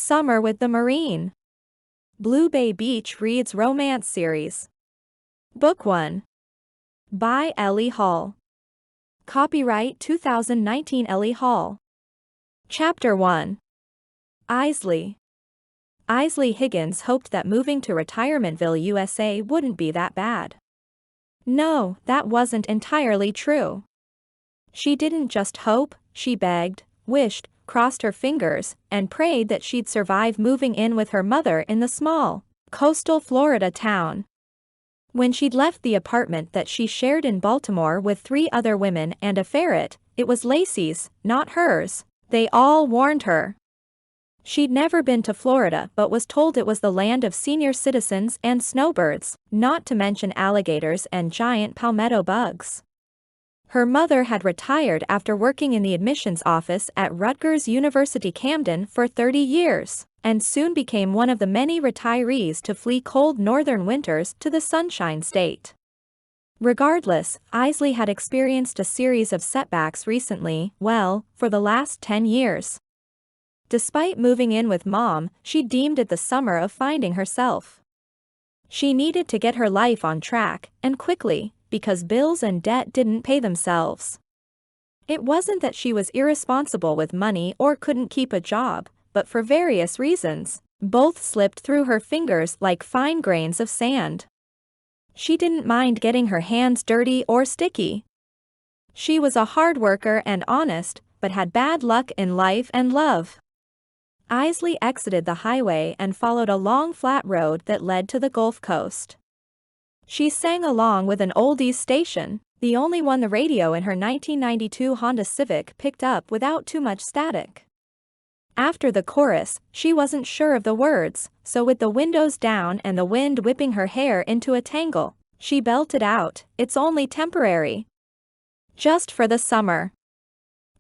Summer with the Marine. Blue Bay Beach reads romance series. Book 1. By Ellie Hall. Copyright 2019 Ellie Hall. Chapter 1. Eisley. Eisley Higgins hoped that moving to Retirementville, USA wouldn't be that bad. No, that wasn't entirely true. She didn't just hope, she begged, wished, crossed her fingers, and prayed that she'd survive moving in with her mother in the small, coastal Florida town. When she'd left the apartment that she shared in Baltimore with 3 other women and a ferret, it was Lacey's, not hers. They all warned her. She'd never been to Florida but was told it was the land of senior citizens and snowbirds, not to mention alligators and giant palmetto bugs. Her mother had retired after working in the admissions office at Rutgers University Camden for 30 years, and soon became one of the many retirees to flee cold northern winters to the Sunshine State. Regardless, Eisley had experienced a series of setbacks recently, for the last 10 years. Despite moving in with Mom, she deemed it the summer of finding herself. She needed to get her life on track, and quickly, because bills and debt didn't pay themselves. It wasn't that she was irresponsible with money or couldn't keep a job, but for various reasons, both slipped through her fingers like fine grains of sand. She didn't mind getting her hands dirty or sticky. She was a hard worker and honest, but had bad luck in life and love. Eisley exited the highway and followed a long flat road that led to the Gulf Coast. She sang along with an oldies station, the only one the radio in her 1992 Honda Civic picked up without too much static. After the chorus, she wasn't sure of the words, so with the windows down and the wind whipping her hair into a tangle, she belted out, "It's only temporary. Just for the summer.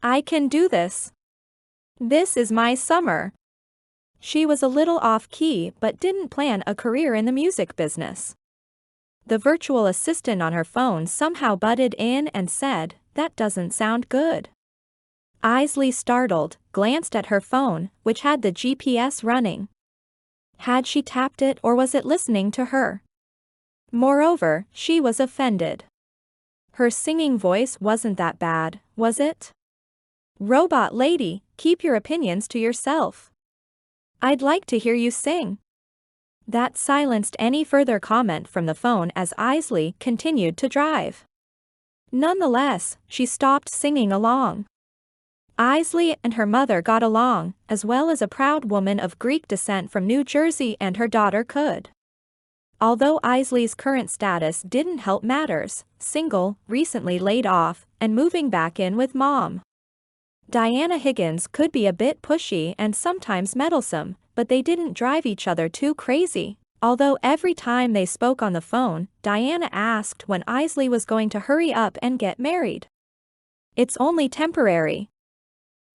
I can do this. This is my summer." She was a little off-key but didn't plan a career in the music business. The virtual assistant on her phone somehow butted in and said, "That doesn't sound good." Eisley, startled, glanced at her phone, which had the GPS running. Had she tapped it or was it listening to her? Moreover, she was offended. Her singing voice wasn't that bad, was it? "Robot lady, keep your opinions to yourself. I'd like to hear you sing." That silenced any further comment from the phone as Eisley continued to drive. Nonetheless, she stopped singing along. Eisley and her mother got along, as well as a proud woman of Greek descent from New Jersey and her daughter could. Although Eisley's current status didn't help matters, single, recently laid off, and moving back in with Mom. Diana Higgins could be a bit pushy and sometimes meddlesome, but they didn't drive each other too crazy, although every time they spoke on the phone, Diana asked when Eisley was going to hurry up and get married. "It's only temporary.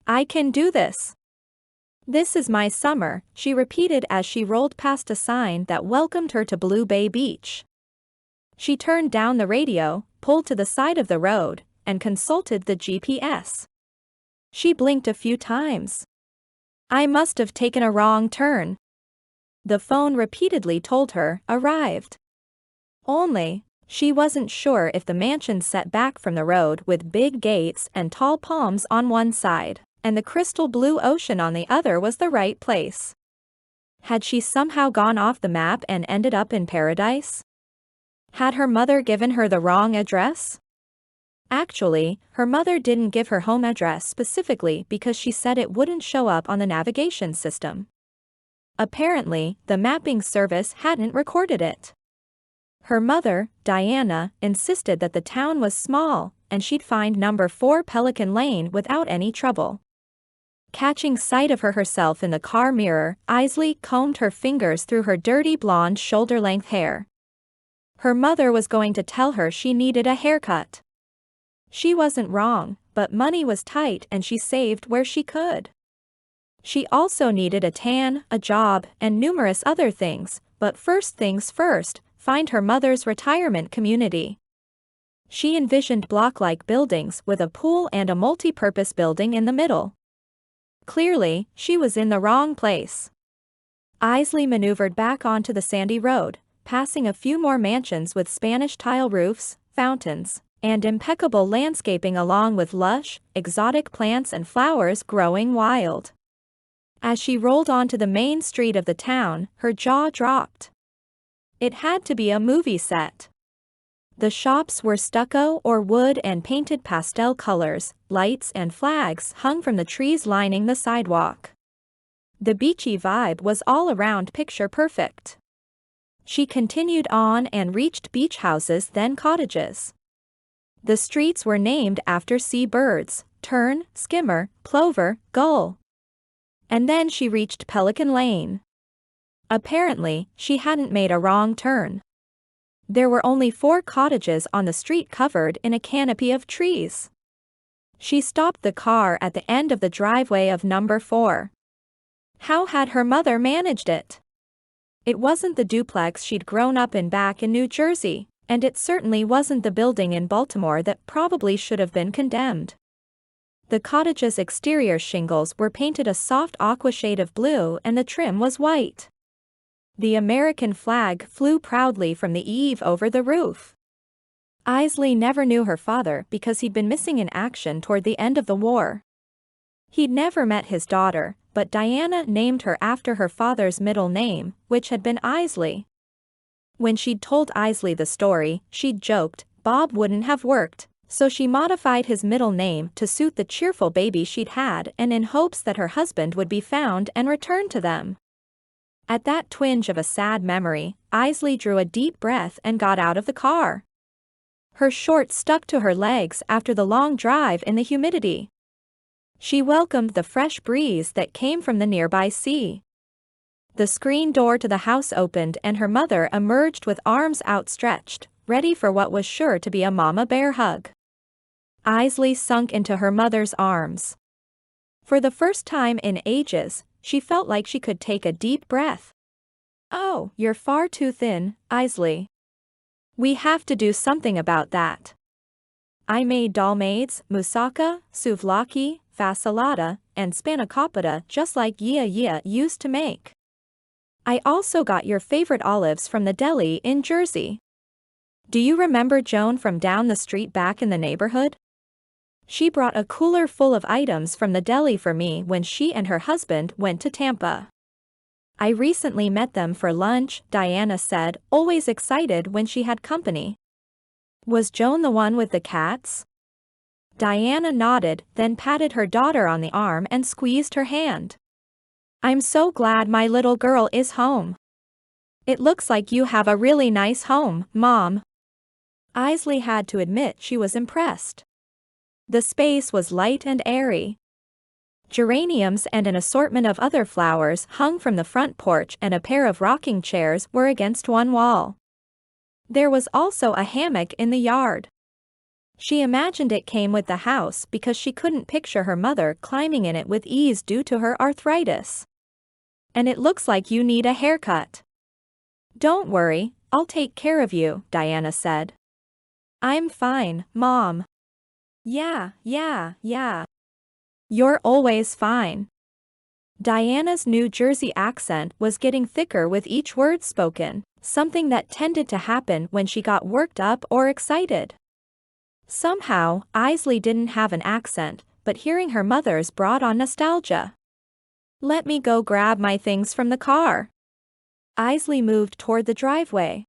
I can do this. This is my summer," she repeated as she rolled past a sign that welcomed her to Blue Bay Beach. She turned down the radio, pulled to the side of the road, and consulted the GPS. She blinked a few times. "I must have taken a wrong turn." The phone repeatedly told her, "Arrived." Only, she wasn't sure if the mansion set back from the road with big gates and tall palms on one side, and the crystal blue ocean on the other was the right place. Had she somehow gone off the map and ended up in paradise? Had her mother given her the wrong address? Actually, her mother didn't give her home address specifically because she said it wouldn't show up on the navigation system. Apparently, the mapping service hadn't recorded it. Her mother, Diana, insisted that the town was small, and she'd find number 4 Pelican Lane without any trouble. Catching sight of herself in the car mirror, Eisley combed her fingers through her dirty blonde shoulder-length hair. Her mother was going to tell her she needed a haircut. She wasn't wrong, but money was tight and she saved where she could. She also needed a tan, a job, and numerous other things, but first things first, find her mother's retirement community. She envisioned block-like buildings with a pool and a multi-purpose building in the middle. Clearly, she was in the wrong place. Eisley maneuvered back onto the sandy road, passing a few more mansions with Spanish tile roofs, fountains, and impeccable landscaping along with lush, exotic plants and flowers growing wild. As she rolled onto the main street of the town, her jaw dropped. It had to be a movie set. The shops were stucco or wood and painted pastel colors, lights and flags hung from the trees lining the sidewalk. The beachy vibe was all around picture perfect. She continued on and reached beach houses, then cottages. The streets were named after sea birds: tern, skimmer, plover, gull. And then she reached Pelican Lane. Apparently, she hadn't made a wrong turn. There were only 4 cottages on the street covered in a canopy of trees. She stopped the car at the end of the driveway of number 4. How had her mother managed it? It wasn't the duplex she'd grown up in back in New Jersey, and it certainly wasn't the building in Baltimore that probably should have been condemned. The cottage's exterior shingles were painted a soft aqua shade of blue and the trim was white. The American flag flew proudly from the eave over the roof. Eisley never knew her father because he'd been missing in action toward the end of the war. He'd never met his daughter, but Diana named her after her father's middle name, which had been Eisley. When she'd told Eisley the story, she'd joked, Bob wouldn't have worked, so she modified his middle name to suit the cheerful baby she'd had and in hopes that her husband would be found and returned to them. At that twinge of a sad memory, Eisley drew a deep breath and got out of the car. Her shorts stuck to her legs after the long drive in the humidity. She welcomed the fresh breeze that came from the nearby sea. The screen door to the house opened and her mother emerged with arms outstretched, ready for what was sure to be a mama bear hug. Eisley sunk into her mother's arms. For the first time in ages, she felt like she could take a deep breath. "Oh, you're far too thin, Eisley. We have to do something about that. I made dolmades, moussaka, souvlaki, fasolada, and spanakopita just like Yia used to make. I also got your favorite olives from the deli in Jersey. Do you remember Joan from down the street back in the neighborhood? She brought a cooler full of items from the deli for me when she and her husband went to Tampa. I recently met them for lunch," Diana said, always excited when she had company. "Was Joan the one with the cats?" Diana nodded, then patted her daughter on the arm and squeezed her hand. "I'm so glad my little girl is home. It looks like you have a really nice home, Mom." Eisley had to admit she was impressed. The space was light and airy. Geraniums and an assortment of other flowers hung from the front porch and a pair of rocking chairs were against one wall. There was also a hammock in the yard. She imagined it came with the house because she couldn't picture her mother climbing in it with ease due to her arthritis. "And it looks like you need a haircut." "Don't worry, I'll take care of you," Diana said. "I'm fine, Mom." Yeah. "You're always fine." Diana's New Jersey accent was getting thicker with each word spoken, something that tended to happen when she got worked up or excited. Somehow, Eisley didn't have an accent, but hearing her mother's brought on nostalgia. "Let me go grab my things from the car." Eisley moved toward the driveway.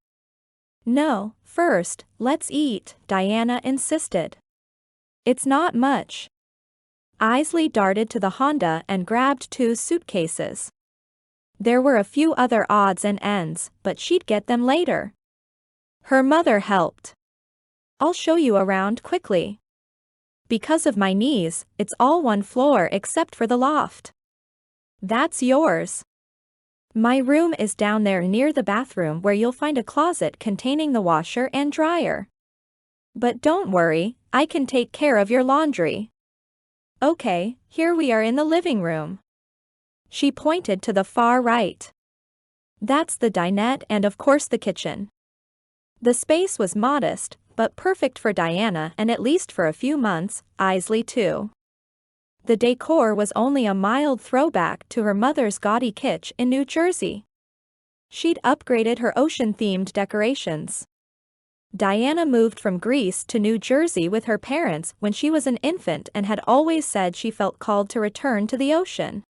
"No, first, let's eat," Diana insisted. "It's not much." Eisley darted to the Honda and grabbed 2 suitcases. There were a few other odds and ends, but she'd get them later. Her mother helped. "I'll show you around quickly. Because of my knees, it's all one floor except for the loft. That's yours. My room is down there near the bathroom where you'll find a closet containing the washer and dryer. But don't worry, I can take care of your laundry." "Okay, here we are in the living room." She pointed to the far right. "That's the dinette and of course the kitchen." The space was modest, but perfect for Diana and at least for a few months, Eisley too. The decor was only a mild throwback to her mother's gaudy kitsch in New Jersey. She'd upgraded her ocean-themed decorations. Diana moved from Greece to New Jersey with her parents when she was an infant and had always said she felt called to return to the ocean.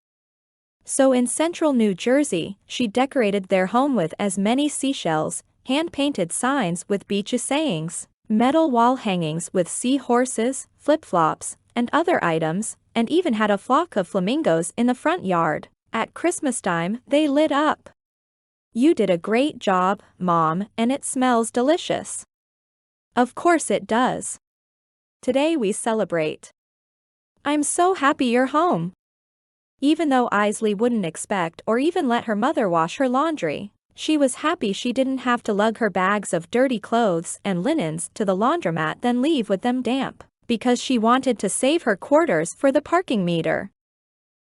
So in central New Jersey, she decorated their home with as many seashells, hand-painted signs with beach sayings, metal wall hangings with seahorses, flip-flops, and other items, and even had a flock of flamingos in the front yard. At Christmas time, they lit up. "You did a great job, Mom, and it smells delicious." "Of course it does. Today we celebrate. I'm so happy you're home." Even though Eisley wouldn't expect or even let her mother wash her laundry, she was happy she didn't have to lug her bags of dirty clothes and linens to the laundromat then leave with them damp, because she wanted to save her quarters for the parking meter.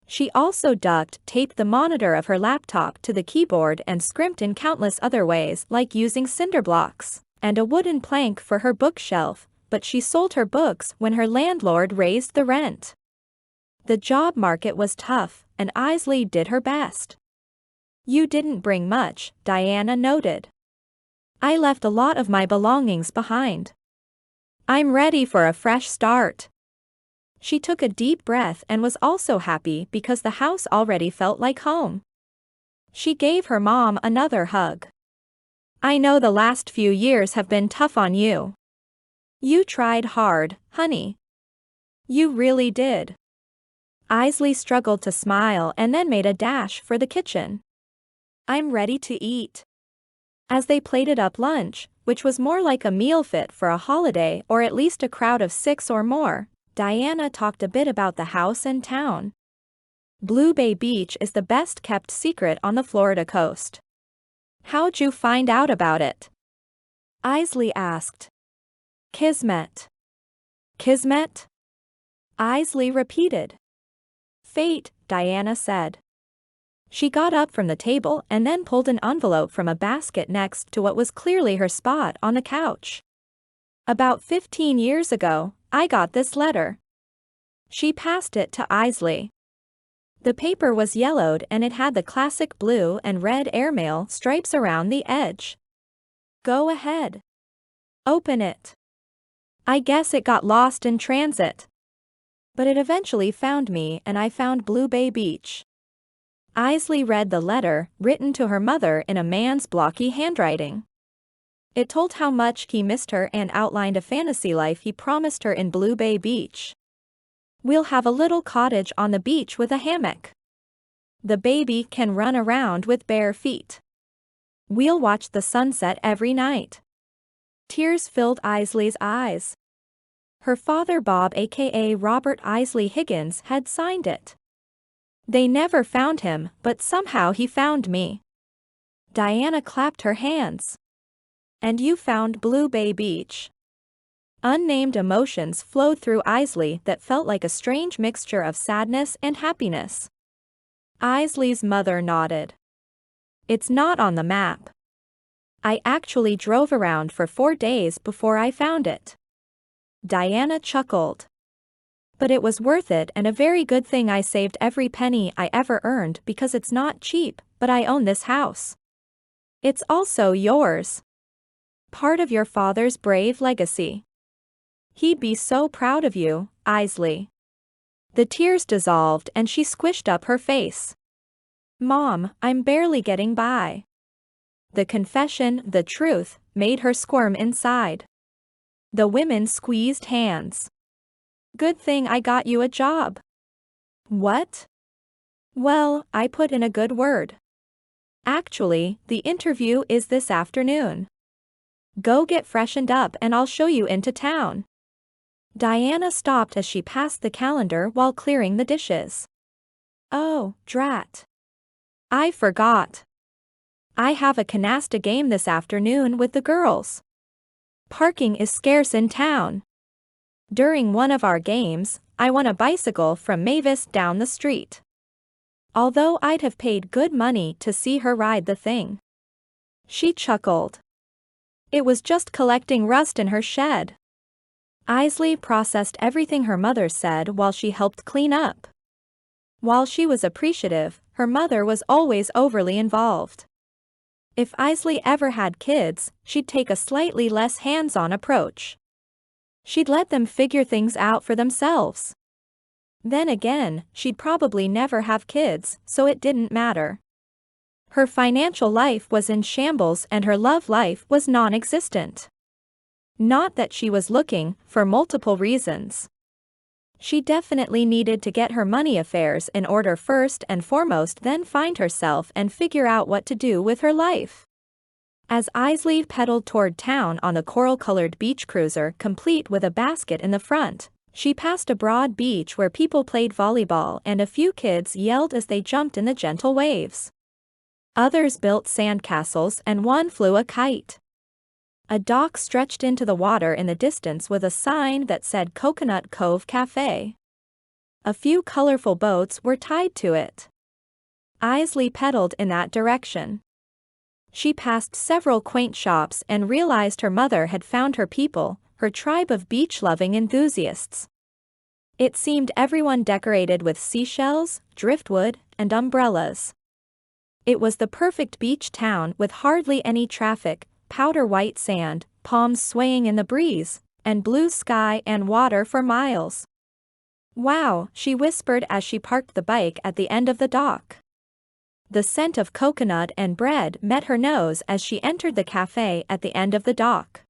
She also duct taped the monitor of her laptop to the keyboard and scrimped in countless other ways, like using cinder blocks and a wooden plank for her bookshelf, but she sold her books when her landlord raised the rent. The job market was tough, and Eisley did her best. "You didn't bring much," Diana noted. "I left a lot of my belongings behind. I'm ready for a fresh start." She took a deep breath and was also happy because the house already felt like home. She gave her mom another hug. "I know the last few years have been tough on you. You tried hard, honey. You really did." Eisley struggled to smile and then made a dash for the kitchen. "I'm ready to eat." As they plated up lunch, which was more like a meal fit for a holiday or at least a crowd of 6 or more, Diana talked a bit about the house and town. Blue Bay Beach is the best kept secret on the Florida coast. "How'd you find out about it?" Eisley asked. "Kismet." "Kismet?" Eisley repeated. "Fate," Diana said. She got up from the table and then pulled an envelope from a basket next to what was clearly her spot on the couch. "About 15 years ago, I got this letter." She passed it to Eisley. The paper was yellowed and it had the classic blue and red airmail stripes around the edge. "Go ahead. Open it. I guess it got lost in transit. But it eventually found me and I found Blue Bay Beach." Eisley read the letter, written to her mother in a man's blocky handwriting. It told how much he missed her and outlined a fantasy life he promised her in Blue Bay Beach. "We'll have a little cottage on the beach with a hammock. The baby can run around with bare feet. We'll watch the sunset every night." Tears filled Eisley's eyes. Her father Bob aka Robert Eisley Higgins had signed it. "They never found him, but somehow he found me." Diana clapped her hands. "And you found Blue Bay Beach." Unnamed emotions flowed through Eisley that felt like a strange mixture of sadness and happiness. Eisley's mother nodded. "It's not on the map. I actually drove around for 4 days before I found it." Diana chuckled. "But it was worth it and a very good thing I saved every penny I ever earned because it's not cheap, but I own this house. It's also yours. Part of your father's brave legacy. He'd be so proud of you, Eisley." The tears dissolved and she squished up her face. "Mom, I'm barely getting by." The confession, the truth, made her squirm inside. The women squeezed hands. "Good thing I got you a job." "What?" "Well, I put in a good word. Actually, the interview is this afternoon. Go get freshened up and I'll show you into town." Diana stopped as she passed the calendar while clearing the dishes. "Oh, drat. I forgot. I have a canasta game this afternoon with the girls. Parking is scarce in town. During one of our games, I won a bicycle from Mavis down the street. Although I'd have paid good money to see her ride the thing." She chuckled. "It was just collecting rust in her shed." Eisley processed everything her mother said while she helped clean up. While she was appreciative, her mother was always overly involved. If Eisley ever had kids, she'd take a slightly less hands-on approach. She'd let them figure things out for themselves. Then again, she'd probably never have kids, so it didn't matter. Her financial life was in shambles and her love life was non-existent. Not that she was looking, for multiple reasons. She definitely needed to get her money affairs in order first and foremost, then find herself and figure out what to do with her life. As Eisley pedaled toward town on the coral-colored beach cruiser complete with a basket in the front, she passed a broad beach where people played volleyball and a few kids yelled as they jumped in the gentle waves. Others built sandcastles and one flew a kite. A dock stretched into the water in the distance with a sign that said Coconut Cove Cafe. A few colorful boats were tied to it. Eisley pedaled in that direction. She passed several quaint shops and realized her mother had found her people, her tribe of beach-loving enthusiasts. It seemed everyone decorated with seashells, driftwood, and umbrellas. It was the perfect beach town with hardly any traffic, powder white sand, palms swaying in the breeze, and blue sky and water for miles. "Wow," she whispered as she parked the bike at the end of the dock. The scent of coconut and bread met her nose as she entered the cafe at the end of the dock.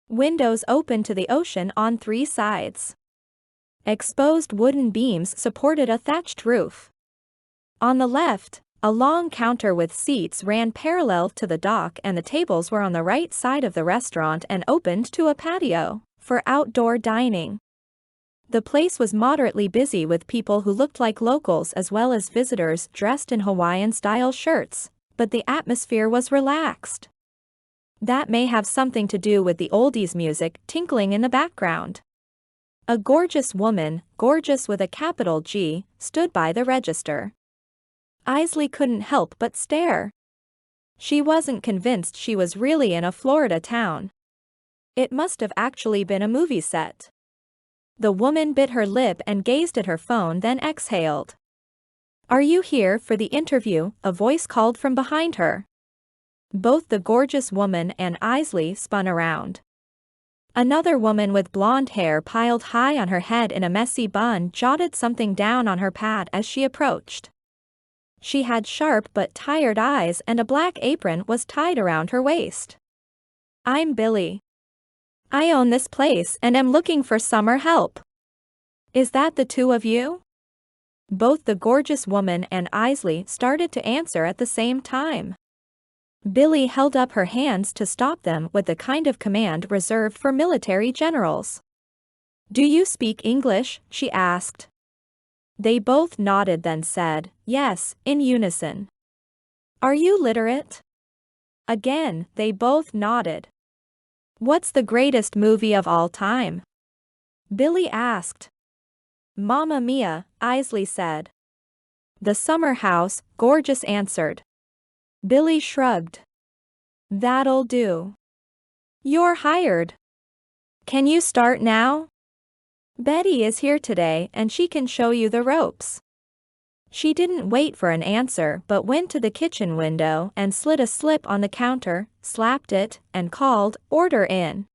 Windows opened to the ocean on 3 sides. Exposed wooden beams supported a thatched roof. On the left, a long counter with seats ran parallel to the dock and the tables were on the right side of the restaurant and opened to a patio for outdoor dining. The place was moderately busy with people who looked like locals as well as visitors dressed in Hawaiian-style shirts, but the atmosphere was relaxed. That may have something to do with the oldies music tinkling in the background. A gorgeous woman, gorgeous with a capital G, stood by the register. Eisley couldn't help but stare. She wasn't convinced she was really in a Florida town. It must have actually been a movie set. The woman bit her lip and gazed at her phone, then exhaled. "Are you here for the interview?" a voice called from behind her. Both the gorgeous woman and Eisley spun around. Another woman with blonde hair piled high on her head in a messy bun jotted something down on her pad as she approached. She had sharp but tired eyes and a black apron was tied around her waist. "I'm Billy. I own this place and am looking for summer help. Is that the two of you?" Both the gorgeous woman and Eisley started to answer at the same time. Billy held up her hands to stop them with the kind of command reserved for military generals. "Do you speak English?" she asked. They both nodded then said, "Yes," in unison. "Are you literate?" Again, they both nodded. "What's the greatest movie of all time?" Billy asked. "Mamma Mia," Eisley said. "The Summer House," Gorgeous answered. Billy shrugged. "That'll do. You're hired. Can you start now? Betty is here today and she can show you the ropes." She didn't wait for an answer but went to the kitchen window and slid a slip on the counter, slapped it, and called, "Order in."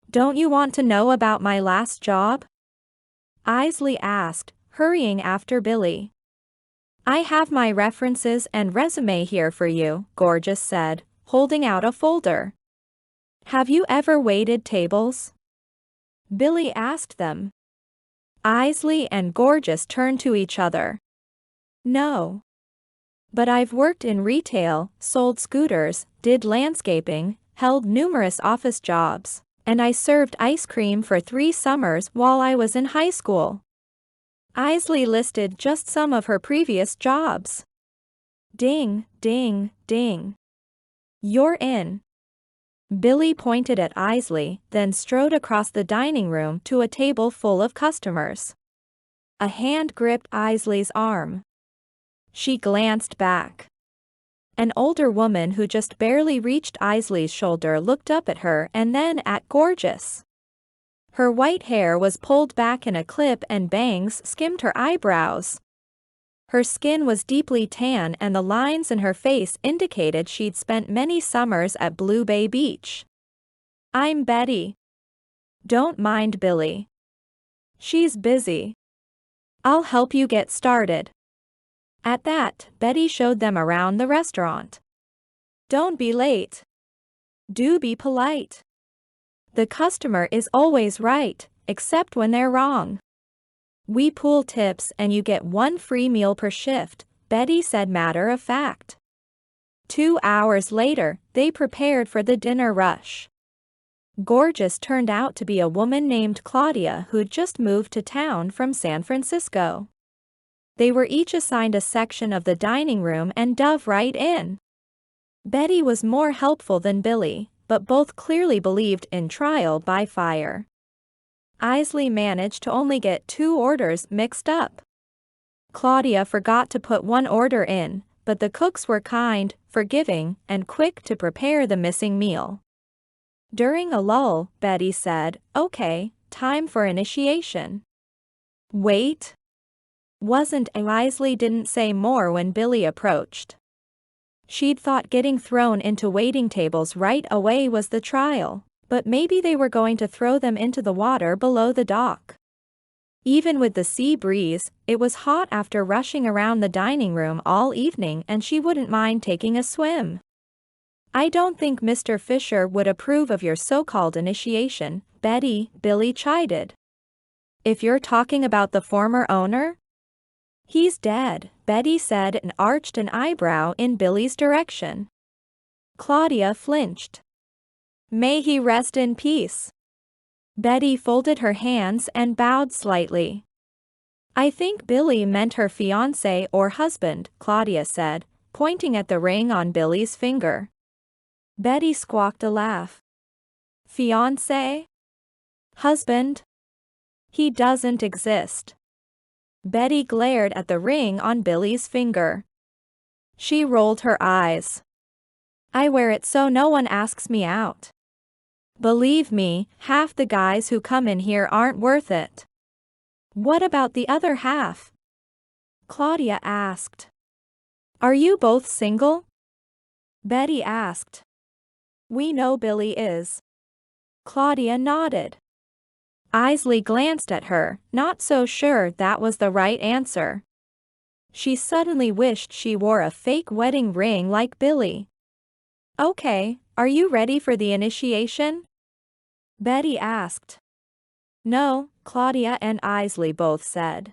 "Don't you want to know about my last job?" Eisley asked, hurrying after Billy. "I have my references and resume here for you," Gorgeous said, holding out a folder. "Have you ever waited tables?" Billy asked them. Eisley and Gorgeous turned to each other. "No. But I've worked in retail, sold scooters, did landscaping, held numerous office jobs, and I served ice cream for 3 summers while I was in high school." Eisley listed just some of her previous jobs. Ding, ding, ding. "You're in." Billy pointed at Eisley, then strode across the dining room to a table full of customers. A hand gripped Eisley's arm. She glanced back. An older woman who just barely reached Eisley's shoulder looked up at her and then at Gorgeous. Her white hair was pulled back in a clip and bangs skimmed her eyebrows. Her skin was deeply tan and the lines in her face indicated she'd spent many summers at Blue Bay Beach. "I'm Betty. Don't mind Billy. She's busy. I'll help you get started." At that, Betty showed them around the restaurant. "Don't be late. Do be polite. The customer is always right, except when they're wrong. We pool tips and you get one free meal per shift," Betty said matter of fact. 2 hours later, they prepared for the dinner rush. Gorgeous turned out to be a woman named Claudia who'd just moved to town from San Francisco. They were each assigned a section of the dining room and dove right in. Betty was more helpful than Billy, but both clearly believed in trial by fire. Eisley managed to only get 2 orders mixed up. Claudia forgot to put one order in, but the cooks were kind, forgiving, and quick to prepare the missing meal. During a lull, Betty said, "Okay, time for initiation." "Wait." Eisley didn't say more when Billy approached. She'd thought getting thrown into waiting tables right away was the trial, but maybe they were going to throw them into the water below the dock. Even with the sea breeze, it was hot after rushing around the dining room all evening and she wouldn't mind taking a swim. "I don't think Mr. Fisher would approve of your so-called initiation, Betty," Billy chided. "If you're talking about the former owner?" "He's dead," Betty said and arched an eyebrow in Billy's direction. Claudia flinched. "May he rest in peace." Betty folded her hands and bowed slightly. "I think Billy meant her fiancé or husband," Claudia said, pointing at the ring on Billy's finger. Betty squawked a laugh. "Fiancé? Husband? He doesn't exist." Betty glared at the ring on Billy's finger. She rolled her eyes. "I wear it so no one asks me out. Believe me, half the guys who come in here aren't worth it." "What about the other half?" Claudia asked. "Are you both single?" Betty asked. "We know Billy is." Claudia nodded. Eisley glanced at her, not so sure that was the right answer. She suddenly wished she wore a fake wedding ring like Billy. "Okay, are you ready for the initiation?" Betty asked. "No," Claudia and Eisley both said.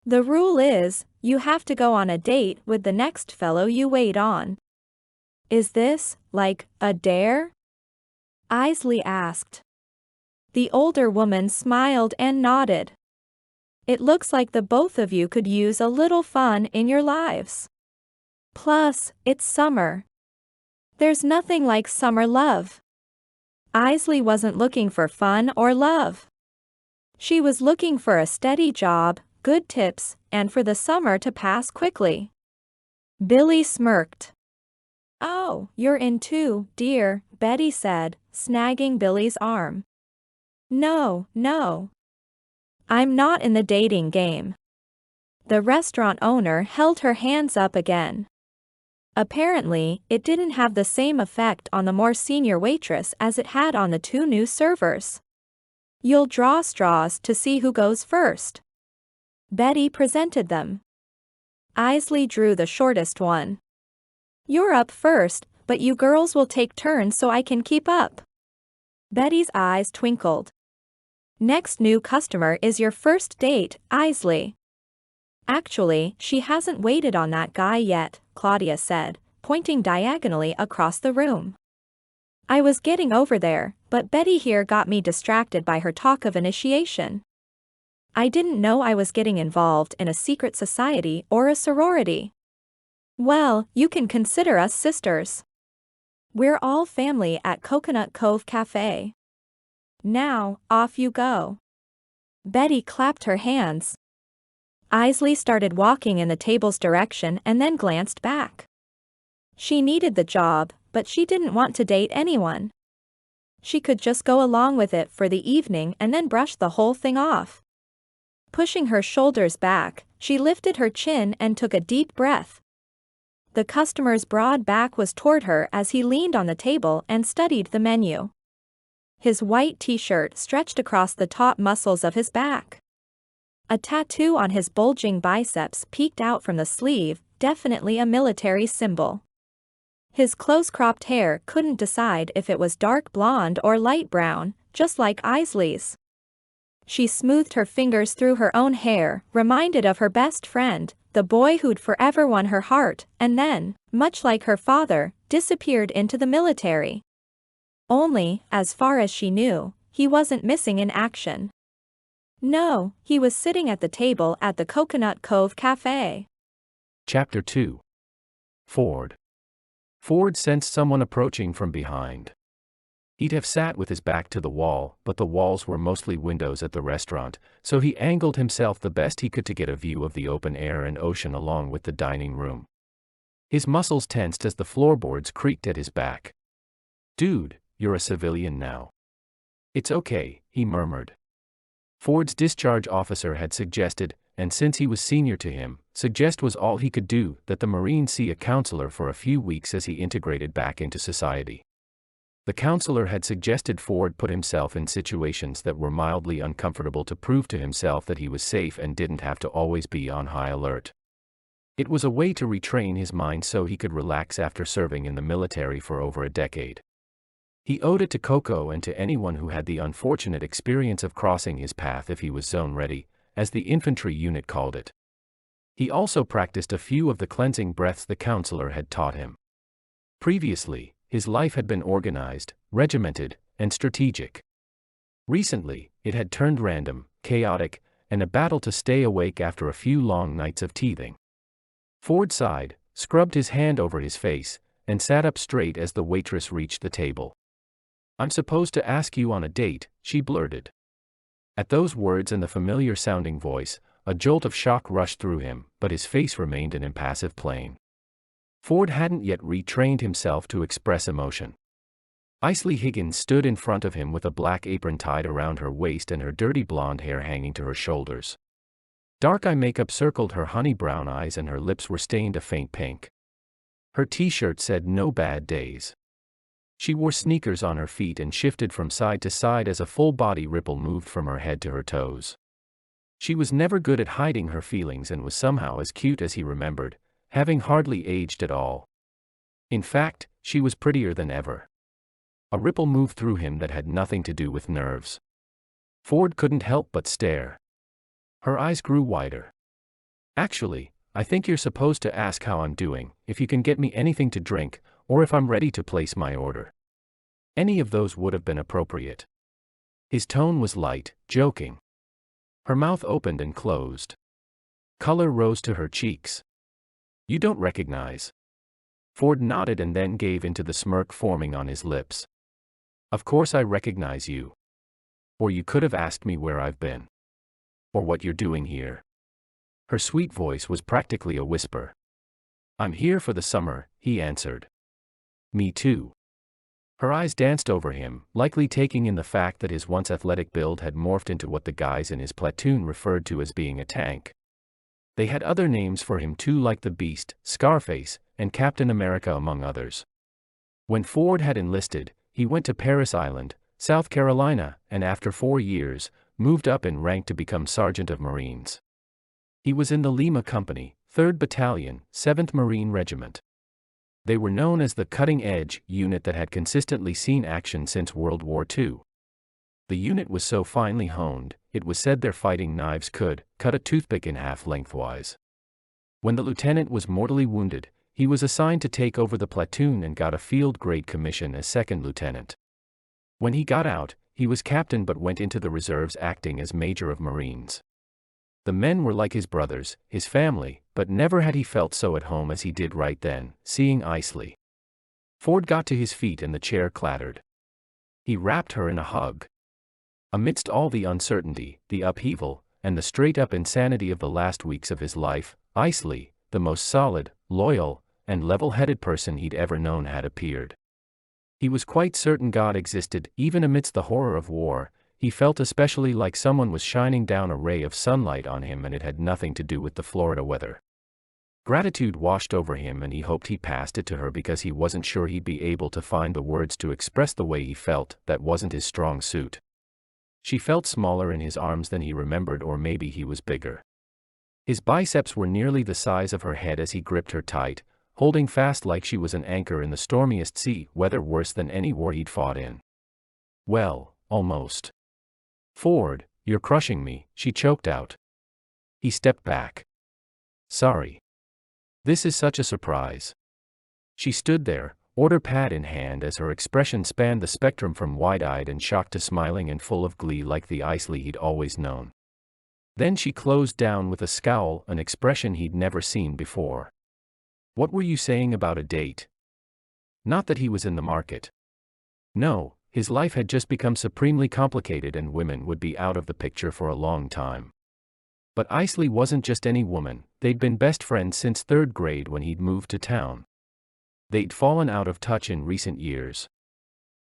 "The rule is, you have to go on a date with the next fellow you wait on." "Is this, like, a dare?" Eisley asked. The older woman smiled and nodded. "It looks like the both of you could use a little fun in your lives. Plus, it's summer. There's nothing like summer love." Eisley wasn't looking for fun or love. She was looking for a steady job, good tips, and for the summer to pass quickly. Billy smirked. "Oh, you're in too, dear," Betty said, snagging Billy's arm. No. I'm not in the dating game." The restaurant owner held her hands up again. Apparently, it didn't have the same effect on the more senior waitress as it had on the 2 new servers. "You'll draw straws to see who goes first." Betty presented them. Eisley drew the shortest one. "You're up first, but you girls will take turns so I can keep up." Betty's eyes twinkled. "Next new customer is your first date, Eisley." "Actually, she hasn't waited on that guy yet," Claudia said, pointing diagonally across the room. "I was getting over there, but Betty here got me distracted by her talk of initiation. I didn't know I was getting involved in a secret society or a sorority." "Well, you can consider us sisters. We're all family at Coconut Cove Cafe. Now, off you go." Betty clapped her hands. Eisley started walking in the table's direction and then glanced back. She needed the job, but she didn't want to date anyone. She could just go along with it for the evening and then brush the whole thing off. Pushing her shoulders back, she lifted her chin and took a deep breath. The customer's broad back was toward her as he leaned on the table and studied the menu. His white t-shirt stretched across the taut muscles of his back. A tattoo on his bulging biceps peeked out from the sleeve, definitely a military symbol. His close-cropped hair couldn't decide if it was dark blonde or light brown, just like Eisley's. She smoothed her fingers through her own hair, reminded of her best friend, the boy who'd forever won her heart, and then, much like her father, disappeared into the military. Only, as far as she knew, he wasn't missing in action. No, he was sitting at the table at the Coconut Cove Cafe. Chapter 2. Ford. Ford sensed someone approaching from behind. He'd have sat with his back to the wall, but the walls were mostly windows at the restaurant, so he angled himself the best he could to get a view of the open air and ocean along with the dining room. His muscles tensed as the floorboards creaked at his back. "Dude, you're a civilian now." "It's okay," he murmured. Ford's discharge officer had suggested, and since he was senior to him, suggest was all he could do, that the Marine see a counselor for a few weeks as he integrated back into society. The counselor had suggested Ford put himself in situations that were mildly uncomfortable to prove to himself that he was safe and didn't have to always be on high alert. It was a way to retrain his mind so he could relax after serving in the military for over a decade. He owed it to Coco and to anyone who had the unfortunate experience of crossing his path if he was zone ready, as the infantry unit called it. He also practiced a few of the cleansing breaths the counselor had taught him. Previously, his life had been organized, regimented, and strategic. Recently, it had turned random, chaotic, and a battle to stay awake after a few long nights of teething. Ford sighed, scrubbed his hand over his face, and sat up straight as the waitress reached the table. "I'm supposed to ask you on a date," she blurted. At those words and the familiar-sounding voice, a jolt of shock rushed through him, but his face remained an impassive plane. Ford hadn't yet retrained himself to express emotion. Eisley Higgins stood in front of him with a black apron tied around her waist and her dirty blonde hair hanging to her shoulders. Dark eye makeup circled her honey brown eyes and her lips were stained a faint pink. Her t-shirt said "No bad days." She wore sneakers on her feet and shifted from side to side as a full-body ripple moved from her head to her toes. She was never good at hiding her feelings and was somehow as cute as he remembered, having hardly aged at all. In fact, she was prettier than ever. A ripple moved through him that had nothing to do with nerves. Ford couldn't help but stare. Her eyes grew wider. "Actually, I think you're supposed to ask how I'm doing, if you can get me anything to drink, or if I'm ready to place my order." Any of those would have been appropriate. His tone was light, joking. Her mouth opened and closed. Color rose to her cheeks. "You don't recognize?" Ford nodded and then gave into the smirk forming on his lips. "Of course I recognize you. Or you could have asked me where I've been. Or what you're doing here." Her sweet voice was practically a whisper. "I'm here for the summer," he answered. "Me too." Her eyes danced over him, likely taking in the fact that his once athletic build had morphed into what the guys in his platoon referred to as being a tank. They had other names for him too, like the Beast, Scarface, and Captain America among others. When Ford had enlisted, he went to Paris Island, South Carolina, and after 4 years, moved up in rank to become Sergeant of Marines. He was in the Lima Company, 3rd Battalion, 7th Marine Regiment. They were known as the cutting-edge unit that had consistently seen action since World War II. The unit was so finely honed, it was said their fighting knives could cut a toothpick in half lengthwise. When the lieutenant was mortally wounded, he was assigned to take over the platoon and got a field-grade commission as second lieutenant. When he got out, he was captain but went into the reserves acting as major of Marines. The men were like his brothers, his family, but never had he felt so at home as he did right then, seeing Eisley. Ford got to his feet and the chair clattered. He wrapped her in a hug. Amidst all the uncertainty, the upheaval, and the straight-up insanity of the last weeks of his life, Eisley, the most solid, loyal, and level-headed person he'd ever known, had appeared. He was quite certain God existed, even amidst the horror of war. He felt especially like someone was shining down a ray of sunlight on him, and it had nothing to do with the Florida weather. Gratitude washed over him, and he hoped he passed it to her because he wasn't sure he'd be able to find the words to express the way he felt. That wasn't his strong suit. She felt smaller in his arms than he remembered, or maybe he was bigger. His biceps were nearly the size of her head as he gripped her tight, holding fast like she was an anchor in the stormiest sea, weather worse than any war he'd fought in. Well, almost. "Ford, you're crushing me," she choked out. He stepped back. "Sorry. This is such a surprise." She stood there, order pad in hand, as her expression spanned the spectrum from wide-eyed and shocked to smiling and full of glee like the Eisley he'd always known. Then she closed down with a scowl, an expression he'd never seen before. "What were you saying about a date?" Not that he was in the market. No, his life had just become supremely complicated and women would be out of the picture for a long time. But Eisley wasn't just any woman. They'd been best friends since 3rd grade when he'd moved to town. They'd fallen out of touch in recent years.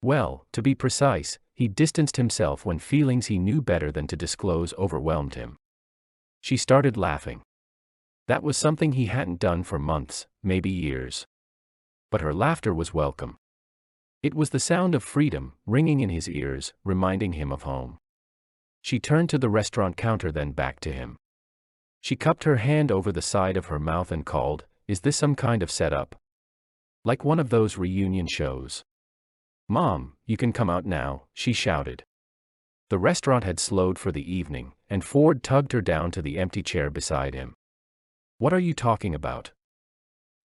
Well, to be precise, he'd distanced himself when feelings he knew better than to disclose overwhelmed him. She started laughing. That was something he hadn't done for months, maybe years. But her laughter was welcome. It was the sound of freedom, ringing in his ears, reminding him of home. She turned to the restaurant counter, then back to him. She cupped her hand over the side of her mouth and called, "Is this some kind of setup? Like one of those reunion shows?" "Mom, you can come out now," she shouted. The restaurant had slowed for the evening, and Ford tugged her down to the empty chair beside him. "What are you talking about?"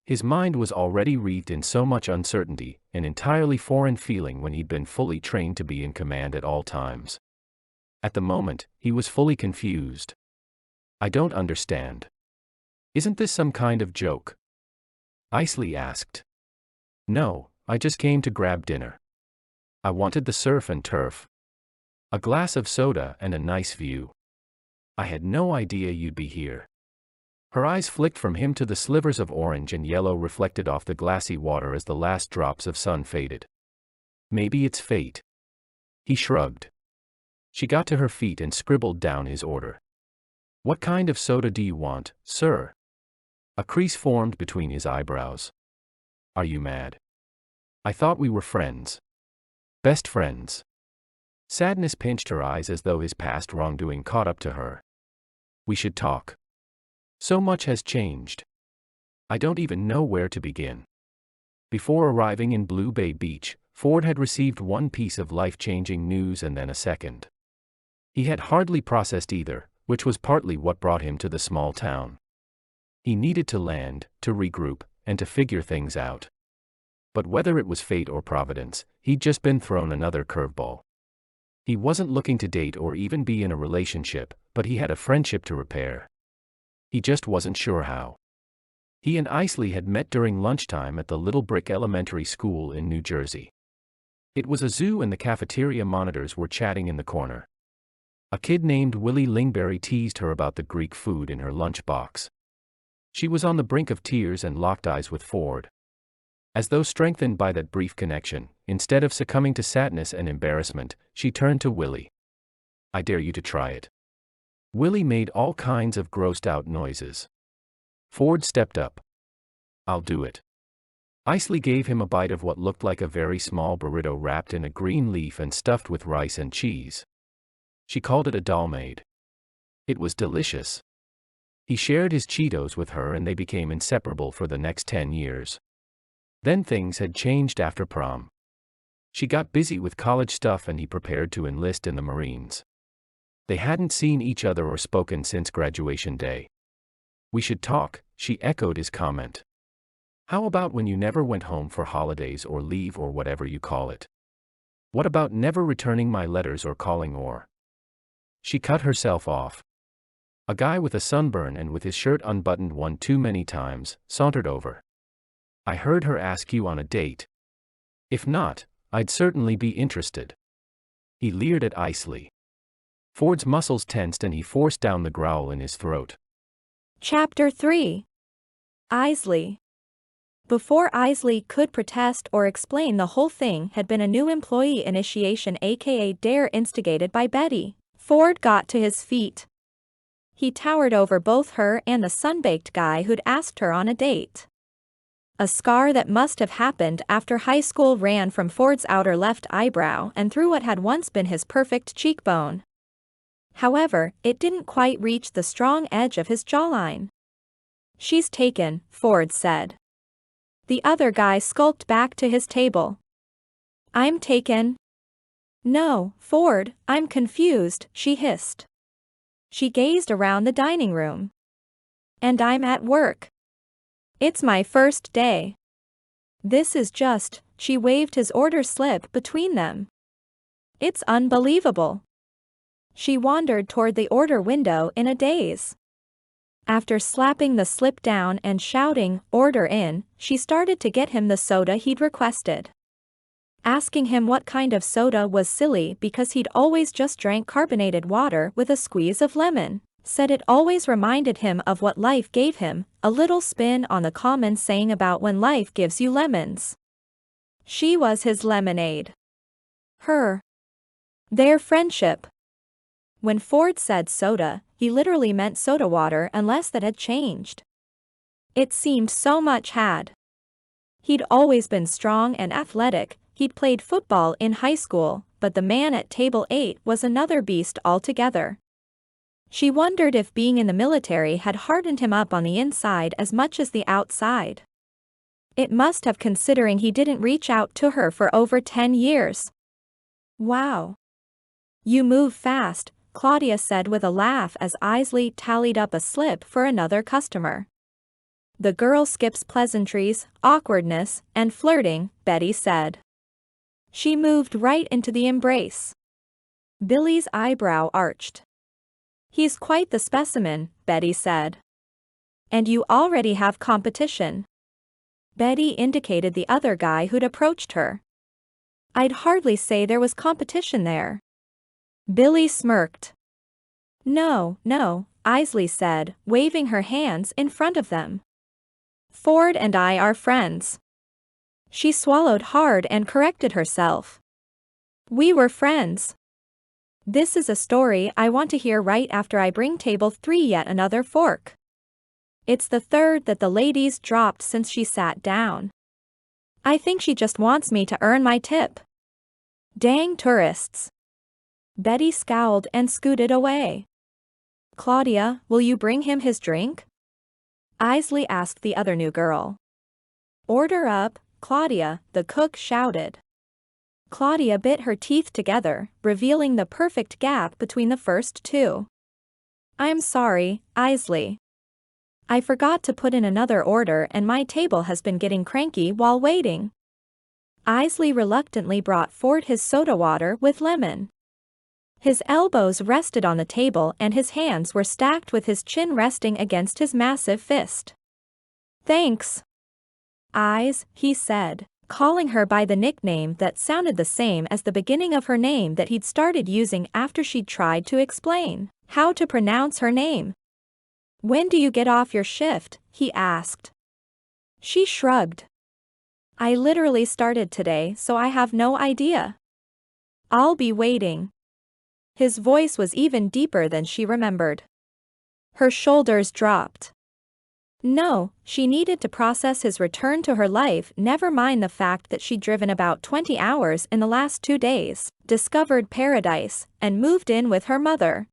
His mind was already wreathed in so much uncertainty, an entirely foreign feeling when he'd been fully trained to be in command at all times. At the moment, he was fully confused. "I don't understand. Isn't this some kind of joke?" Eisley asked. "No, I just came to grab dinner. I wanted the surf and turf. A glass of soda and a nice view. I had no idea you'd be here." Her eyes flicked from him to the slivers of orange and yellow reflected off the glassy water as the last drops of sun faded. "Maybe it's fate." He shrugged. She got to her feet and scribbled down his order. "What kind of soda do you want, sir?" A crease formed between his eyebrows. "Are you mad? I thought we were friends. Best friends." Sadness pinched her eyes as though his past wrongdoing caught up to her. "We should talk. So much has changed. I don't even know where to begin." Before arriving in Blue Bay Beach, Ford had received one piece of life-changing news and then a second. He had hardly processed either, which was partly what brought him to the small town. He needed to land, to regroup, and to figure things out. But whether it was fate or providence, he'd just been thrown another curveball. He wasn't looking to date or even be in a relationship, but he had a friendship to repair. He just wasn't sure how. He and Eisley had met during lunchtime at the Little Brick Elementary School in New Jersey. It was a zoo and the cafeteria monitors were chatting in the corner. A kid named Willie Lingberry teased her about the Greek food in her lunchbox. She was on the brink of tears and locked eyes with Ford. As though strengthened by that brief connection, instead of succumbing to sadness and embarrassment, she turned to Willie. "I dare you to try it." Willie made all kinds of grossed-out noises. Ford stepped up. "I'll do it." Eisley gave him a bite of what looked like a very small burrito wrapped in a green leaf and stuffed with rice and cheese. She called it a dolmade. It was delicious. He shared his Cheetos with her and they became inseparable for the next 10 years. Then things had changed after prom. She got busy with college stuff and he prepared to enlist in the Marines. They hadn't seen each other or spoken since graduation day. "We should talk," she echoed his comment. "How about when you never went home for holidays or leave or whatever you call it? What about never returning my letters or calling or—" She cut herself off. A guy with a sunburn and with his shirt unbuttoned one too many times, sauntered over. "I heard her ask you on a date. If not, I'd certainly be interested." He leered at Eisley. Ford's muscles tensed and he forced down the growl in his throat. Chapter 3. Eisley. Before Eisley could protest or explain, the whole thing had been a new employee initiation, aka dare, instigated by Betty. Ford got to his feet. He towered over both her and the sun-baked guy who'd asked her on a date. A scar that must have happened after high school ran from Ford's outer left eyebrow and through what had once been his perfect cheekbone. However, it didn't quite reach the strong edge of his jawline. "She's taken," Ford said. The other guy skulked back to his table. "I'm taken?" "No, Ford, I'm confused," she hissed. She gazed around the dining room. "And I'm at work. It's my first day. This is just," she waved his order slip between them. "It's unbelievable." She wandered toward the order window in a daze. After slapping the slip down and shouting, "Order in," she started to get him the soda he'd requested. Asking him what kind of soda was silly because he'd always just drank carbonated water with a squeeze of lemon. Said it always reminded him of what life gave him, a little spin on the common saying about when life gives you lemons. She was his lemonade. Their friendship. When Ford said soda, he literally meant soda water unless that had changed. It seemed so much had. He'd always been strong and athletic, he'd played football in high school, but the man at table 8 was another beast altogether. She wondered if being in the military had hardened him up on the inside as much as the outside. It must have, considering he didn't reach out to her for over 10 years. "Wow. You move fast," Claudia said with a laugh as Eisley tallied up a slip for another customer. "The girl skips pleasantries, awkwardness, and flirting," Betty said. She moved right into the embrace. Billy's eyebrow arched. "He's quite the specimen," Betty said. "And you already have competition." Betty indicated the other guy who'd approached her. "I'd hardly say there was competition there." Billy smirked. No, Eisley said, waving her hands in front of them. "Ford and I are friends." She swallowed hard and corrected herself. "We were friends. This is a story I want to hear right after I bring table 3 yet another fork." It's the third that the ladies dropped since she sat down. "I think she just wants me to earn my tip." "Dang tourists." Betty scowled and scooted away. "Claudia, will you bring him his drink?" Eisley asked the other new girl. "Order up, Claudia," the cook shouted. Claudia bit her teeth together, revealing the perfect gap between the first two. "I'm sorry, Eisley. I forgot to put in another order and my table has been getting cranky while waiting." Eisley reluctantly brought Ford his soda water with lemon. His elbows rested on the table and his hands were stacked with his chin resting against his massive fist. "Thanks, Eyes," he said, calling her by the nickname that sounded the same as the beginning of her name that he'd started using after she'd tried to explain how to pronounce her name. "When do you get off your shift?" he asked. She shrugged. "I literally started today, so I have no idea. I'll be waiting." His voice was even deeper than she remembered. Her shoulders dropped. No, she needed to process his return to her life, never mind the fact that she'd driven about 20 hours in the last 2 days, discovered paradise, and moved in with her mother.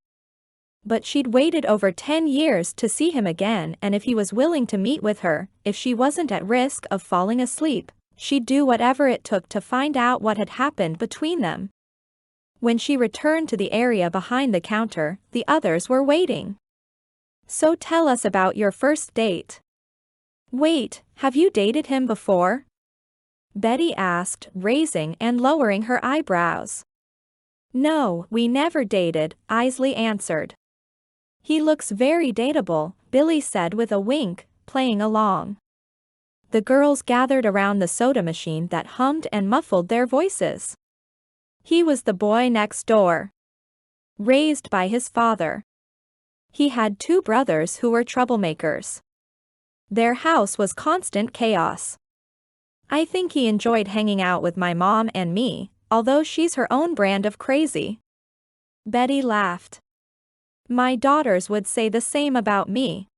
But she'd waited over 10 years to see him again, and if he was willing to meet with her, if she wasn't at risk of falling asleep, she'd do whatever it took to find out what had happened between them. When she returned to the area behind the counter, the others were waiting. "So tell us about your first date." "Wait, have you dated him before?" Betty asked, raising and lowering her eyebrows. "No, we never dated," Eisley answered. "He looks very dateable," Billy said with a wink, playing along. The girls gathered around the soda machine that hummed and muffled their voices. "He was the boy next door. Raised by his father. He had 2 brothers who were troublemakers. Their house was constant chaos. I think he enjoyed hanging out with my mom and me, although she's her own brand of crazy. Betty laughed. My daughters would say the same about me.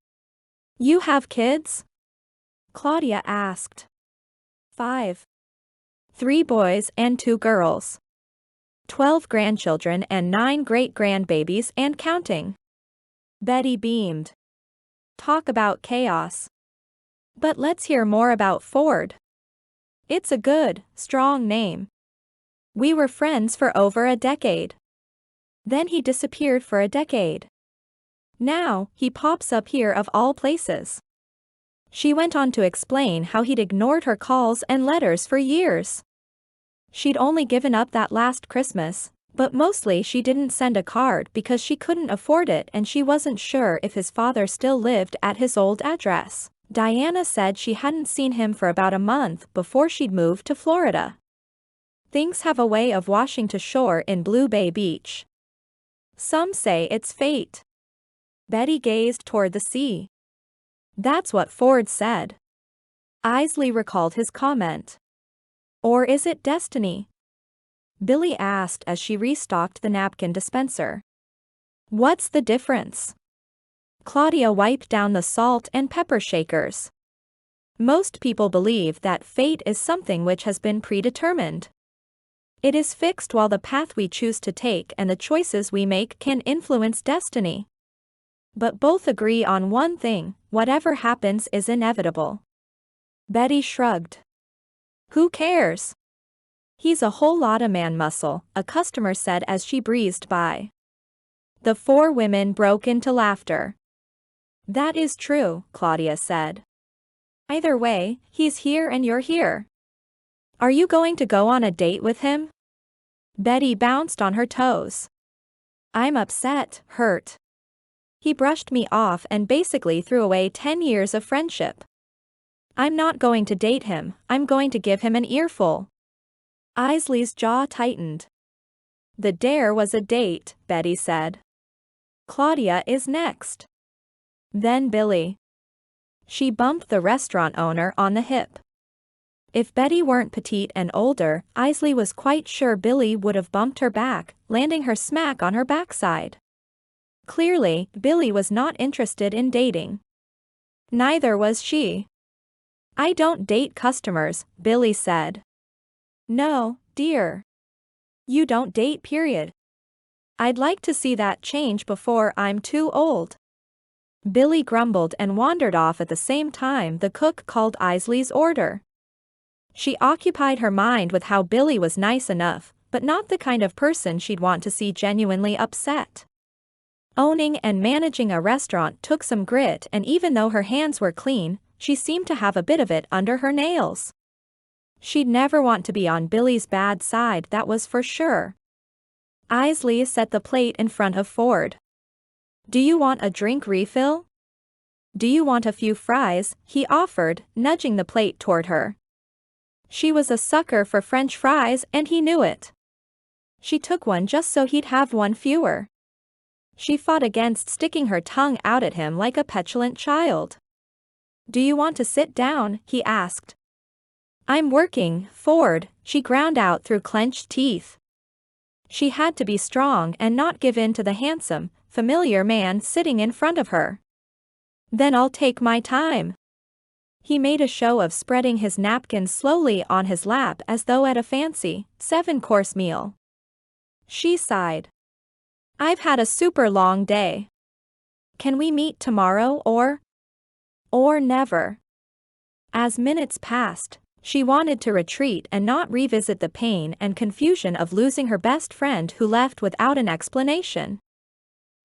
You have kids? Claudia asked. 5. 3 boys and 2 girls. 12 grandchildren and 9 great-grandbabies and counting. Betty beamed. Talk about chaos. But let's hear more about Ford. It's a good, strong name. We were friends for over a decade. Then he disappeared for a decade. Now, he pops up here of all places. She went on to explain how he'd ignored her calls and letters for years. She'd only given up that last Christmas, but mostly she didn't send a card because she couldn't afford it and she wasn't sure if his father still lived at his old address. Diana said she hadn't seen him for about a month before she'd moved to Florida. Things have a way of washing to shore in Blue Bay Beach. Some say it's fate. Betty gazed toward the sea. That's what Ford said. Eisley recalled his comment. Or is it destiny? Billy asked as she restocked the napkin dispenser. What's the difference? Claudia wiped down the salt and pepper shakers. Most people believe that fate is something which has been predetermined. It is fixed while the path we choose to take and the choices we make can influence destiny. But both agree on one thing, whatever happens is inevitable. Betty shrugged. Who cares? He's a whole lot of man muscle, a customer said as she breezed by. The 4 women broke into laughter. That is true, Claudia said. Either way, he's here and you're here. Are you going to go on a date with him? Betty bounced on her toes. I'm upset, hurt. He brushed me off and basically threw away 10 years of friendship. I'm not going to date him, I'm going to give him an earful. Eisley's jaw tightened. The dare was a date, Betty said. Claudia is next. Then Billy. She bumped the restaurant owner on the hip. If Betty weren't petite and older, Eisley was quite sure Billy would have bumped her back, landing her smack on her backside. Clearly, Billy was not interested in dating. Neither was she. I don't date customers, Billy said. No, dear. You don't date, period. I'd like to see that change before I'm too old. Billy grumbled and wandered off at the same time the cook called Eisley's order. She occupied her mind with how Billy was nice enough, but not the kind of person she'd want to see genuinely upset. Owning and managing a restaurant took some grit, and even though her hands were clean, she seemed to have a bit of it under her nails. She'd never want to be on Billy's bad side, that was for sure. Eisley set the plate in front of Ford. Do you want a drink refill? Do you want a few fries? He offered, nudging the plate toward her. She was a sucker for French fries and he knew it. She took one just so he'd have one fewer. She fought against sticking her tongue out at him like a petulant child. Do you want to sit down? He asked. I'm working, Ford, she ground out through clenched teeth. She had to be strong and not give in to the handsome, familiar man sitting in front of her. Then I'll take my time. He made a show of spreading his napkin slowly on his lap as though at a fancy, 7-course meal. She sighed. I've had a super long day. Can we meet tomorrow or never? As minutes passed, she wanted to retreat and not revisit the pain and confusion of losing her best friend who left without an explanation.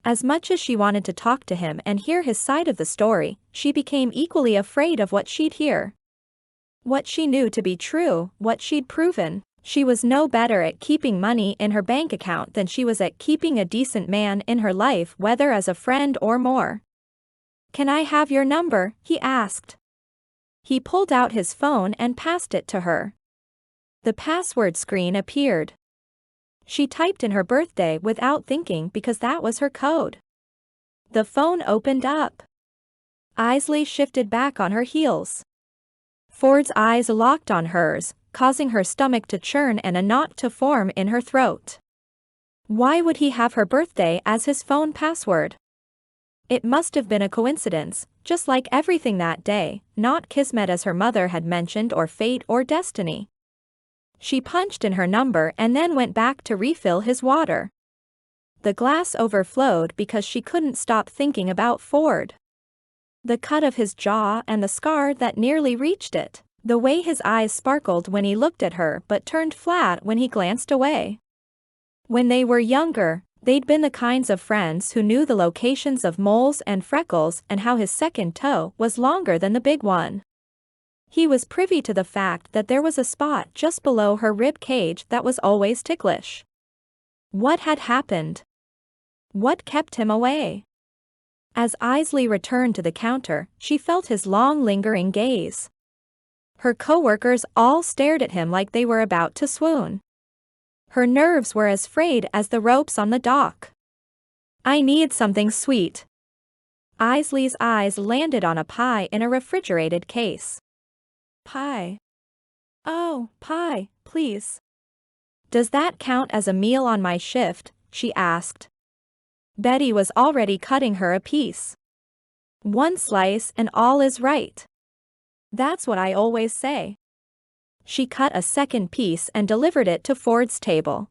As much as she wanted to talk to him and hear his side of the story, she became equally afraid of what she'd hear. What she knew to be true, what she'd proven. She was no better at keeping money in her bank account than she was at keeping a decent man in her life, whether as a friend or more. Can I have your number? He asked. He pulled out his phone and passed it to her. The password screen appeared. She typed in her birthday without thinking because that was her code. The phone opened up. Eisley shifted back on her heels. Ford's eyes locked on hers, causing her stomach to churn and a knot to form in her throat. Why would he have her birthday as his phone password? It must have been a coincidence, just like everything that day, not kismet as her mother had mentioned or fate or destiny. She punched in her number and then went back to refill his water. The glass overflowed because she couldn't stop thinking about Ford. The cut of his jaw and the scar that nearly reached it. The way his eyes sparkled when he looked at her but turned flat when he glanced away. When they were younger, they'd been the kinds of friends who knew the locations of moles and freckles and how his second toe was longer than the big one. He was privy to the fact that there was a spot just below her rib cage that was always ticklish. What had happened? What kept him away? As Eisley returned to the counter, she felt his long lingering gaze. Her coworkers all stared at him like they were about to swoon. Her nerves were as frayed as the ropes on the dock. I need something sweet. Eisley's eyes landed on a pie in a refrigerated case. Pie. Oh, pie, please. Does that count as a meal on my shift? She asked. Betty was already cutting her a piece. One slice and all is right. That's what I always say. She cut a second piece and delivered it to Ford's table.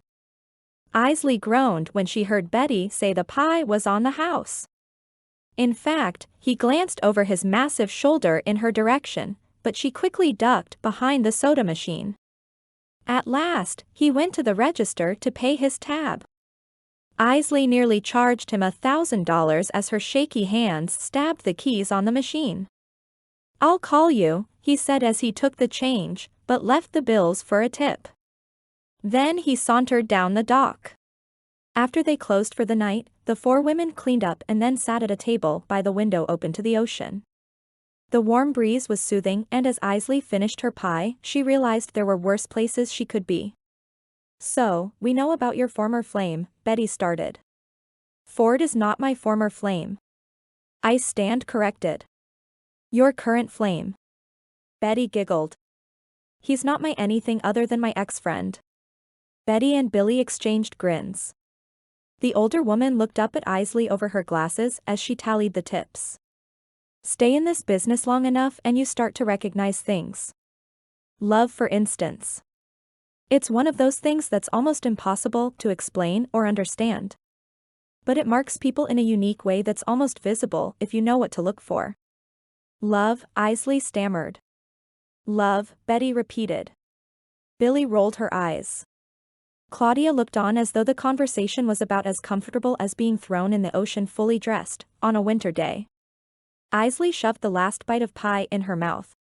Eisley groaned when she heard Betty say the pie was on the house. In fact, he glanced over his massive shoulder in her direction, but she quickly ducked behind the soda machine. At last, he went to the register to pay his tab. Eisley nearly charged him $1,000 as her shaky hands stabbed the keys on the machine. I'll call you, he said as he took the change, but left the bills for a tip. Then he sauntered down the dock. After they closed for the night, the four women cleaned up and then sat at a table by the window open to the ocean. The warm breeze was soothing, and as Eisley finished her pie, she realized there were worse places she could be. So, we know about your former flame, Betty started. Ford is not my former flame. I stand corrected. Your current flame. Betty giggled. He's not my anything other than my ex-friend. Betty and Billy exchanged grins. The older woman looked up at Eisley over her glasses as she tallied the tips. Stay in this business long enough and you start to recognize things. Love, for instance. It's one of those things that's almost impossible to explain or understand. But it marks people in a unique way that's almost visible if you know what to look for. Love, Eisley stammered. Love, Betty repeated. Billy rolled her eyes. Claudia looked on as though the conversation was about as comfortable as being thrown in the ocean fully dressed, on a winter day. Eisley shoved the last bite of pie in her mouth.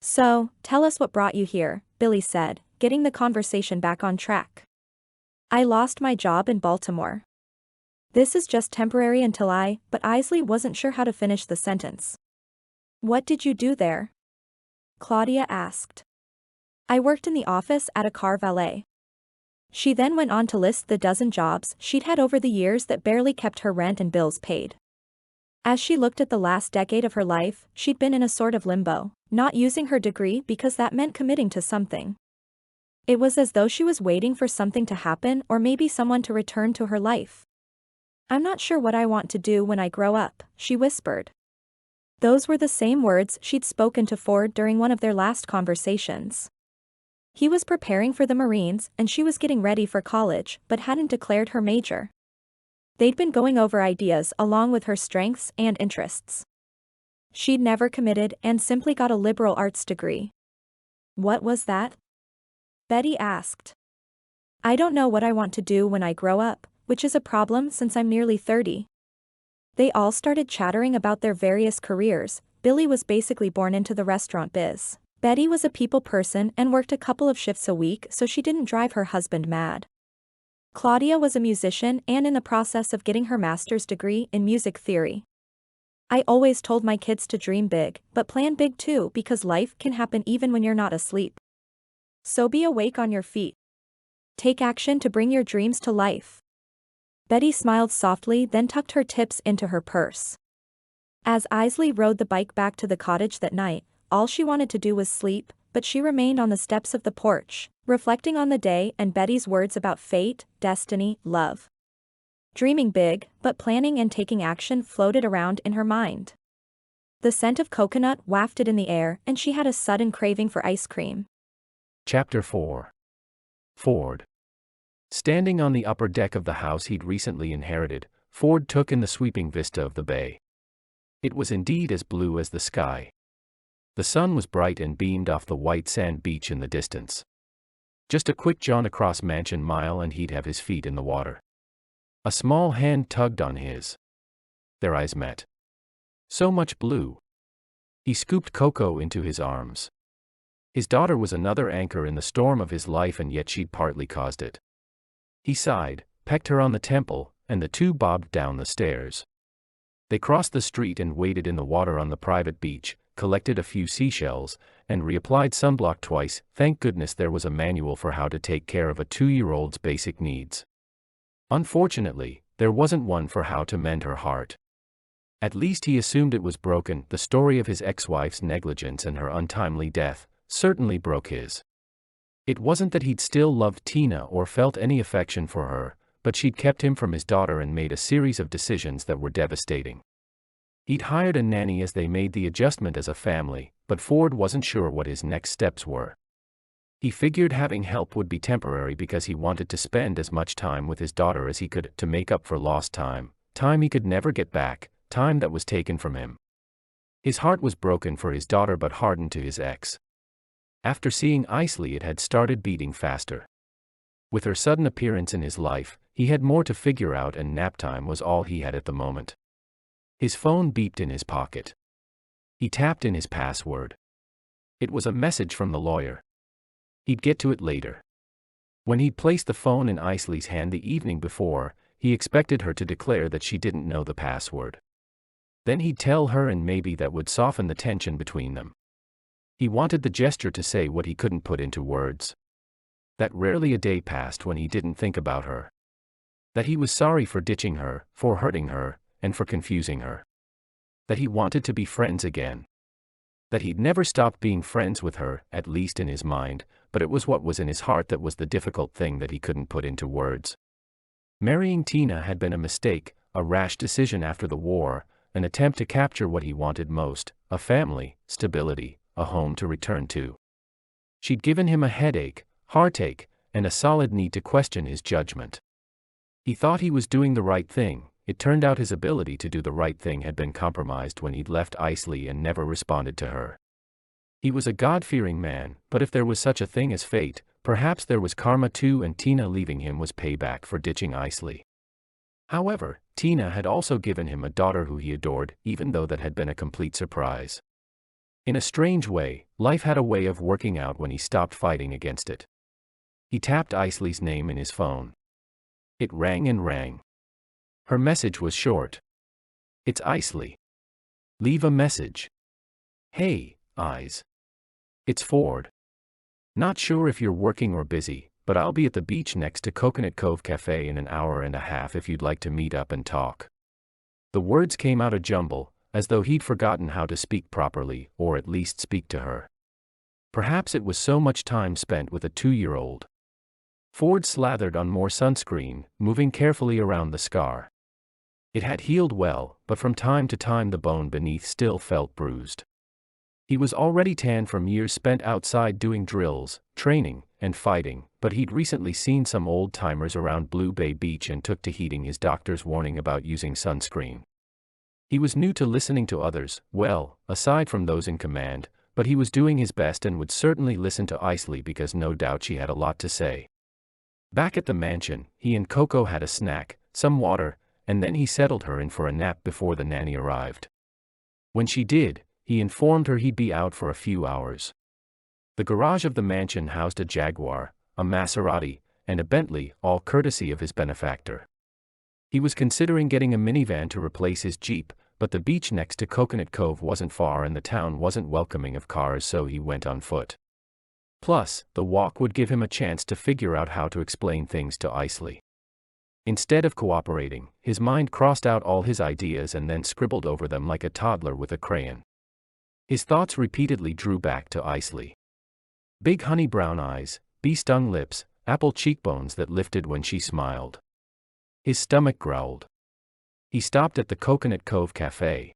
So, tell us what brought you here, Billy said, getting the conversation back on track. I lost my job in Baltimore. This is just temporary until but Eisley wasn't sure how to finish the sentence. What did you do there? Claudia asked. I worked in the office at a car valet. She then went on to list the dozen jobs she'd had over the years that barely kept her rent and bills paid. As she looked at the last decade of her life, she'd been in a sort of limbo, not using her degree because that meant committing to something. It was as though she was waiting for something to happen or maybe someone to return to her life. I'm not sure what I want to do when I grow up, she whispered. Those were the same words she'd spoken to Ford during one of their last conversations. He was preparing for the Marines and she was getting ready for college but hadn't declared her major. They'd been going over ideas along with her strengths and interests. She'd never committed and simply got a liberal arts degree. What was that? Betty asked. I don't know what I want to do when I grow up, which is a problem since I'm nearly 30. They all started chattering about their various careers. Billy was basically born into the restaurant biz. Betty was a people person and worked a couple of shifts a week so she didn't drive her husband mad. Claudia was a musician and in the process of getting her master's degree in music theory. I always told my kids to dream big, but plan big too because life can happen even when you're not asleep. So be awake on your feet. Take action to bring your dreams to life. Betty smiled softly, then tucked her tips into her purse. As Eisley rode the bike back to the cottage that night, all she wanted to do was sleep, but she remained on the steps of the porch, reflecting on the day and Betty's words about fate, destiny, love. Dreaming big, but planning and taking action floated around in her mind. The scent of coconut wafted in the air, and she had a sudden craving for ice cream. Chapter 4. Ford. Standing on the upper deck of the house he'd recently inherited, Ford took in the sweeping vista of the bay. It was indeed as blue as the sky. The sun was bright and beamed off the white sand beach in the distance. Just a quick jaunt across Mansion Mile and he'd have his feet in the water. A small hand tugged on his. Their eyes met. So much blue. He scooped Coco into his arms. His daughter was another anchor in the storm of his life, and yet she'd partly caused it. He sighed, pecked her on the temple, and the two bobbed down the stairs. They crossed the street and waded in the water on the private beach, collected a few seashells, and reapplied sunblock twice. Thank goodness there was a manual for how to take care of a 2-year-old's basic needs. Unfortunately, there wasn't one for how to mend her heart. At least he assumed it was broken. The story of his ex-wife's negligence and her untimely death certainly broke his. It wasn't that he'd still loved Tina or felt any affection for her, but she'd kept him from his daughter and made a series of decisions that were devastating. He'd hired a nanny as they made the adjustment as a family, but Ford wasn't sure what his next steps were. He figured having help would be temporary because he wanted to spend as much time with his daughter as he could to make up for lost time, time he could never get back, time that was taken from him. His heart was broken for his daughter but hardened to his ex. After seeing Eisley, it had started beating faster. With her sudden appearance in his life, he had more to figure out, and nap time was all he had at the moment. His phone beeped in his pocket. He tapped in his password. It was a message from the lawyer. He'd get to it later. When he'd placed the phone in Eisley's hand the evening before, he expected her to declare that she didn't know the password. Then he'd tell her, and maybe that would soften the tension between them. He wanted the gesture to say what he couldn't put into words. That rarely a day passed when he didn't think about her. That he was sorry for ditching her, for hurting her, and for confusing her. That he wanted to be friends again. That he'd never stopped being friends with her, at least in his mind, but it was what was in his heart that was the difficult thing that he couldn't put into words. Marrying Tina had been a mistake, a rash decision after the war, an attempt to capture what he wanted most, a family, stability, a home to return to. She'd given him a headache, heartache, and a solid need to question his judgment. He thought he was doing the right thing. It turned out his ability to do the right thing had been compromised when he'd left Eisley and never responded to her. He was a God-fearing man, but if there was such a thing as fate, perhaps there was karma too, and Tina leaving him was payback for ditching Eisley. However, Tina had also given him a daughter who he adored, even though that had been a complete surprise. In a strange way, life had a way of working out when he stopped fighting against it. He tapped Eisley's name in his phone. It rang and rang. Her message was short. "It's Eisley. Leave a message. Hey, Eyes. It's Ford. Not sure if you're working or busy, but I'll be at the beach next to Coconut Cove Cafe in an hour and a half if you'd like to meet up and talk." The words came out a jumble, as though he'd forgotten how to speak properly, or at least speak to her. Perhaps it was so much time spent with a 2-year-old. Ford slathered on more sunscreen, moving carefully around the scar. It had healed well, but from time to time the bone beneath still felt bruised. He was already tanned from years spent outside doing drills, training, and fighting, but he'd recently seen some old-timers around Blue Bay Beach and took to heeding his doctor's warning about using sunscreen. He was new to listening to others, well, aside from those in command, but he was doing his best and would certainly listen to Eisley because no doubt she had a lot to say. Back at the mansion, he and Coco had a snack, some water, and then he settled her in for a nap before the nanny arrived. When she did, he informed her he'd be out for a few hours. The garage of the mansion housed a Jaguar, a Maserati, and a Bentley, all courtesy of his benefactor. He was considering getting a minivan to replace his Jeep, but the beach next to Coconut Cove wasn't far and the town wasn't welcoming of cars, so he went on foot. Plus, the walk would give him a chance to figure out how to explain things to Eisley. Instead of cooperating, his mind crossed out all his ideas and then scribbled over them like a toddler with a crayon. His thoughts repeatedly drew back to Eisley. Big honey brown eyes, bee-stung lips, apple cheekbones that lifted when she smiled. His stomach growled. He stopped at the Coconut Cove Cafe.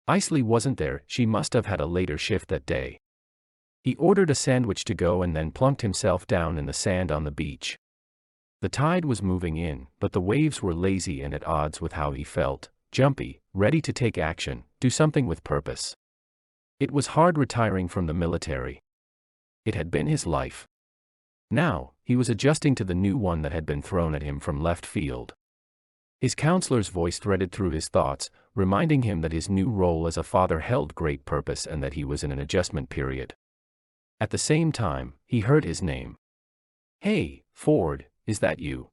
Eisley wasn't there, she must have had a later shift that day. He ordered a sandwich to go and then plunked himself down in the sand on the beach. The tide was moving in, but the waves were lazy and at odds with how he felt, jumpy, ready to take action, do something with purpose. It was hard retiring from the military. It had been his life. Now, he was adjusting to the new one that had been thrown at him from left field. His counselor's voice threaded through his thoughts, reminding him that his new role as a father held great purpose and that he was in an adjustment period. At the same time, he heard his name. "Hey, Ford, is that you?"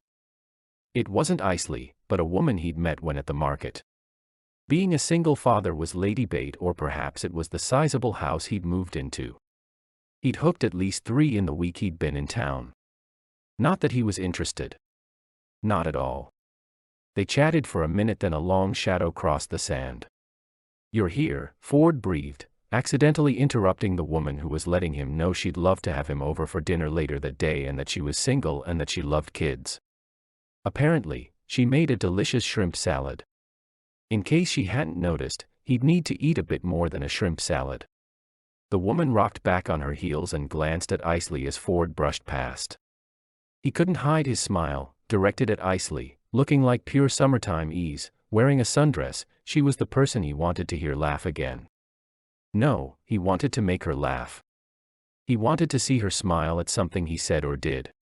It wasn't Eisley, but a woman he'd met when at the market. Being a single father was ladybait, or perhaps it was the sizable house he'd moved into. He'd hooked at least 3 in the week he'd been in town. Not that he was interested. Not at all. They chatted for a minute, then a long shadow crossed the sand. "You're here," Ford breathed, accidentally interrupting the woman who was letting him know she'd love to have him over for dinner later that day and that she was single and that she loved kids. Apparently, she made a delicious shrimp salad. In case she hadn't noticed, he'd need to eat a bit more than a shrimp salad. The woman rocked back on her heels and glanced at Eisley as Ford brushed past. He couldn't hide his smile, directed at Eisley, looking like pure summertime ease, wearing a sundress. She was the person he wanted to hear laugh again. No, he wanted to make her laugh. He wanted to see her smile at something he said or did.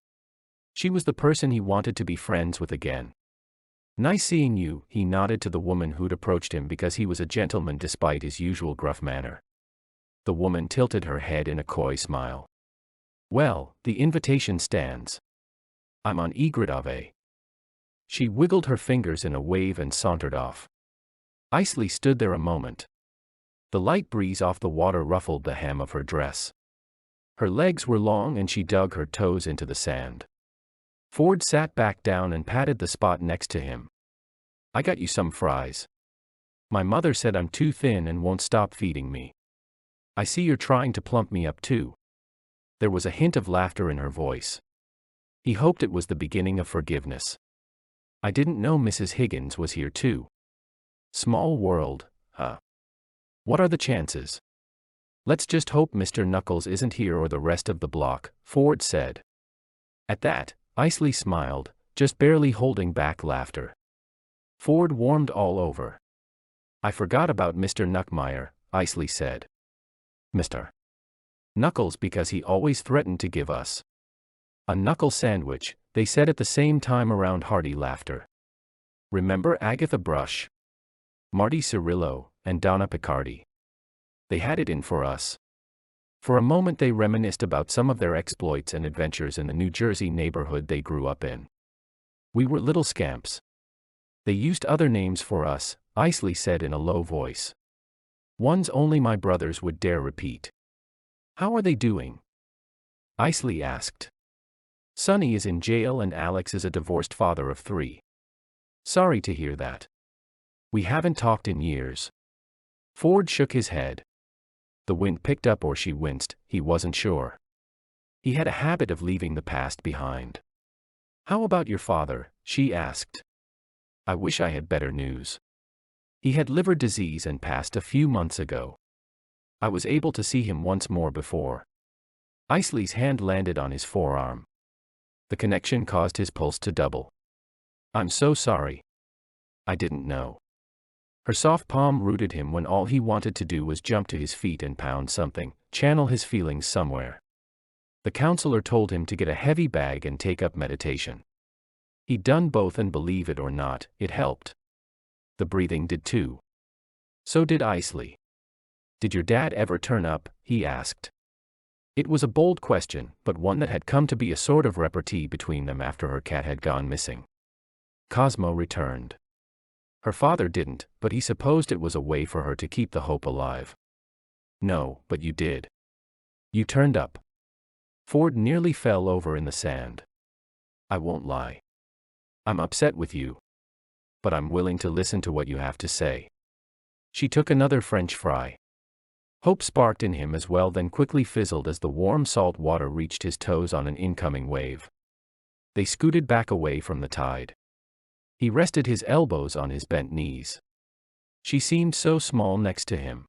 She was the person he wanted to be friends with again. "Nice seeing you," he nodded to the woman who'd approached him because he was a gentleman despite his usual gruff manner. The woman tilted her head in a coy smile. "Well, the invitation stands. I'm on egret ave." She wiggled her fingers in a wave and sauntered off. Eisley stood there a moment. The light breeze off the water ruffled the hem of her dress. Her legs were long and she dug her toes into the sand. Ford sat back down and patted the spot next to him. "I got you some fries. My mother said I'm too thin and won't stop feeding me. I see you're trying to plump me up too." There was a hint of laughter in her voice. He hoped it was the beginning of forgiveness. "I didn't know Mrs. Higgins was here too. Small world, huh? What are the chances?" "Let's just hope Mr. Knuckles isn't here or the rest of the block," Ford said. At that, Eisley smiled, just barely holding back laughter. Ford warmed all over. "I forgot about Mr. Knuckmeyer," Eisley said. "Mr. Knuckles because he always threatened to give us a knuckle sandwich," they said at the same time around hearty laughter. "Remember Agatha Brush, Marty Cirillo, and Donna Picardi? They had it in for us." For a moment they reminisced about some of their exploits and adventures in the New Jersey neighborhood they grew up in. "We were little scamps. They used other names for us," Eisley said in a low voice. "Ones only my brothers would dare repeat." "How are they doing?" Eisley asked. "Sonny is in jail and Alex is a divorced father of 3. Sorry to hear that. We haven't talked in years." Ford shook his head. The wind picked up or she winced, he wasn't sure. He had a habit of leaving the past behind. "How about your father?" she asked. "I wish I had better news. He had liver disease and passed a few months ago. I was able to see him once more before." Eisley's hand landed on his forearm. The connection caused his pulse to double. "I'm so sorry. I didn't know." Her soft palm rooted him when all he wanted to do was jump to his feet and pound something, channel his feelings somewhere. The counselor told him to get a heavy bag and take up meditation. He'd done both and believe it or not, it helped. The breathing did too. So did Eisley. "Did your dad ever turn up?" he asked. It was a bold question, but one that had come to be a sort of repartee between them after her cat had gone missing. Cosmo returned. Her father didn't, but he supposed it was a way for her to keep the hope alive. "No, but you did. You turned up." Ford nearly fell over in the sand. "I won't lie. I'm upset with you. But I'm willing to listen to what you have to say." She took another French fry. Hope sparked in him as well, then quickly fizzled as the warm salt water reached his toes on an incoming wave. They scooted back away from the tide. He rested his elbows on his bent knees. She seemed so small next to him.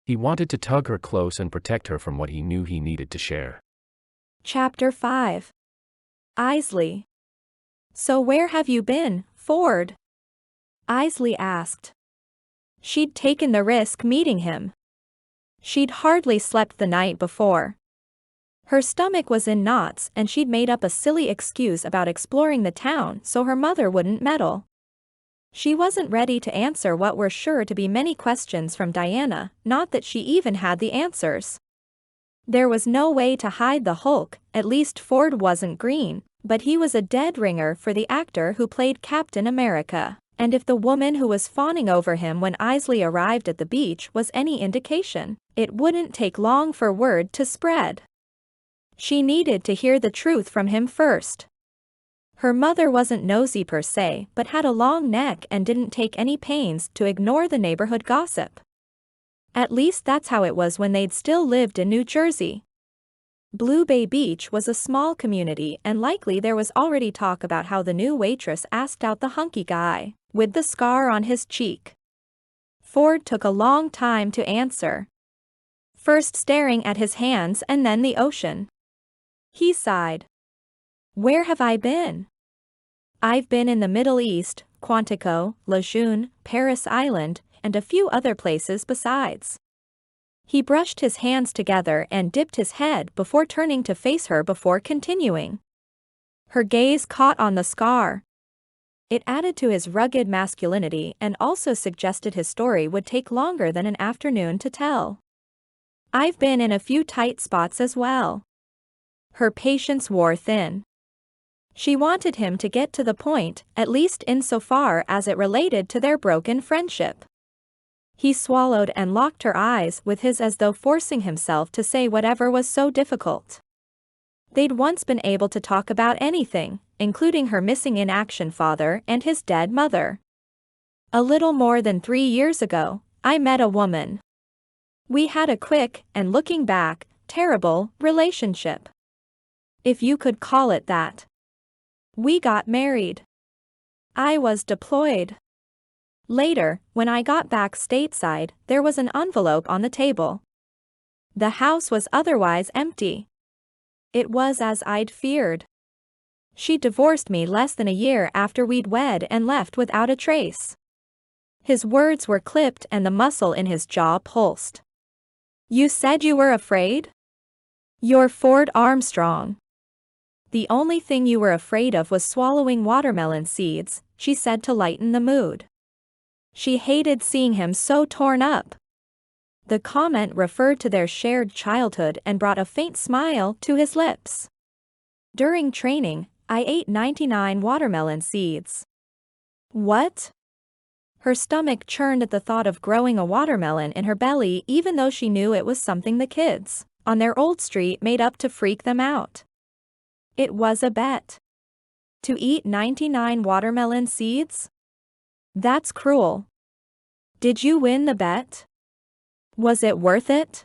He wanted to tug her close and protect her from what he knew he needed to share. Chapter 5. Eisley. So where have you been, Ford? Eisley asked. She'd taken the risk meeting him. She'd hardly slept the night before. Her stomach was in knots and she'd made up a silly excuse about exploring the town so her mother wouldn't meddle. She wasn't ready to answer what were sure to be many questions from Diana, not that she even had the answers. There was no way to hide the Hulk, at least Ford wasn't green, but he was a dead ringer for the actor who played Captain America, and if the woman who was fawning over him when Eisley arrived at the beach was any indication, it wouldn't take long for word to spread. She needed to hear the truth from him first. Her mother wasn't nosy per se, but had a long neck and didn't take any pains to ignore the neighborhood gossip. At least that's how it was when they'd still lived in New Jersey. Blue Bay Beach was a small community and likely there was already talk about how the new waitress asked out the hunky guy, with the scar on his cheek. Ford took a long time to answer. First staring at his hands and then the ocean. He sighed. Where have I been? I've been in the Middle East, Quantico, Lejeune, Paris Island, and a few other places besides. He brushed his hands together and dipped his head before turning to face her before continuing. Her gaze caught on the scar. It added to his rugged masculinity and also suggested his story would take longer than an afternoon to tell. I've been in a few tight spots as well. Her patience wore thin. She wanted him to get to the point, at least insofar as it related to their broken friendship. He swallowed and locked her eyes with his as though forcing himself to say whatever was so difficult. They'd once been able to talk about anything, including her missing in action father and his dead mother. A little more than 3 years ago, I met a woman. We had a quick, and looking back, terrible, relationship. If you could call it that. We got married. I was deployed. Later, when I got back stateside, there was an envelope on the table. The house was otherwise empty. It was as I'd feared. She divorced me less than a year after we'd wed and left without a trace. His words were clipped and the muscle in his jaw pulsed. You said you were afraid? You're Ford Armstrong. The only thing you were afraid of was swallowing watermelon seeds, she said to lighten the mood. She hated seeing him so torn up. The comment referred to their shared childhood and brought a faint smile to his lips. During training, I ate 99 watermelon seeds. What? Her stomach churned at the thought of growing a watermelon in her belly even though she knew it was something the kids, on their old street, made up to freak them out. It was a bet. To eat 99 watermelon seeds? That's cruel. Did you win the bet? Was it worth it?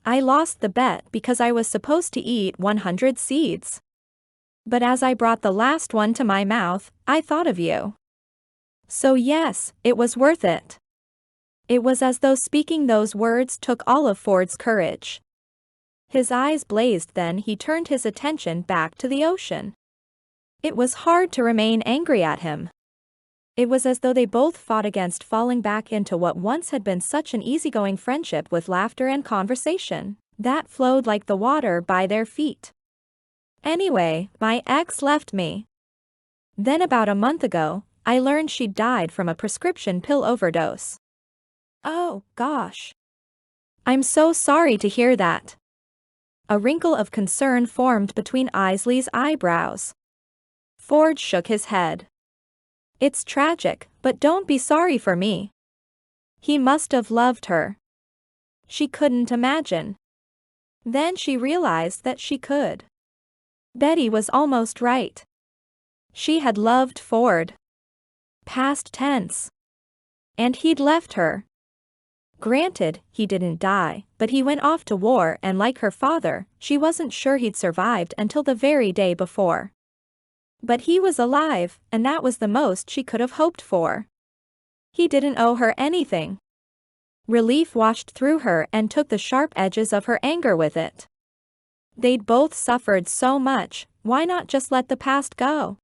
I lost the bet because I was supposed to eat 100 seeds. But as I brought the last one to my mouth, I thought of you. So yes, it was worth it. It was as though speaking those words took all of Ford's courage. His eyes blazed, then he turned his attention back to the ocean. It was hard to remain angry at him. It was as though they both fought against falling back into what once had been such an easygoing friendship with laughter and conversation that flowed like the water by their feet. Anyway, my ex left me. Then about a month ago, I learned she'd died from a prescription pill overdose. Oh, gosh. I'm so sorry to hear that. A wrinkle of concern formed between Eisley's eyebrows. Ford shook his head. It's tragic, but don't be sorry for me. He must have loved her. She couldn't imagine. Then she realized that she could. Betty was almost right. She had loved Ford. Past tense. And he'd left her. Granted, he didn't die, but he went off to war, and like her father, she wasn't sure he'd survived until the very day before. But he was alive, and that was the most she could have hoped for. He didn't owe her anything. Relief washed through her and took the sharp edges of her anger with it. They'd both suffered so much, why not just let the past go?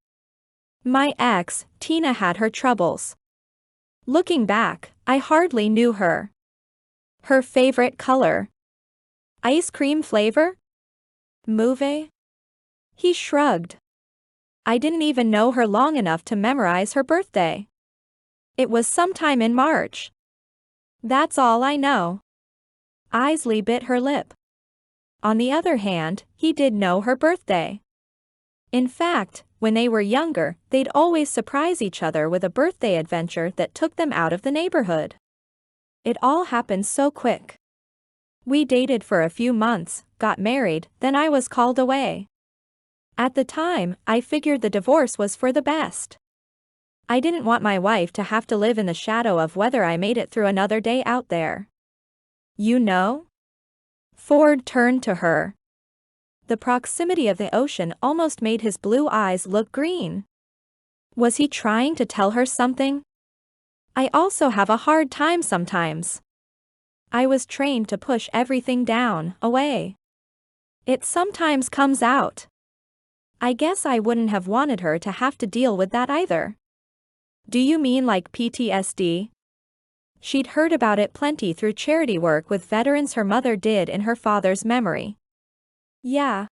My ex, Tina, had her troubles. Looking back, I hardly knew her. Her favorite color? Ice cream flavor? Movie? He shrugged. I didn't even know her long enough to memorize her birthday. It was sometime in March. That's all I know. Eisley bit her lip. On the other hand, he did know her birthday. In fact, when they were younger, they'd always surprise each other with a birthday adventure that took them out of the neighborhood. It all happened so quick. We dated for a few months, got married, then I was called away. At the time, I figured the divorce was for the best. I didn't want my wife to have to live in the shadow of whether I made it through another day out there. You know? Ford turned to her. The proximity of the ocean almost made his blue eyes look green. Was he trying to tell her something? I also have a hard time sometimes. I was trained to push everything down, away. It sometimes comes out. I guess I wouldn't have wanted her to have to deal with that either. Do you mean like PTSD? She'd heard about it plenty through charity work with veterans her mother did in her father's memory. Yeah.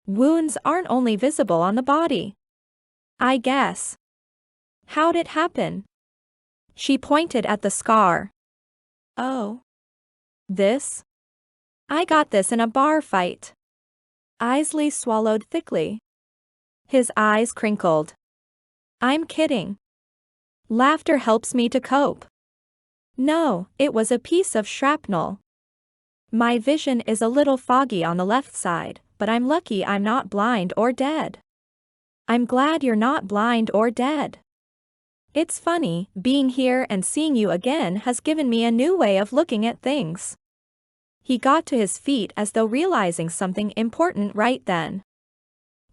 Wounds aren't only visible on the body. I guess. How'd it happen? She pointed at the scar. Oh. This? I got this in a bar fight. Eisley swallowed thickly. His eyes crinkled. I'm kidding. Laughter helps me to cope. No, it was a piece of shrapnel. My vision is a little foggy on the left side, but I'm lucky I'm not blind or dead. I'm glad you're not blind or dead. It's funny, being here and seeing you again has given me a new way of looking at things. He got to his feet as though realizing something important right then.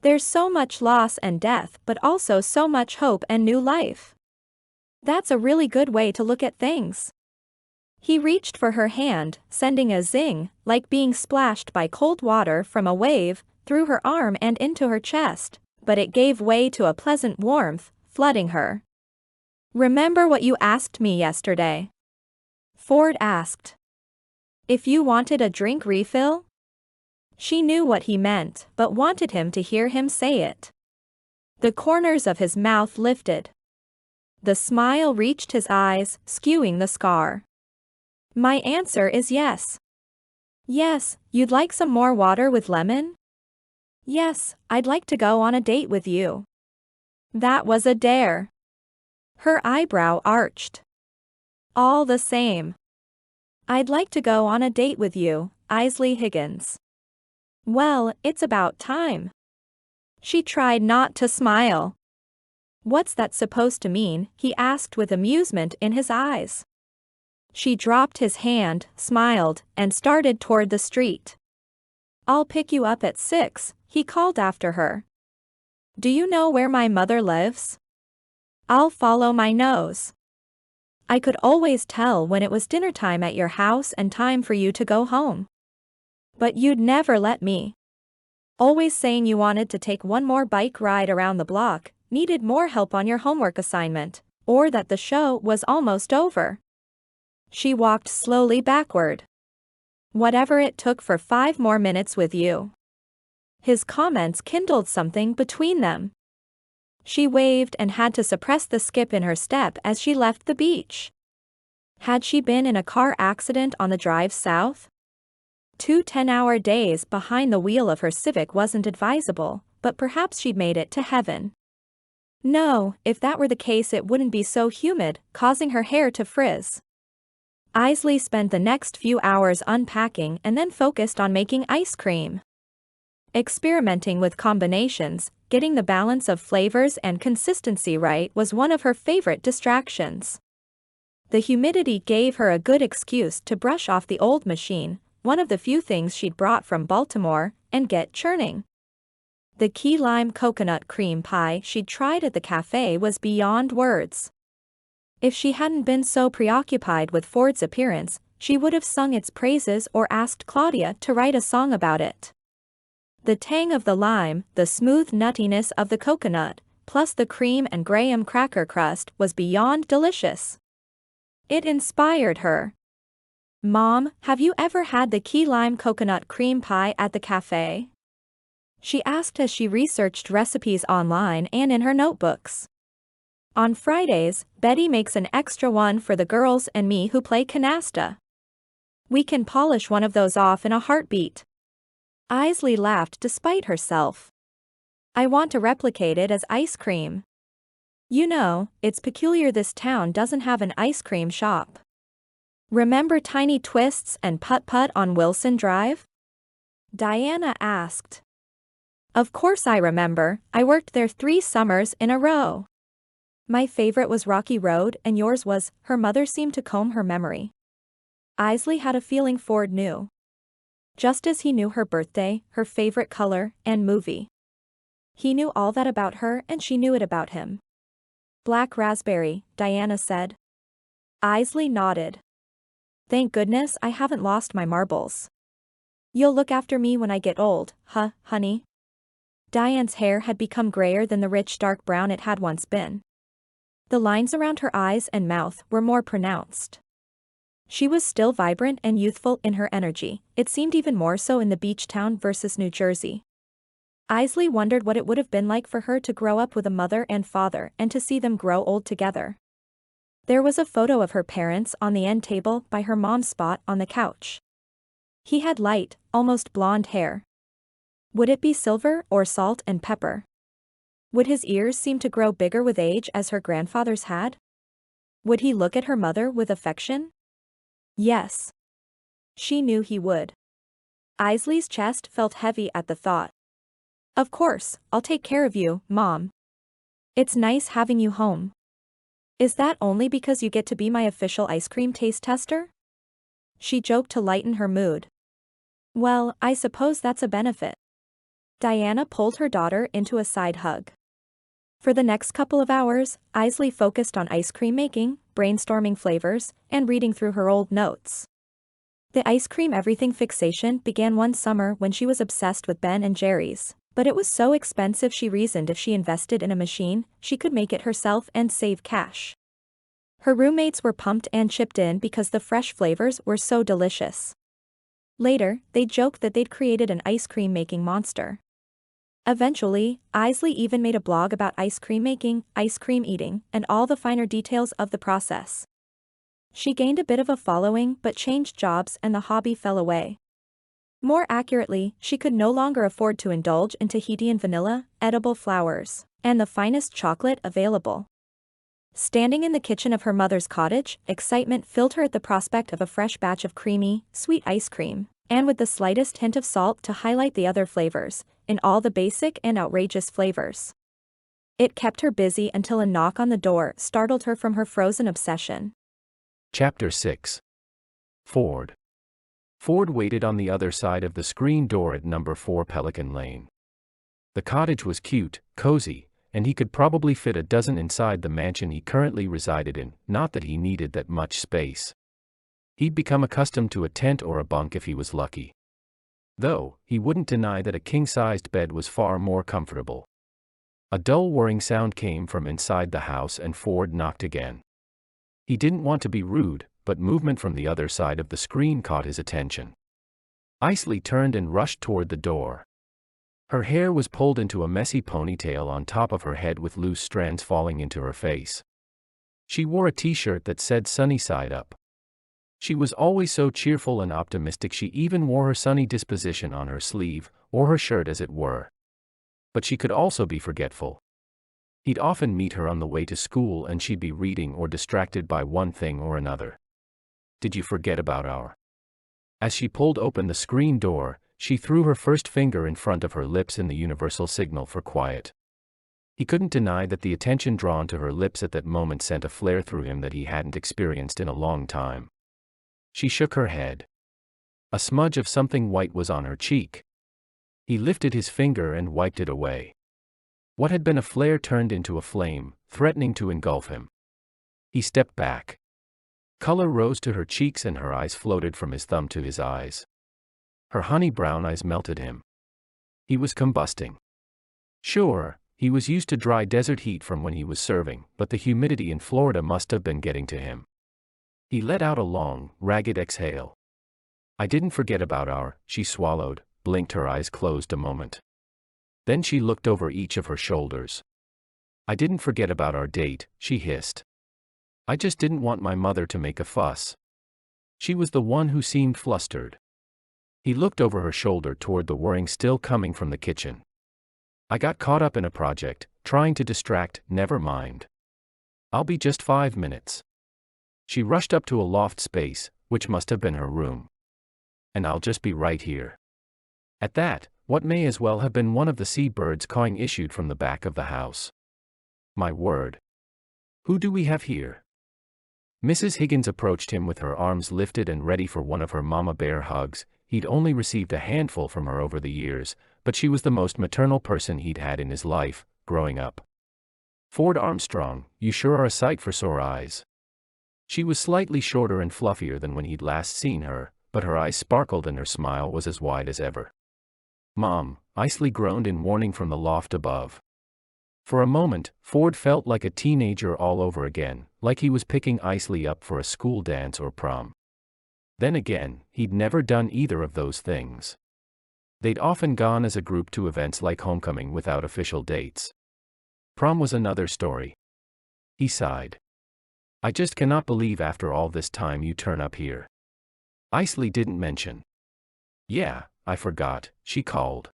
There's so much loss and death, but also so much hope and new life. That's a really good way to look at things. He reached for her hand, sending a zing, like being splashed by cold water from a wave, through her arm and into her chest, but it gave way to a pleasant warmth, flooding her. Remember what you asked me yesterday? Ford asked. If you wanted a drink refill? She knew what he meant, but wanted him to hear him say it. The corners of his mouth lifted. The smile reached his eyes, skewing the scar. My answer is yes. Yes, you'd like some more water with lemon? Yes, I'd like to go on a date with you. That was a dare. Her eyebrow arched. All the same. I'd like to go on a date with you, Eisley Higgins. Well, it's about time. She tried not to smile. What's that supposed to mean? He asked with amusement in his eyes. She dropped his hand, smiled, and started toward the street. I'll pick you up at 6, he called after her. Do you know where my mother lives? I'll follow my nose. I could always tell when it was dinner time at your house and time for you to go home. But you'd never let me. Always saying you wanted to take one more bike ride around the block, needed more help on your homework assignment, or that the show was almost over. She walked slowly backward. Whatever it took for 5 more minutes with you. His comments kindled something between them. She waved and had to suppress the skip in her step as she left the beach. Had she been in a car accident on the drive south? 2 10-hour days behind the wheel of her Civic wasn't advisable, but perhaps she'd made it to heaven. No, if that were the case it wouldn't be so humid, causing her hair to frizz. Eisley spent the next few hours unpacking and then focused on making ice cream. Experimenting with combinations, getting the balance of flavors and consistency right was one of her favorite distractions. The humidity gave her a good excuse to brush off the old machine, one of the few things she'd brought from Baltimore, and get churning. The key lime coconut cream pie she'd tried at the cafe was beyond words. If she hadn't been so preoccupied with Ford's appearance, she would have sung its praises or asked Claudia to write a song about it. The tang of the lime, the smooth nuttiness of the coconut, plus the cream and graham cracker crust was beyond delicious. It inspired her. "Mom, have you ever had the key lime coconut cream pie at the cafe?" she asked as she researched recipes online and in her notebooks. "On Fridays, Betty makes an extra one for the girls and me who play canasta. We can polish one of those off in a heartbeat." Eisley laughed despite herself. "I want to replicate it as ice cream. You know, it's peculiar this town doesn't have an ice cream shop. Remember Tiny Twists and Putt-Putt on Wilson Drive?" Diana asked. "Of course I remember, I worked there 3 summers in a row. My favorite was Rocky Road and yours was." Her mother seemed to comb her memory. Eisley had a feeling Ford knew. Just as he knew her birthday, her favorite color, and movie. He knew all that about her and she knew it about him. "Black raspberry," Diana said. Eisley nodded. "Thank goodness I haven't lost my marbles. You'll look after me when I get old, huh, honey?" Diane's hair had become grayer than the rich dark brown it had once been. The lines around her eyes and mouth were more pronounced. She was still vibrant and youthful in her energy, it seemed even more so in the beach town versus New Jersey. Eisley wondered what it would have been like for her to grow up with a mother and father and to see them grow old together. There was a photo of her parents on the end table by her mom's spot on the couch. He had light, almost blonde hair. Would it be silver or salt and pepper? Would his ears seem to grow bigger with age as her grandfather's had? Would he look at her mother with affection? Yes. She knew he would. Eisley's chest felt heavy at the thought. "Of course, I'll take care of you, Mom. It's nice having you home. Is that only because you get to be my official ice cream taste tester?" She joked to lighten her mood. "Well, I suppose that's a benefit." Diana pulled her daughter into a side hug. For the next couple of hours, Eisley focused on ice cream making, brainstorming flavors, and reading through her old notes. The ice cream everything fixation began one summer when she was obsessed with Ben and Jerry's, but it was so expensive she reasoned if she invested in a machine, she could make it herself and save cash. Her roommates were pumped and chipped in because the fresh flavors were so delicious. Later, they joked that they'd created an ice cream making monster. Eventually, Eisley even made a blog about ice cream making, ice cream eating, and all the finer details of the process. She gained a bit of a following but changed jobs and the hobby fell away. More accurately, she could no longer afford to indulge in Tahiti and vanilla, edible flowers, and the finest chocolate available. Standing in the kitchen of her mother's cottage, excitement filled her at the prospect of a fresh batch of creamy, sweet ice cream, and with the slightest hint of salt to highlight the other flavors, in all the basic and outrageous flavors. It kept her busy until a knock on the door startled her from her frozen obsession. Chapter 6. Ford. Ford waited on the other side of the screen door at number 4 Pelican Lane. The cottage was cute, cozy, and he could probably fit a dozen inside the mansion he currently resided in, not that he needed that much space. He'd become accustomed to a tent or a bunk if he was lucky. Though, he wouldn't deny that a king-sized bed was far more comfortable. A dull whirring sound came from inside the house and Ford knocked again. He didn't want to be rude, but movement from the other side of the screen caught his attention. Eisley turned and rushed toward the door. Her hair was pulled into a messy ponytail on top of her head with loose strands falling into her face. She wore a t-shirt that said "Sunny Side Up." She was always so cheerful and optimistic, she even wore her sunny disposition on her sleeve, or her shirt as it were. But she could also be forgetful. He'd often meet her on the way to school and she'd be reading or distracted by one thing or another. "Did you forget about our?" As she pulled open the screen door, she threw her first finger in front of her lips in the universal signal for quiet. He couldn't deny that the attention drawn to her lips at that moment sent a flare through him that he hadn't experienced in a long time. She shook her head. A smudge of something white was on her cheek. He lifted his finger and wiped it away. What had been a flare turned into a flame, threatening to engulf him. He stepped back. Color rose to her cheeks and her eyes floated from his thumb to his eyes. Her honey brown eyes melted him. He was combusting. Sure, he was used to dry desert heat from when he was serving, but the humidity in Florida must have been getting to him. He let out a long, ragged exhale. I didn't forget about she swallowed, blinked, her eyes closed a moment. Then she looked over each of her shoulders. I didn't forget about our date, she hissed. I just didn't want my mother to make a fuss. She was the one who seemed flustered. He looked over her shoulder toward the whirring still coming from the kitchen. I got caught up in a project, trying to distract, never mind. I'll be just 5 minutes. She rushed up to a loft space, which must have been her room. And I'll just be right here. At that, what may as well have been one of the seabirds cawing issued from the back of the house. My word. Who do we have here? Mrs. Higgins approached him with her arms lifted and ready for one of her mama bear hugs. He'd only received a handful from her over the years, but she was the most maternal person he'd had in his life, growing up. Ford Armstrong, you sure are a sight for sore eyes. She was slightly shorter and fluffier than when he'd last seen her, but her eyes sparkled and her smile was as wide as ever. Mom, Eisley groaned in warning from the loft above. For a moment, Ford felt like a teenager all over again, like he was picking Eisley up for a school dance or prom. Then again, he'd never done either of those things. They'd often gone as a group to events like homecoming without official dates. Prom was another story. He sighed. I just cannot believe after all this time you turn up here. Eisley didn't mention. Yeah, I forgot, she called.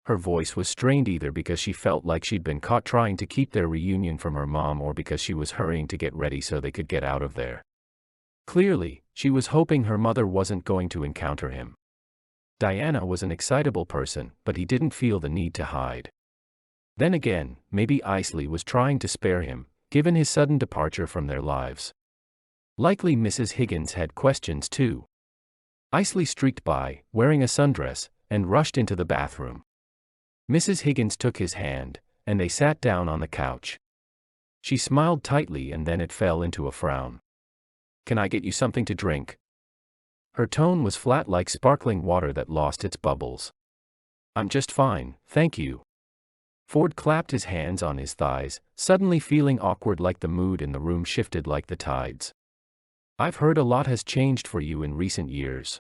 Her voice was strained either because she felt like she'd been caught trying to keep their reunion from her mom or because she was hurrying to get ready so they could get out of there. Clearly, she was hoping her mother wasn't going to encounter him. Diana was an excitable person, but he didn't feel the need to hide. Then again, maybe Eisley was trying to spare him, given his sudden departure from their lives. Likely Mrs. Higgins had questions too. Eisley streaked by, wearing a sundress, and rushed into the bathroom. Mrs. Higgins took his hand, and they sat down on the couch. She smiled tightly and then it fell into a frown. Can I get you something to drink? Her tone was flat like sparkling water that lost its bubbles. I'm just fine, thank you. Ford clapped his hands on his thighs, suddenly feeling awkward like the mood in the room shifted like the tides. I've heard a lot has changed for you in recent years.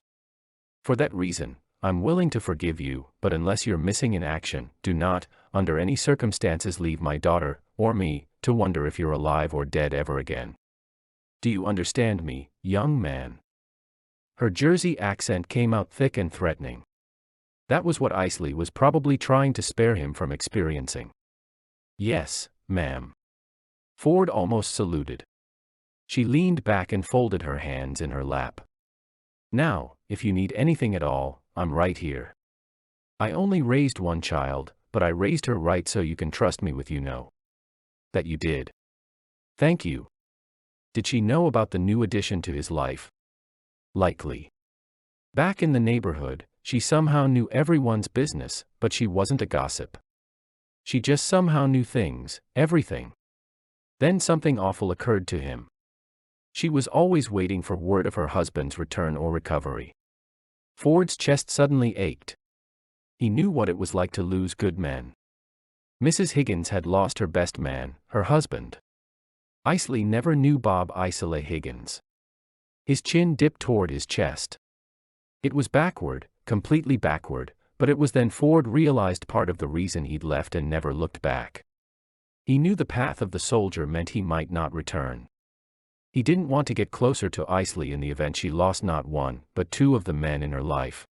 For that reason, I'm willing to forgive you, but unless you're missing in action, do not, under any circumstances, leave my daughter, or me, to wonder if you're alive or dead ever again. Do you understand me, young man? Her Jersey accent came out thick and threatening. That was what Eisley was probably trying to spare him from experiencing. Yes, ma'am. Ford almost saluted. She leaned back and folded her hands in her lap. Now, if you need anything at all, I'm right here. I only raised one child, but I raised her right so you can trust me with that you did. Thank you. Did she know about the new addition to his life? Likely. Back in the neighborhood, she somehow knew everyone's business, but she wasn't a gossip. She just somehow knew things, everything. Then something awful occurred to him. She was always waiting for word of her husband's return or recovery. Ford's chest suddenly ached. He knew what it was like to lose good men. Mrs. Higgins had lost her best man, her husband. Eisley never knew Bob Eisley Higgins. His chin dipped toward his chest. It was backward, completely backward, but it was then Ford realized part of the reason he'd left and never looked back. He knew the path of the soldier meant he might not return. He didn't want to get closer to Eisley in the event she lost not one, but two of the men in her life.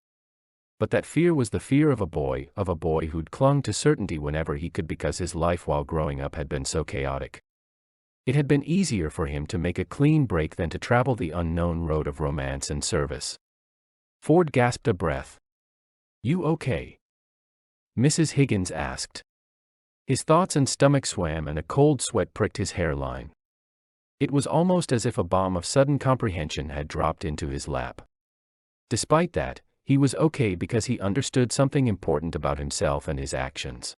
But that fear was the fear of a boy who'd clung to certainty whenever he could because his life while growing up had been so chaotic. It had been easier for him to make a clean break than to travel the unknown road of romance and service. Ford gasped a breath. You okay? Mrs. Higgins asked. His thoughts and stomach swam and a cold sweat pricked his hairline. It was almost as if a bomb of sudden comprehension had dropped into his lap. Despite that, he was okay because he understood something important about himself and his actions.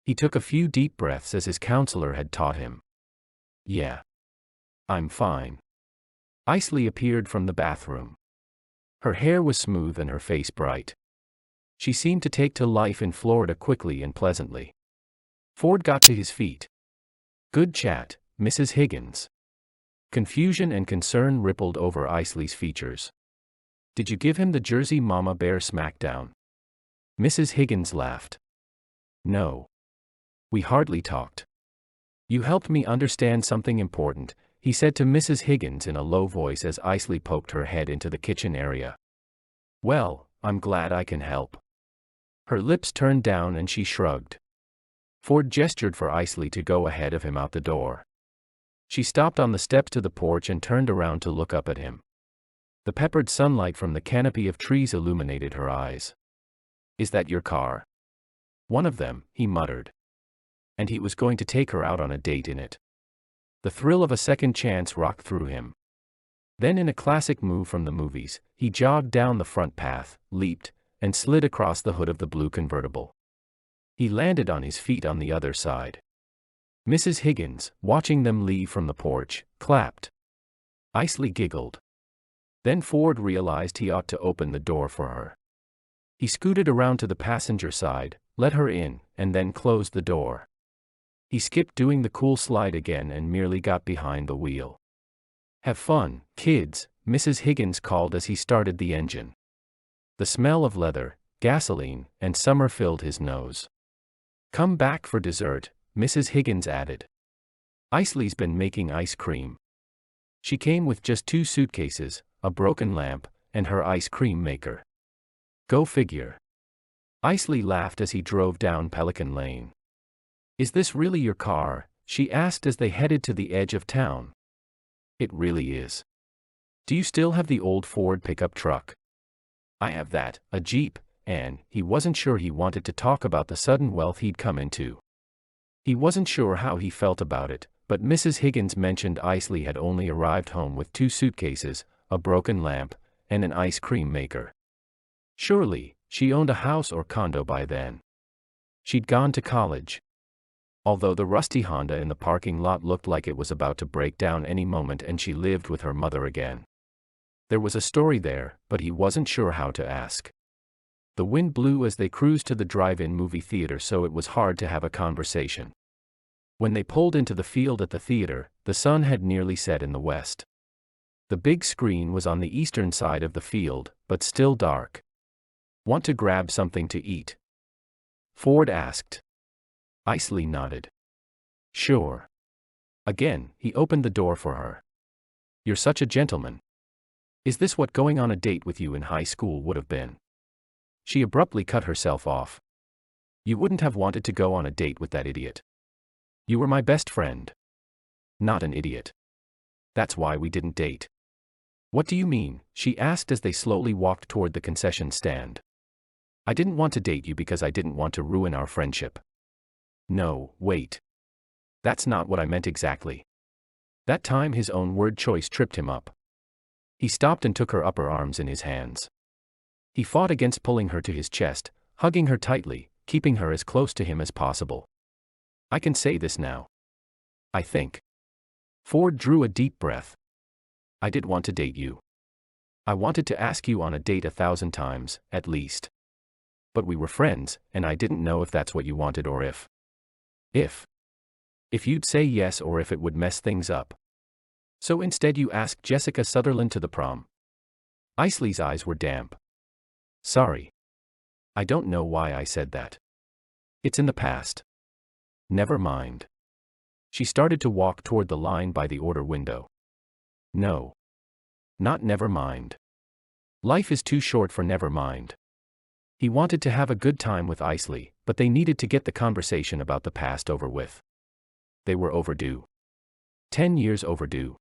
He took a few deep breaths as his counselor had taught him. Yeah. I'm fine. Eisley appeared from the bathroom. Her hair was smooth and her face bright. She seemed to take to life in Florida quickly and pleasantly. Ford got to his feet. Good chat, Mrs. Higgins. Confusion and concern rippled over Eisley's features. Did you give him the Jersey Mama Bear smackdown? Mrs. Higgins laughed. No. We hardly talked. You helped me understand something important, he said to Mrs. Higgins in a low voice as Eisley poked her head into the kitchen area. Well, I'm glad I can help. Her lips turned down and she shrugged. Ford gestured for Eisley to go ahead of him out the door. She stopped on the steps to the porch and turned around to look up at him. The peppered sunlight from the canopy of trees illuminated her eyes. Is that your car? One of them, he muttered. And he was going to take her out on a date in it. The thrill of a second chance rocked through him. Then in a classic move from the movies, he jogged down the front path, leaped, and slid across the hood of the blue convertible. He landed on his feet on the other side. Mrs. Higgins, watching them leave from the porch, clapped. Eisley giggled. Then Ford realized he ought to open the door for her. He scooted around to the passenger side, let her in, and then closed the door. He skipped doing the cool slide again and merely got behind the wheel. Have fun, kids, Mrs. Higgins called as he started the engine. The smell of leather, gasoline, and summer filled his nose. Come back for dessert, Mrs. Higgins added. Eisley's been making ice cream. She came with just 2 suitcases, a broken lamp, and her ice cream maker. Go figure. Eisley laughed as he drove down Pelican Lane. Is this really your car? She asked as they headed to the edge of town. It really is. Do you still have the old Ford pickup truck? I have that, a Jeep, and he wasn't sure he wanted to talk about the sudden wealth he'd come into. He wasn't sure how he felt about it, but Mrs. Higgins mentioned Eisley had only arrived home with 2 suitcases, a broken lamp, and an ice cream maker. Surely, she owned a house or condo by then. She'd gone to college. Although the rusty Honda in the parking lot looked like it was about to break down any moment and she lived with her mother again. There was a story there, but he wasn't sure how to ask. The wind blew as they cruised to the drive-in movie theater, so it was hard to have a conversation. When they pulled into the field at the theater, the sun had nearly set in the west. The big screen was on the eastern side of the field, but still dark. Want to grab something to eat? Ford asked. Eisley nodded. Sure. Again, he opened the door for her. You're such a gentleman. Is this what going on a date with you in high school would have been? She abruptly cut herself off. You wouldn't have wanted to go on a date with that idiot. You were my best friend. Not an idiot. That's why we didn't date. What do you mean? She asked as they slowly walked toward the concession stand. I didn't want to date you because I didn't want to ruin our friendship. No, wait. That's not what I meant exactly. That time his own word choice tripped him up. He stopped and took her upper arms in his hands. He fought against pulling her to his chest, hugging her tightly, keeping her as close to him as possible. I can say this now. I think. Ford drew a deep breath. I did want to date you. I wanted to ask you on a date 1,000 times, at least. But we were friends, and I didn't know if that's what you wanted or if you'd say yes or if it would mess things up. So instead you asked Jessica Sutherland to the prom. Eisley's eyes were damp. Sorry. I don't know why I said that. It's in the past. Never mind. She started to walk toward the line by the order window. No. Not never mind. Life is too short for never mind. He wanted to have a good time with Eisley, but they needed to get the conversation about the past over with. They were overdue. 10 years overdue.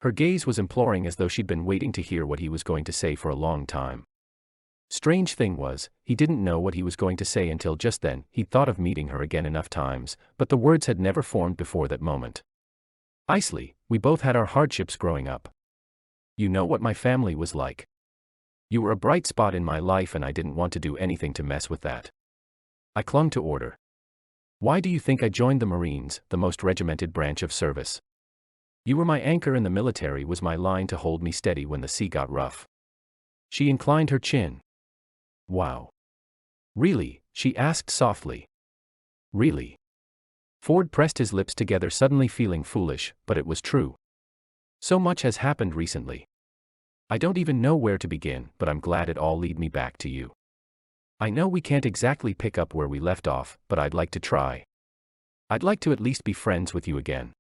Her gaze was imploring as though she'd been waiting to hear what he was going to say for a long time. Strange thing was, he didn't know what he was going to say until just then. He'd thought of meeting her again enough times, but the words had never formed before that moment. Eisley, we both had our hardships growing up. You know what my family was like. You were a bright spot in my life and I didn't want to do anything to mess with that. I clung to order. Why do you think I joined the Marines, the most regimented branch of service? You were my anchor and the military was my line to hold me steady when the sea got rough. She inclined her chin. Wow. Really? She asked softly. Really? Ford pressed his lips together, suddenly feeling foolish, but it was true. So much has happened recently. I don't even know where to begin, but I'm glad it all led me back to you. I know we can't exactly pick up where we left off, but I'd like to try. I'd like to at least be friends with you again.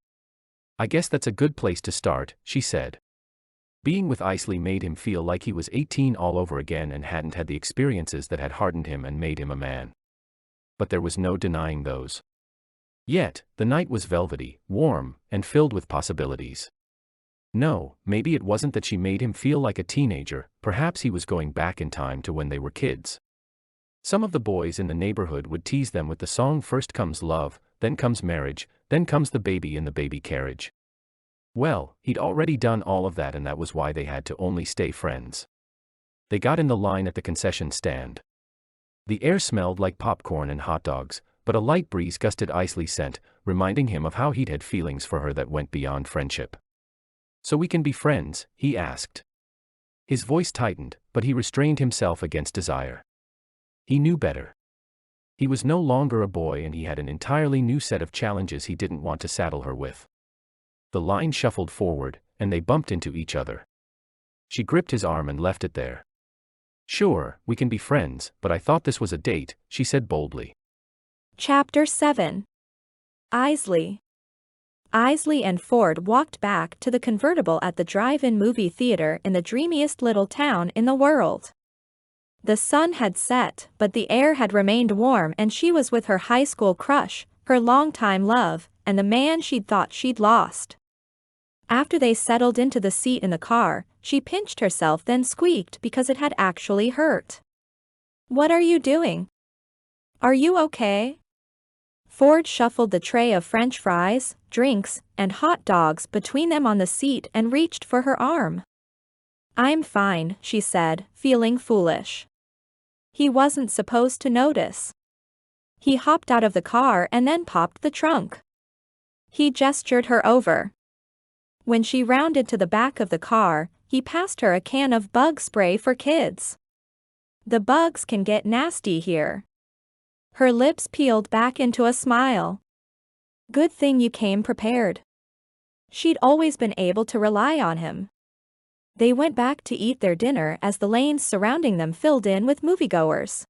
I guess that's a good place to start, she said. Being with Eisley made him feel like he was 18 all over again and hadn't had the experiences that had hardened him and made him a man. But there was no denying those. Yet, the night was velvety, warm, and filled with possibilities. No, maybe it wasn't that she made him feel like a teenager, perhaps he was going back in time to when they were kids. Some of the boys in the neighborhood would tease them with the song "First comes love, then comes marriage, then comes the baby in the baby carriage." Well, he'd already done all of that and that was why they had to only stay friends. They got in the line at the concession stand. The air smelled like popcorn and hot dogs, but a light breeze gusted Eisley's scent, reminding him of how he'd had feelings for her that went beyond friendship. So we can be friends, he asked. His voice tightened, but he restrained himself against desire. He knew better. He was no longer a boy and he had an entirely new set of challenges he didn't want to saddle her with. The line shuffled forward, and they bumped into each other. She gripped his arm and left it there. Sure, we can be friends, but I thought this was a date, she said boldly. Chapter 7. Eisley. Eisley and Ford walked back to the convertible at the drive-in movie theater in the dreamiest little town in the world. The sun had set, but the air had remained warm and she was with her high school crush, her longtime love, and the man she'd thought she'd lost. After they settled into the seat in the car, she pinched herself then squeaked because it had actually hurt. What are you doing? Are you okay? Ford shuffled the tray of French fries, drinks, and hot dogs between them on the seat and reached for her arm. I'm fine, she said, feeling foolish. He wasn't supposed to notice. He hopped out of the car and then popped the trunk. He gestured her over. When she rounded to the back of the car, he passed her a can of bug spray for kids. The bugs can get nasty here. Her lips peeled back into a smile. Good thing you came prepared. She'd always been able to rely on him. They went back to eat their dinner as the lanes surrounding them filled in with moviegoers.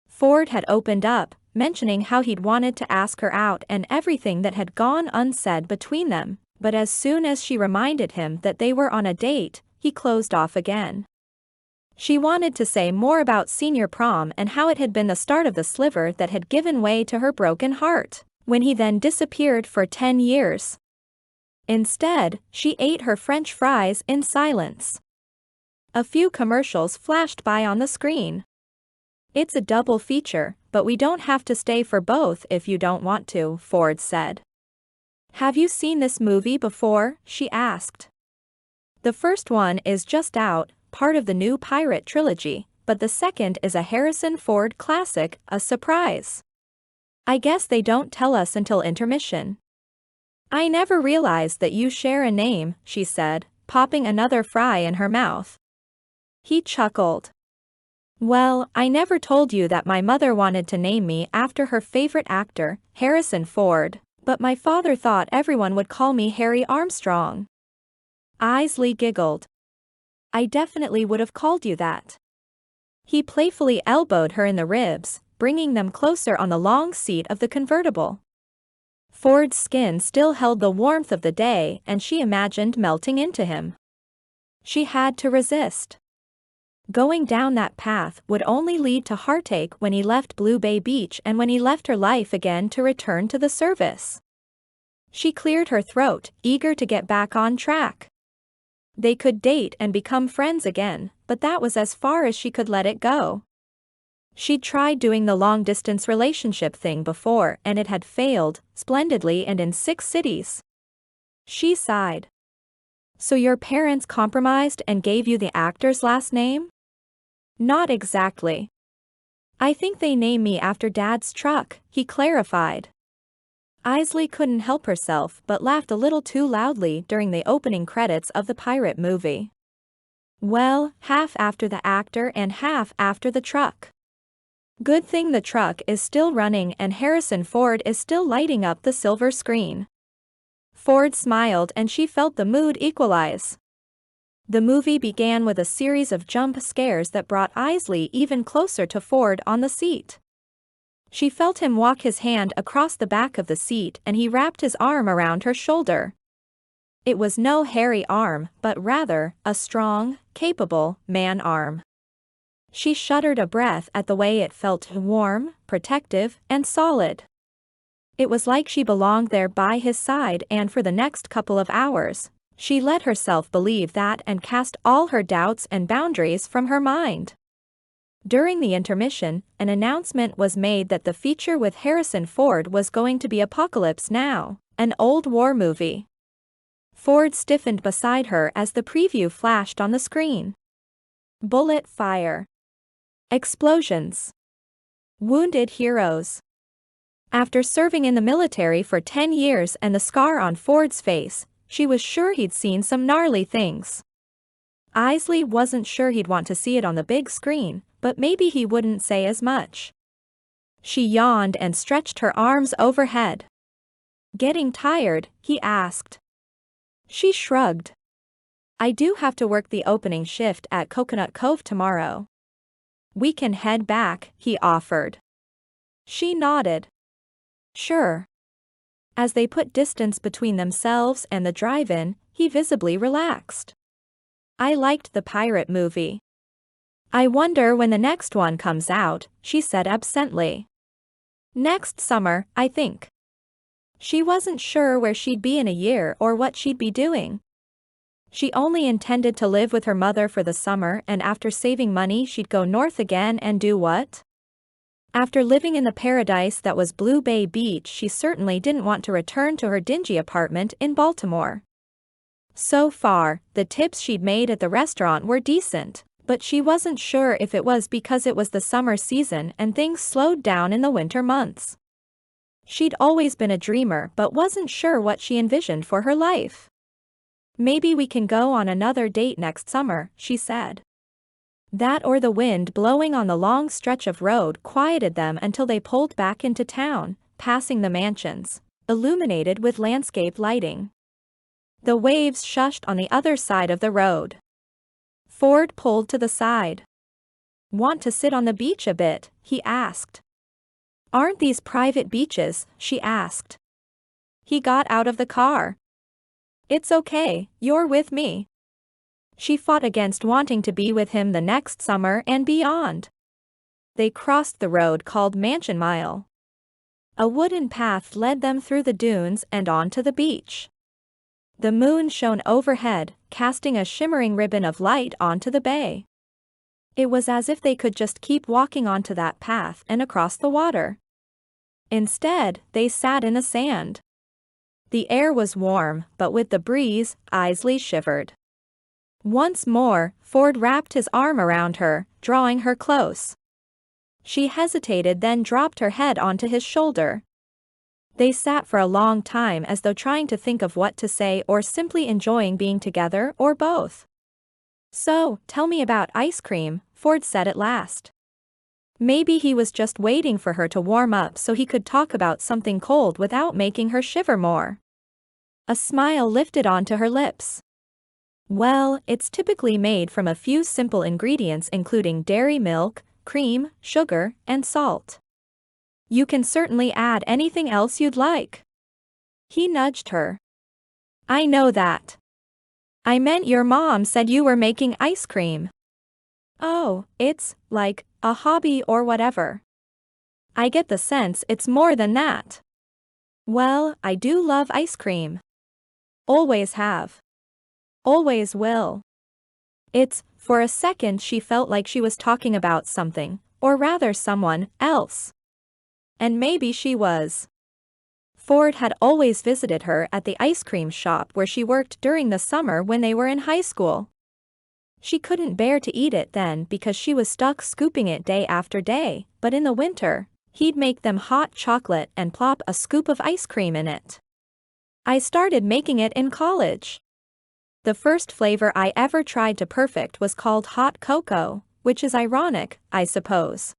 Ford had opened up, mentioning how he'd wanted to ask her out and everything that had gone unsaid between them, but as soon as she reminded him that they were on a date, he closed off again. She wanted to say more about senior prom and how it had been the start of the sliver that had given way to her broken heart, when he then disappeared for 10 years. Instead, she ate her French fries in silence. A few commercials flashed by on the screen. It's a double feature, but we don't have to stay for both if you don't want to, Ford said. Have you seen this movie before? She asked. The first one is just out, part of the new Pirate trilogy, but the second is a Harrison Ford classic, a surprise. I guess they don't tell us until intermission. I never realized that you share a name, she said, popping another fry in her mouth. He chuckled. Well, I never told you that my mother wanted to name me after her favorite actor, Harrison Ford, but my father thought everyone would call me Harry Armstrong. Eisley giggled. I definitely would have called you that. He playfully elbowed her in the ribs, bringing them closer on the long seat of the convertible. Ford's skin still held the warmth of the day and she imagined melting into him. She had to resist. Going down that path would only lead to heartache when he left Blue Bay Beach and when he left her life again to return to the service. She cleared her throat, eager to get back on track. They could date and become friends again, but that was as far as she could let it go. She'd tried doing the long-distance relationship thing before and it had failed, splendidly and in 6 cities. She sighed. So your parents compromised and gave you the actor's last name? Not exactly. I think they named me after Dad's truck, he clarified. Eisley couldn't help herself but laughed a little too loudly during the opening credits of the pirate movie. Well, half after the actor and half after the truck. Good thing the truck is still running and Harrison Ford is still lighting up the silver screen. Ford smiled and she felt the mood equalize. The movie began with a series of jump scares that brought Eisley even closer to Ford on the seat. She felt him walk his hand across the back of the seat and he wrapped his arm around her shoulder. It was no hairy arm, but rather, a strong, capable, man arm. She shuddered a breath at the way it felt warm, protective, and solid. It was like she belonged there by his side and for the next couple of hours, she let herself believe that and cast all her doubts and boundaries from her mind. During the intermission, an announcement was made that the feature with Harrison Ford was going to be Apocalypse Now, an old war movie. Ford stiffened beside her as the preview flashed on the screen. Bullet fire. Explosions. Wounded heroes. After serving in the military for 10 years and the scar on Ford's face, she was sure he'd seen some gnarly things. Eisley wasn't sure he'd want to see it on the big screen, but maybe he wouldn't say as much. She yawned and stretched her arms overhead. Getting tired, he asked. She shrugged. I do have to work the opening shift at Coconut Cove tomorrow. We can head back, he offered. She nodded. Sure. As they put distance between themselves and the drive-in, he visibly relaxed. I liked the pirate movie. I wonder when the next one comes out, she said absently. Next summer, I think. She wasn't sure where she'd be in a year or what she'd be doing. She only intended to live with her mother for the summer and after saving money she'd go north again and do what? After living in the paradise that was Blue Bay Beach, she certainly didn't want to return to her dingy apartment in Baltimore. So far, the tips she'd made at the restaurant were decent, but she wasn't sure if it was because it was the summer season and things slowed down in the winter months. She'd always been a dreamer but wasn't sure what she envisioned for her life. Maybe we can go on another date next summer, she said. That or the wind blowing on the long stretch of road quieted them until they pulled back into town, passing the mansions, illuminated with landscape lighting. The waves shushed on the other side of the road. Ford pulled to the side. Want to sit on the beach a bit, he asked. Aren't these private beaches, she asked. He got out of the car. It's okay, you're with me. She fought against wanting to be with him the next summer and beyond. They crossed the road called Mansion Mile. A wooden path led them through the dunes and onto the beach. The moon shone overhead, casting a shimmering ribbon of light onto the bay. It was as if they could just keep walking onto that path and across the water. Instead, they sat in the sand. The air was warm, but with the breeze, Eisley shivered. Once more, Ford wrapped his arm around her, drawing her close. She hesitated, then dropped her head onto his shoulder. They sat for a long time as though trying to think of what to say or simply enjoying being together or both. So, tell me about ice cream, Ford said at last. Maybe he was just waiting for her to warm up so he could talk about something cold without making her shiver more. A smile lifted onto her lips. Well, it's typically made from a few simple ingredients including dairy milk, cream, sugar, and salt. You can certainly add anything else you'd like. He nudged her. I know that. I meant your mom said you were making ice cream. Oh, it's, like, a hobby or whatever. I get the sense it's more than that. Well, I do love ice cream. Always have. Always will. It's For a second she felt like she was talking about something, or rather someone, else. And maybe she was. Ford had always visited her at the ice cream shop where she worked during the summer when they were in high school. She couldn't bear to eat it then because she was stuck scooping it day after day, but in the winter, he'd make them hot chocolate and plop a scoop of ice cream in it. I started making it in college. The first flavor I ever tried to perfect was called hot cocoa, which is ironic, I suppose.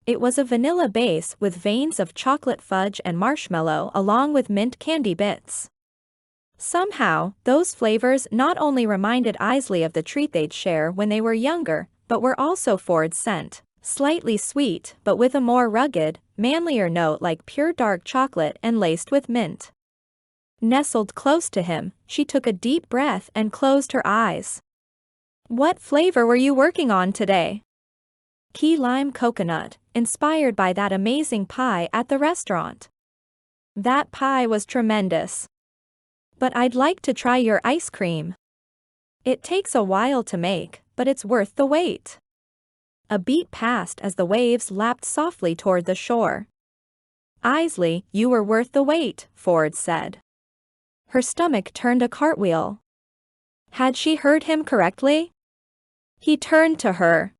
It was a vanilla base with veins of chocolate fudge and marshmallow along with mint candy bits. Somehow, those flavors not only reminded Eisley of the treat they'd share when they were younger, but were also Ford's scent, slightly sweet but with a more rugged, manlier note like pure dark chocolate and laced with mint. Nestled close to him, she took a deep breath and closed her eyes. "What flavor were you working on today?" "Key lime coconut, inspired by that amazing pie at the restaurant." "That pie was tremendous. But I'd like to try your ice cream." "It takes a while to make, but it's worth the wait." A beat passed as the waves lapped softly toward the shore. "Eisley, you were worth the wait," Ford said. Her stomach turned a cartwheel. Had she heard him correctly? He turned to her.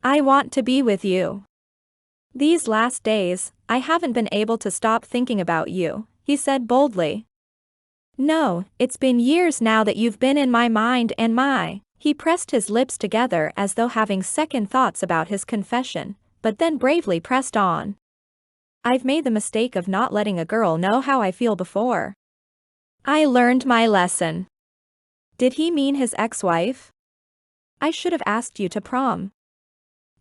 "I want to be with you. These last days, I haven't been able to stop thinking about you," he said boldly. "No, it's been years now that you've been in my mind and my..." He pressed his lips together as though having second thoughts about his confession, but then bravely pressed on. "I've made the mistake of not letting a girl know how I feel before. I learned my lesson." Did he mean his ex-wife? "I should have asked you to prom.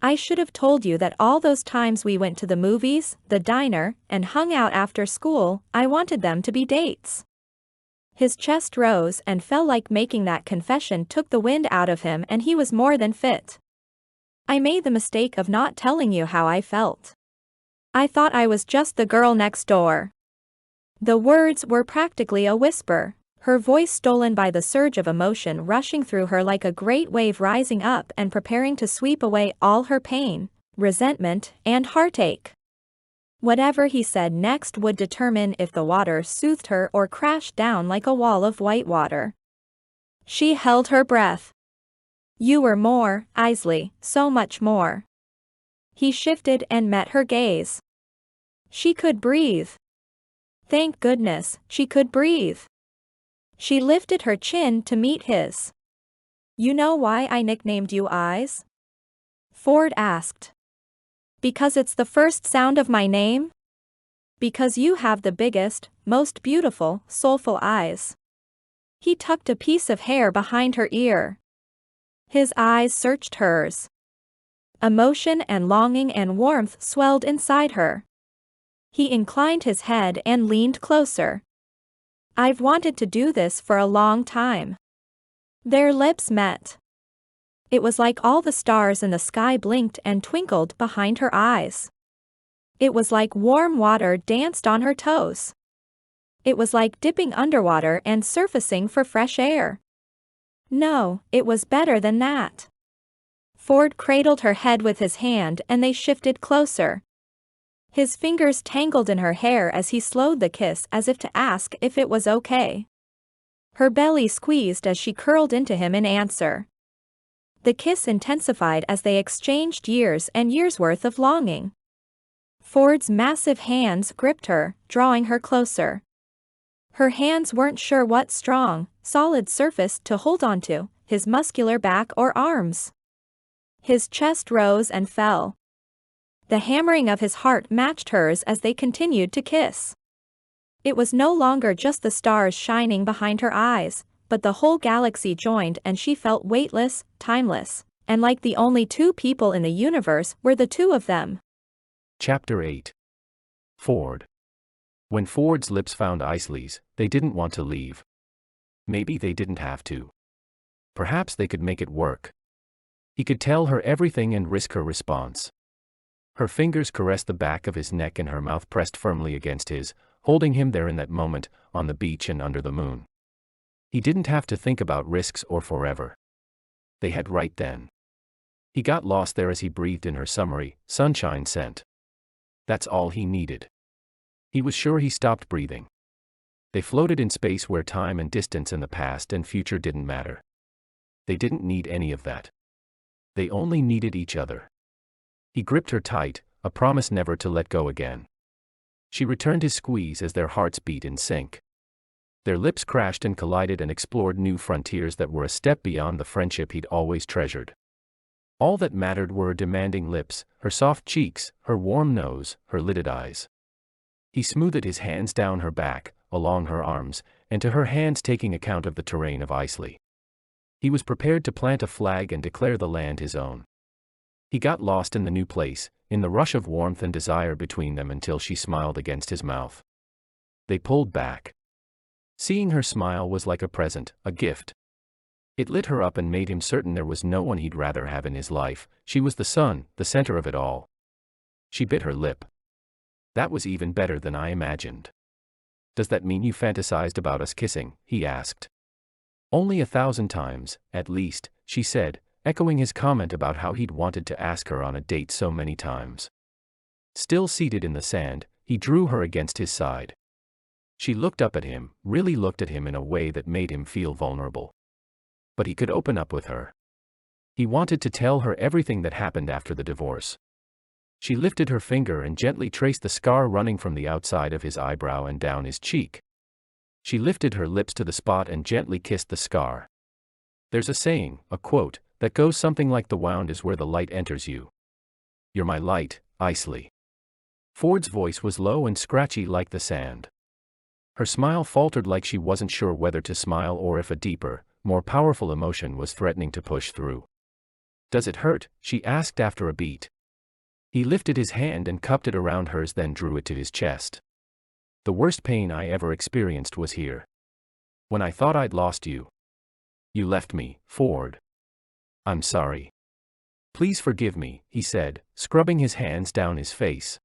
I should have told you that all those times we went to the movies, the diner, and hung out after school, I wanted them to be dates." His chest rose and fell like making that confession took the wind out of him and he was more than fit. "I made the mistake of not telling you how I felt. I thought I was just the girl next door." The words were practically a whisper, her voice stolen by the surge of emotion rushing through her like a great wave rising up and preparing to sweep away all her pain, resentment, and heartache. Whatever he said next would determine if the water soothed her or crashed down like a wall of white water. She held her breath. "You were more, Eisley, so much more." He shifted and met her gaze. She could breathe. Thank goodness, she could breathe. She lifted her chin to meet his. "You know why I nicknamed you Eyes?" Ford asked. "Because it's the first sound of my name?" "Because you have the biggest, most beautiful, soulful eyes." He tucked a piece of hair behind her ear. His eyes searched hers. Emotion and longing and warmth swelled inside her. He inclined his head and leaned closer. "I've wanted to do this for a long time." Their lips met. It was like all the stars in the sky blinked and twinkled behind her eyes. It was like warm water danced on her toes. It was like dipping underwater and surfacing for fresh air. No, it was better than that. Ford cradled her head with his hand and they shifted closer. His fingers tangled in her hair as he slowed the kiss as if to ask if it was okay. Her belly squeezed as she curled into him in answer. The kiss intensified as they exchanged years and years worth of longing. Ford's massive hands gripped her, drawing her closer. Her hands weren't sure what strong, solid surface to hold onto, his muscular back or arms. His chest rose and fell. The hammering of his heart matched hers as they continued to kiss. It was no longer just the stars shining behind her eyes, but the whole galaxy joined and she felt weightless, timeless, and like the only two people in the universe were the two of them. Chapter 8. Ford. When Ford's lips found Eisley's, they didn't want to leave. Maybe they didn't have to. Perhaps they could make it work. He could tell her everything and risk her response. Her fingers caressed the back of his neck and her mouth pressed firmly against his, holding him there in that moment, on the beach and under the moon. He didn't have to think about risks or forever. they had right then. He got lost there as he breathed in her summery, sunshine scent. That's all he needed. He was sure he stopped breathing. They floated in space where time and distance and the past and future didn't matter. They didn't need any of that. They only needed each other. He gripped her tight, a promise never to let go again. She returned his squeeze as their hearts beat in sync. Their lips crashed and collided and explored new frontiers that were a step beyond the friendship he'd always treasured. All that mattered were her demanding lips, her soft cheeks, her warm nose, her lidded eyes. He smoothed his hands down her back, along her arms, and to her hands taking account of the terrain of Eisley. He was prepared to plant a flag and declare the land his own. He got lost in the new place, in the rush of warmth and desire between them until she smiled against his mouth. They pulled back. Seeing her smile was like a present, a gift. It lit her up and made him certain there was no one he'd rather have in his life. She was the sun, the center of it all. She bit her lip. That was even better than I imagined. Does that mean you fantasized about us kissing? He asked. Only 1,000 times, at least, she said, echoing his comment about how he'd wanted to ask her on a date so many times. Still seated in the sand, he drew her against his side. She looked up at him, really looked at him in a way that made him feel vulnerable. But he could open up with her. He wanted to tell her everything that happened after the divorce. She lifted her finger and gently traced the scar running from the outside of his eyebrow and down his cheek. She lifted her lips to the spot and gently kissed the scar. There's a saying, a quote, that goes something like the wound is where the light enters you. You're my light, Eisley. Ford's voice was low and scratchy like the sand. Her smile faltered like she wasn't sure whether to smile or if a deeper, more powerful emotion was threatening to push through. Does it hurt? She asked after a beat. He lifted his hand and cupped it around hers, then drew it to his chest. The worst pain I ever experienced was here. When I thought I'd lost you. You left me, Ford. I'm sorry. Please forgive me, he said, scrubbing his hands down his face.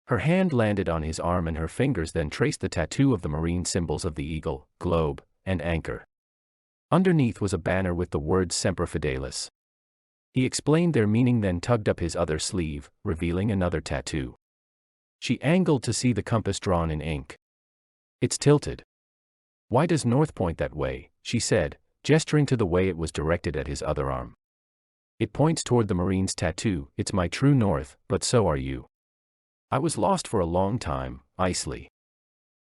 Her hand landed on his arm and her fingers then traced the tattoo of the marine symbols of the eagle, globe, and anchor. Underneath was a banner with the words Semper Fidelis. He explained their meaning, then tugged up his other sleeve, revealing another tattoo. She angled to see the compass drawn in ink. It's tilted. Why does north point that way? She said, gesturing to the way it was directed at his other arm. It points toward the marine's tattoo. It's my true north, but so are you. I was lost for a long time, Eisley.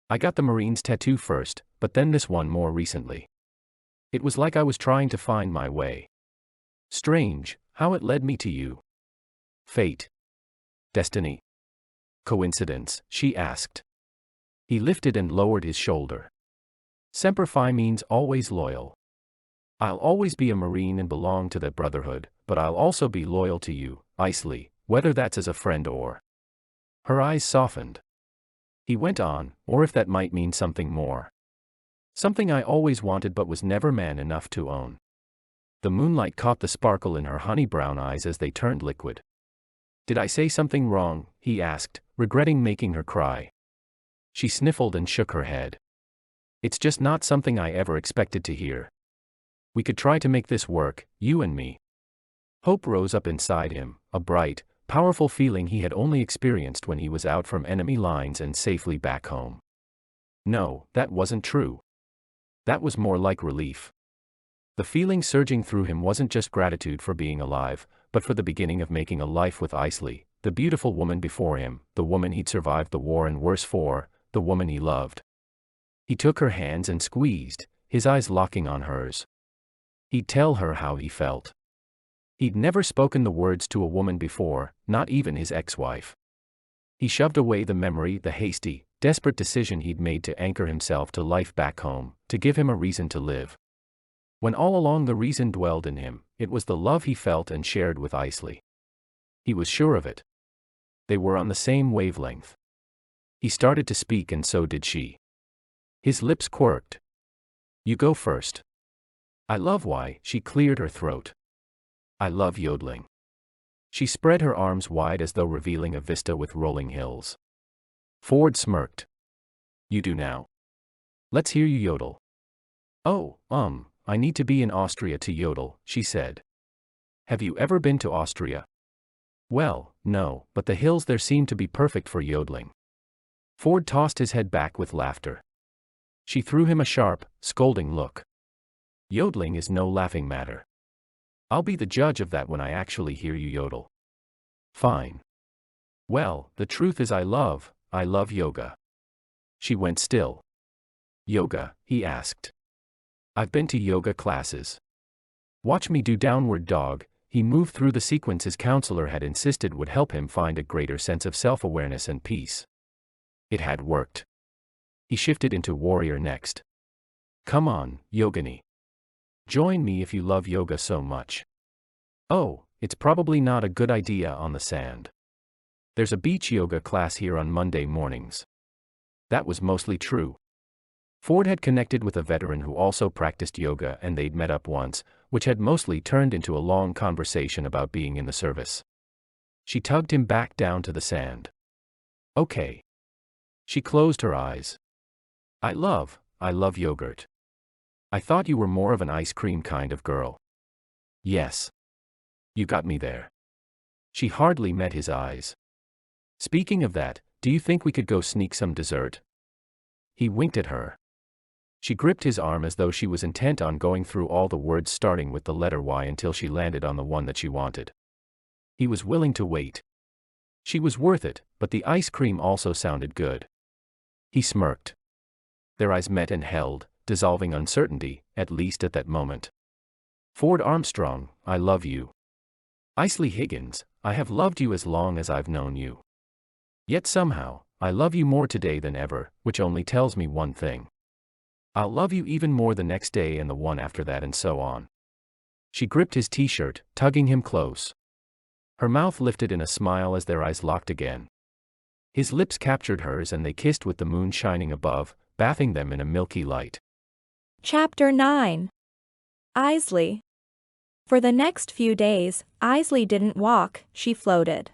I got the marine's tattoo first, but then this one more recently. It was like I was trying to find my way. Strange, how it led me to you. Fate. Destiny. Coincidence, she asked. He lifted and lowered his shoulder. Semper Fi means always loyal. I'll always be a Marine and belong to that brotherhood, but I'll also be loyal to you, Eisley, whether that's as a friend or... Her eyes softened. He went on, or if that might mean something more. Something I always wanted but was never man enough to own. The moonlight caught the sparkle in her honey brown eyes as they turned liquid. Did I say something wrong? He asked, regretting making her cry. She sniffled and shook her head. It's just not something I ever expected to hear. We could try to make this work, you and me. Hope rose up inside him, a bright, powerful feeling he had only experienced when he was out from enemy lines and safely back home. No, that wasn't true. That was more like relief. The feeling surging through him wasn't just gratitude for being alive, but for the beginning of making a life with Eisley, the beautiful woman before him, the woman he'd survived the war and worse for, the woman he loved. He took her hands and squeezed, his eyes locking on hers. He'd tell her how he felt. He'd never spoken the words to a woman before, not even his ex-wife. He shoved away the memory, the hasty, desperate decision he'd made to anchor himself to life back home, to give him a reason to live. When all along the reason dwelled in him, it was the love he felt and shared with Eisley. He was sure of it. They were on the same wavelength. He started to speak and so did she. His lips quirked. You go first. I love why, she cleared her throat. I love yodeling. She spread her arms wide as though revealing a vista with rolling hills. Ford smirked. You do now. Let's hear you yodel. Oh, I need to be in Austria to yodel, she said. Have you ever been to Austria? Well, no, but the hills there seem to be perfect for yodeling. Ford tossed his head back with laughter. She threw him a sharp, scolding look. Yodeling is no laughing matter. I'll be the judge of that when I actually hear you yodel. Fine. Well, the truth is I love yoga. She went still. Yoga, he asked. I've been to yoga classes. Watch me do downward dog. He moved through the sequence his counselor had insisted would help him find a greater sense of self-awareness and peace. It had worked. He shifted into warrior next. Come on, yogini. Join me if you love yoga so much. Oh, it's probably not a good idea on the sand. There's a beach yoga class here on Monday mornings. That was mostly true. Ford had connected with a veteran who also practiced yoga and they'd met up once, which had mostly turned into a long conversation about being in the service. She tugged him back down to the sand. Okay. She closed her eyes. I love yogurt. I thought you were more of an ice cream kind of girl. Yes. You got me there. She hardly met his eyes. Speaking of that, do you think we could go sneak some dessert? He winked at her. She gripped his arm as though she was intent on going through all the words starting with the letter Y until she landed on the one that she wanted. He was willing to wait. She was worth it, but the ice cream also sounded good. He smirked. Their eyes met and held, dissolving uncertainty, at least at that moment. Ford Armstrong, I love you. Eisley Higgins, I have loved you as long as I've known you. Yet somehow, I love you more today than ever, which only tells me one thing. I'll love you even more the next day and the one after that and so on. She gripped his t-shirt, tugging him close. Her mouth lifted in a smile as their eyes locked again. His lips captured hers and they kissed with the moon shining above, bathing them in a milky light. Chapter 9. Eisley. For the next few days, Eisley didn't walk, she floated.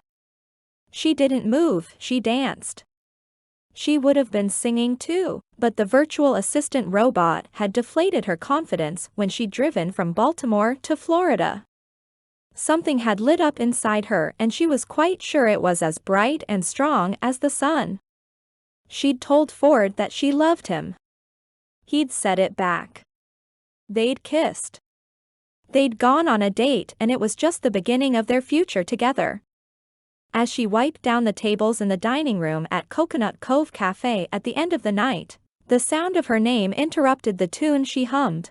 She didn't move, she danced. She would have been singing too, but the virtual assistant robot had deflated her confidence when she'd driven from Baltimore to Florida. Something had lit up inside her and she was quite sure it was as bright and strong as the sun. She'd told Ford that she loved him. He'd said it back. They'd kissed. They'd gone on a date and it was just the beginning of their future together. As she wiped down the tables in the dining room at Coconut Cove Cafe at the end of the night, the sound of her name interrupted the tune she hummed.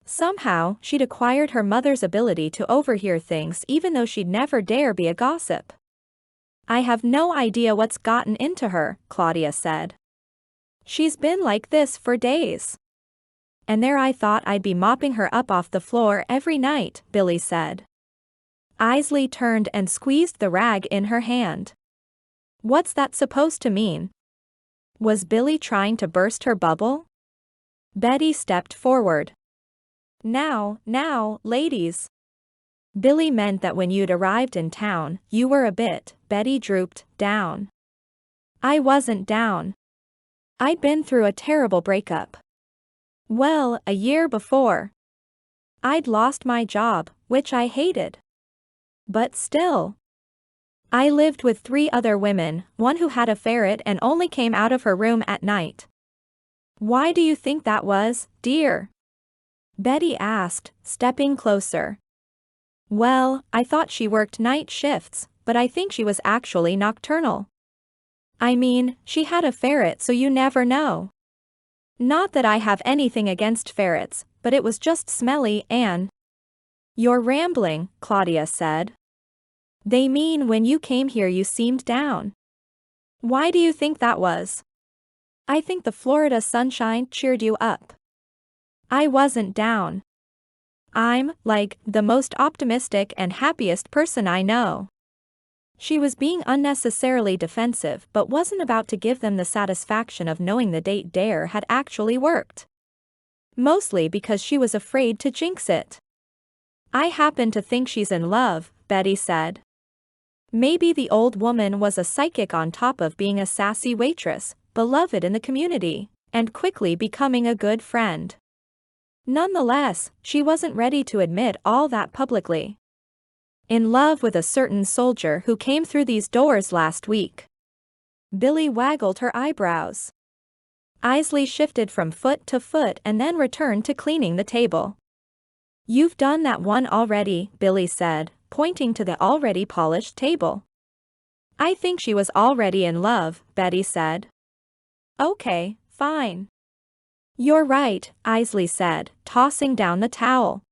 Somehow, she'd acquired her mother's ability to overhear things even though she'd never dare be a gossip. I have no idea what's gotten into her, Claudia said. She's been like this for days. And there I thought I'd be mopping her up off the floor every night, Billy said. Eisley turned and squeezed the rag in her hand. What's that supposed to mean? Was Billy trying to burst her bubble? Betty stepped forward. Now, ladies. Billy meant that when you'd arrived in town, you were a bit, Betty drooped, down. I wasn't down. I'd been through a terrible breakup. Well, a year before. I'd lost my job, which I hated. But still. I lived with 3 other women, one who had a ferret and only came out of her room at night. Why do you think that was, dear? Betty asked, stepping closer. Well, I thought she worked night shifts, but I think she was actually nocturnal. I mean, she had a ferret so you never know. Not that I have anything against ferrets, but it was just smelly and… You're rambling, Claudia said. They mean when you came here you seemed down. Why do you think that was? I think the Florida sunshine cheered you up. I wasn't down. I'm, like, the most optimistic and happiest person I know. She was being unnecessarily defensive but wasn't about to give them the satisfaction of knowing the date dare had actually worked. Mostly because she was afraid to jinx it. I happen to think she's in love, Betty said. Maybe the old woman was a psychic on top of being a sassy waitress, beloved in the community, and quickly becoming a good friend. Nonetheless, she wasn't ready to admit all that publicly. In love with a certain soldier who came through these doors last week. Billy waggled her eyebrows. Eisley shifted from foot to foot and then returned to cleaning the table. You've done that one already, Billy said, pointing to the already polished table. I think she was already in love, Betty said. Okay, fine. You're right, Eisley said, tossing down the towel.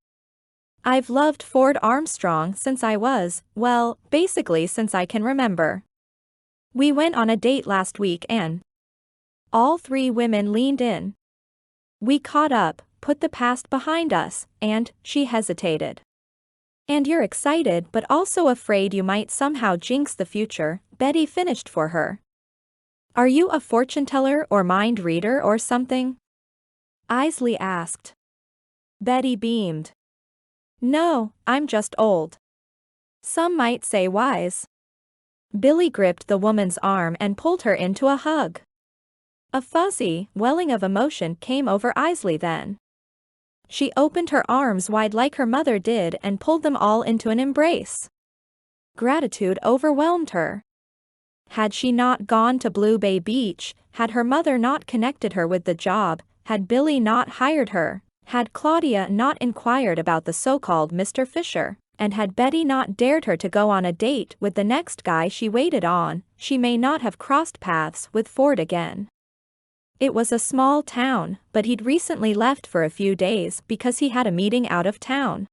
I've loved Ford Armstrong since I was, well, basically since I can remember. We went on a date last week and all three women leaned in. We caught up, put the past behind us, and she hesitated. And you're excited but also afraid you might somehow jinx the future, Betty finished for her. Are you a fortune teller or mind reader or something? Eisley asked. Betty beamed. No, I'm just old. Some might say wise. Billy gripped the woman's arm and pulled her into a hug. A fuzzy, welling of emotion came over Eisley then. She opened her arms wide like her mother did and pulled them all into an embrace. Gratitude overwhelmed her. Had she not gone to Blue Bay Beach, had her mother not connected her with the job, had Billy not hired her, had Claudia not inquired about the so-called Mr. Fisher, and had Betty not dared her to go on a date with the next guy she waited on, she may not have crossed paths with Ford again. It was a small town, but he'd recently left for a few days because he had a meeting out of town.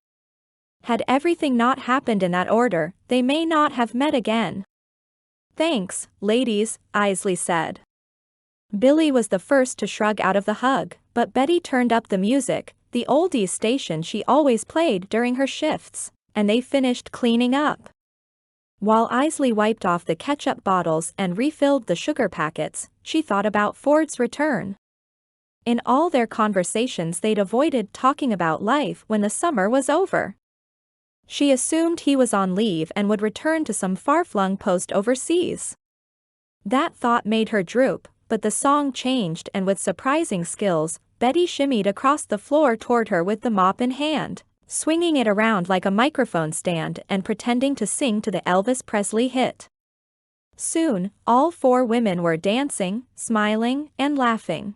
Had everything not happened in that order, they may not have met again. Thanks, ladies, Eisley said. Billy was the first to shrug out of the hug, but Betty turned up the music, the oldies station she always played during her shifts, and they finished cleaning up. While Eisley wiped off the ketchup bottles and refilled the sugar packets, she thought about Ford's return. In all their conversations they'd avoided talking about life when the summer was over. She assumed he was on leave and would return to some far-flung post overseas. That thought made her droop, but the song changed and with surprising skills, Betty shimmied across the floor toward her with the mop in hand, swinging it around like a microphone stand and pretending to sing to the Elvis Presley hit. Soon, all four women were dancing, smiling, and laughing.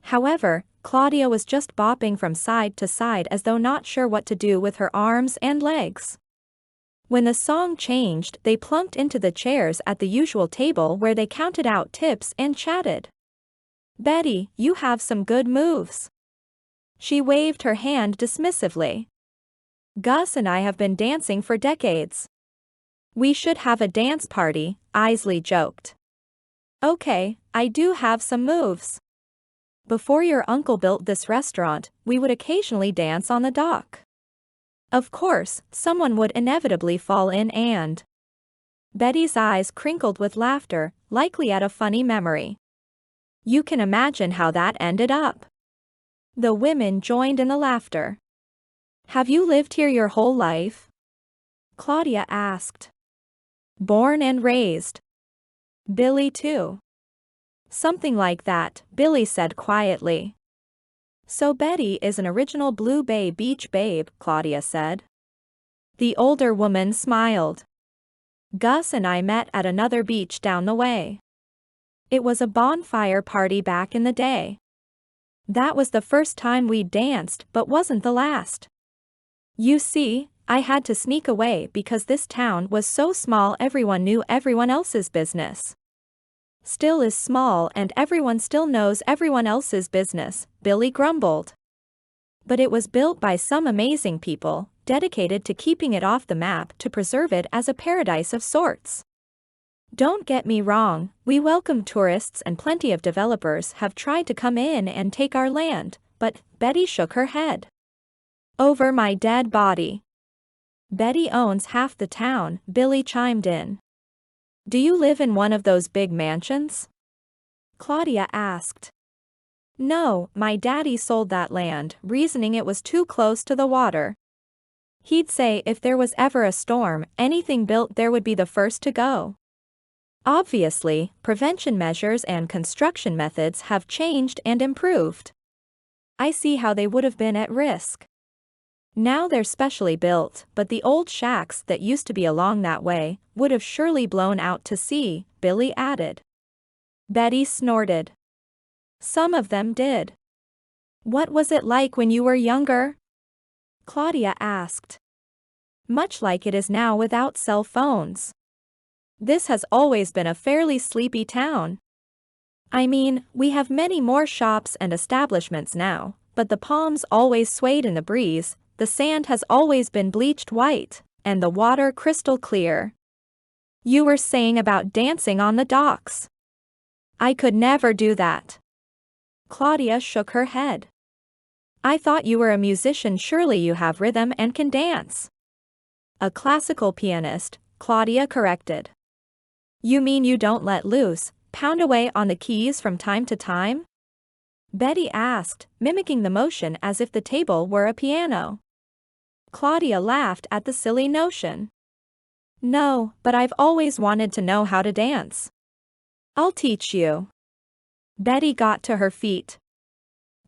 However, Claudia was just bopping from side to side as though not sure what to do with her arms and legs. When the song changed, they plunked into the chairs at the usual table where they counted out tips and chatted. Betty, you have some good moves. She waved her hand dismissively. Gus and I have been dancing for decades. We should have a dance party, Eisley joked. Okay, I do have some moves. Before your uncle built this restaurant, we would occasionally dance on the dock. Of course, someone would inevitably fall in and... Betty's eyes crinkled with laughter, likely at a funny memory. You can imagine how that ended up. The women joined in the laughter. Have you lived here your whole life? Claudia asked. Born and raised. Billy too. Something like that, Billy said quietly. So Betty is an original Blue Bay Beach babe, Claudia said. The older woman smiled. Gus and I met at another beach down the way. It was a bonfire party back in the day. That was the first time we danced, but wasn't the last. You see, I had to sneak away because this town was so small everyone knew everyone else's business. Still is small and everyone still knows everyone else's business, Billy grumbled. But it was built by some amazing people, dedicated to keeping it off the map to preserve it as a paradise of sorts. Don't get me wrong, we welcome tourists and plenty of developers have tried to come in and take our land, but Betty shook her head. Over my dead body. Betty owns half the town, Billy chimed in. Do you live in one of those big mansions? Claudia asked. No, my daddy sold that land, reasoning it was too close to the water. He'd say if there was ever a storm, anything built there would be the first to go. Obviously, prevention measures and construction methods have changed and improved. I see how they would have been at risk. Now they're specially built, but the old shacks that used to be along that way would have surely blown out to sea, Billy added. Betty snorted. Some of them did. What was it like when you were younger? Claudia asked. Much like it is now without cell phones. This has always been a fairly sleepy town. I mean, we have many more shops and establishments now, but the palms always swayed in the breeze, the sand has always been bleached white, and the water crystal clear. You were saying about dancing on the docks. I could never do that. Claudia shook her head. I thought you were a musician, surely you have rhythm and can dance. A classical pianist, Claudia corrected. You mean you don't let loose, pound away on the keys from time to time? Betty asked, mimicking the motion as if the table were a piano. Claudia laughed at the silly notion. No, but I've always wanted to know how to dance. I'll teach you. Betty got to her feet.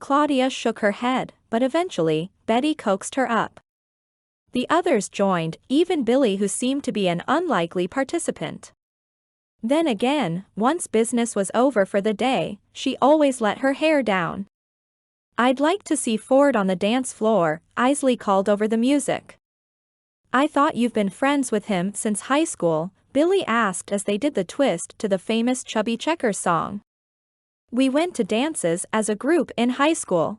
Claudia shook her head, but eventually, Betty coaxed her up. The others joined, even Billy, who seemed to be an unlikely participant. Then again, once business was over for the day, she always let her hair down. I'd like to see Ford on the dance floor, Eisley called over the music. I thought you've been friends with him since high school, Billy asked as they did the twist to the famous Chubby Checker song. We went to dances as a group in high school.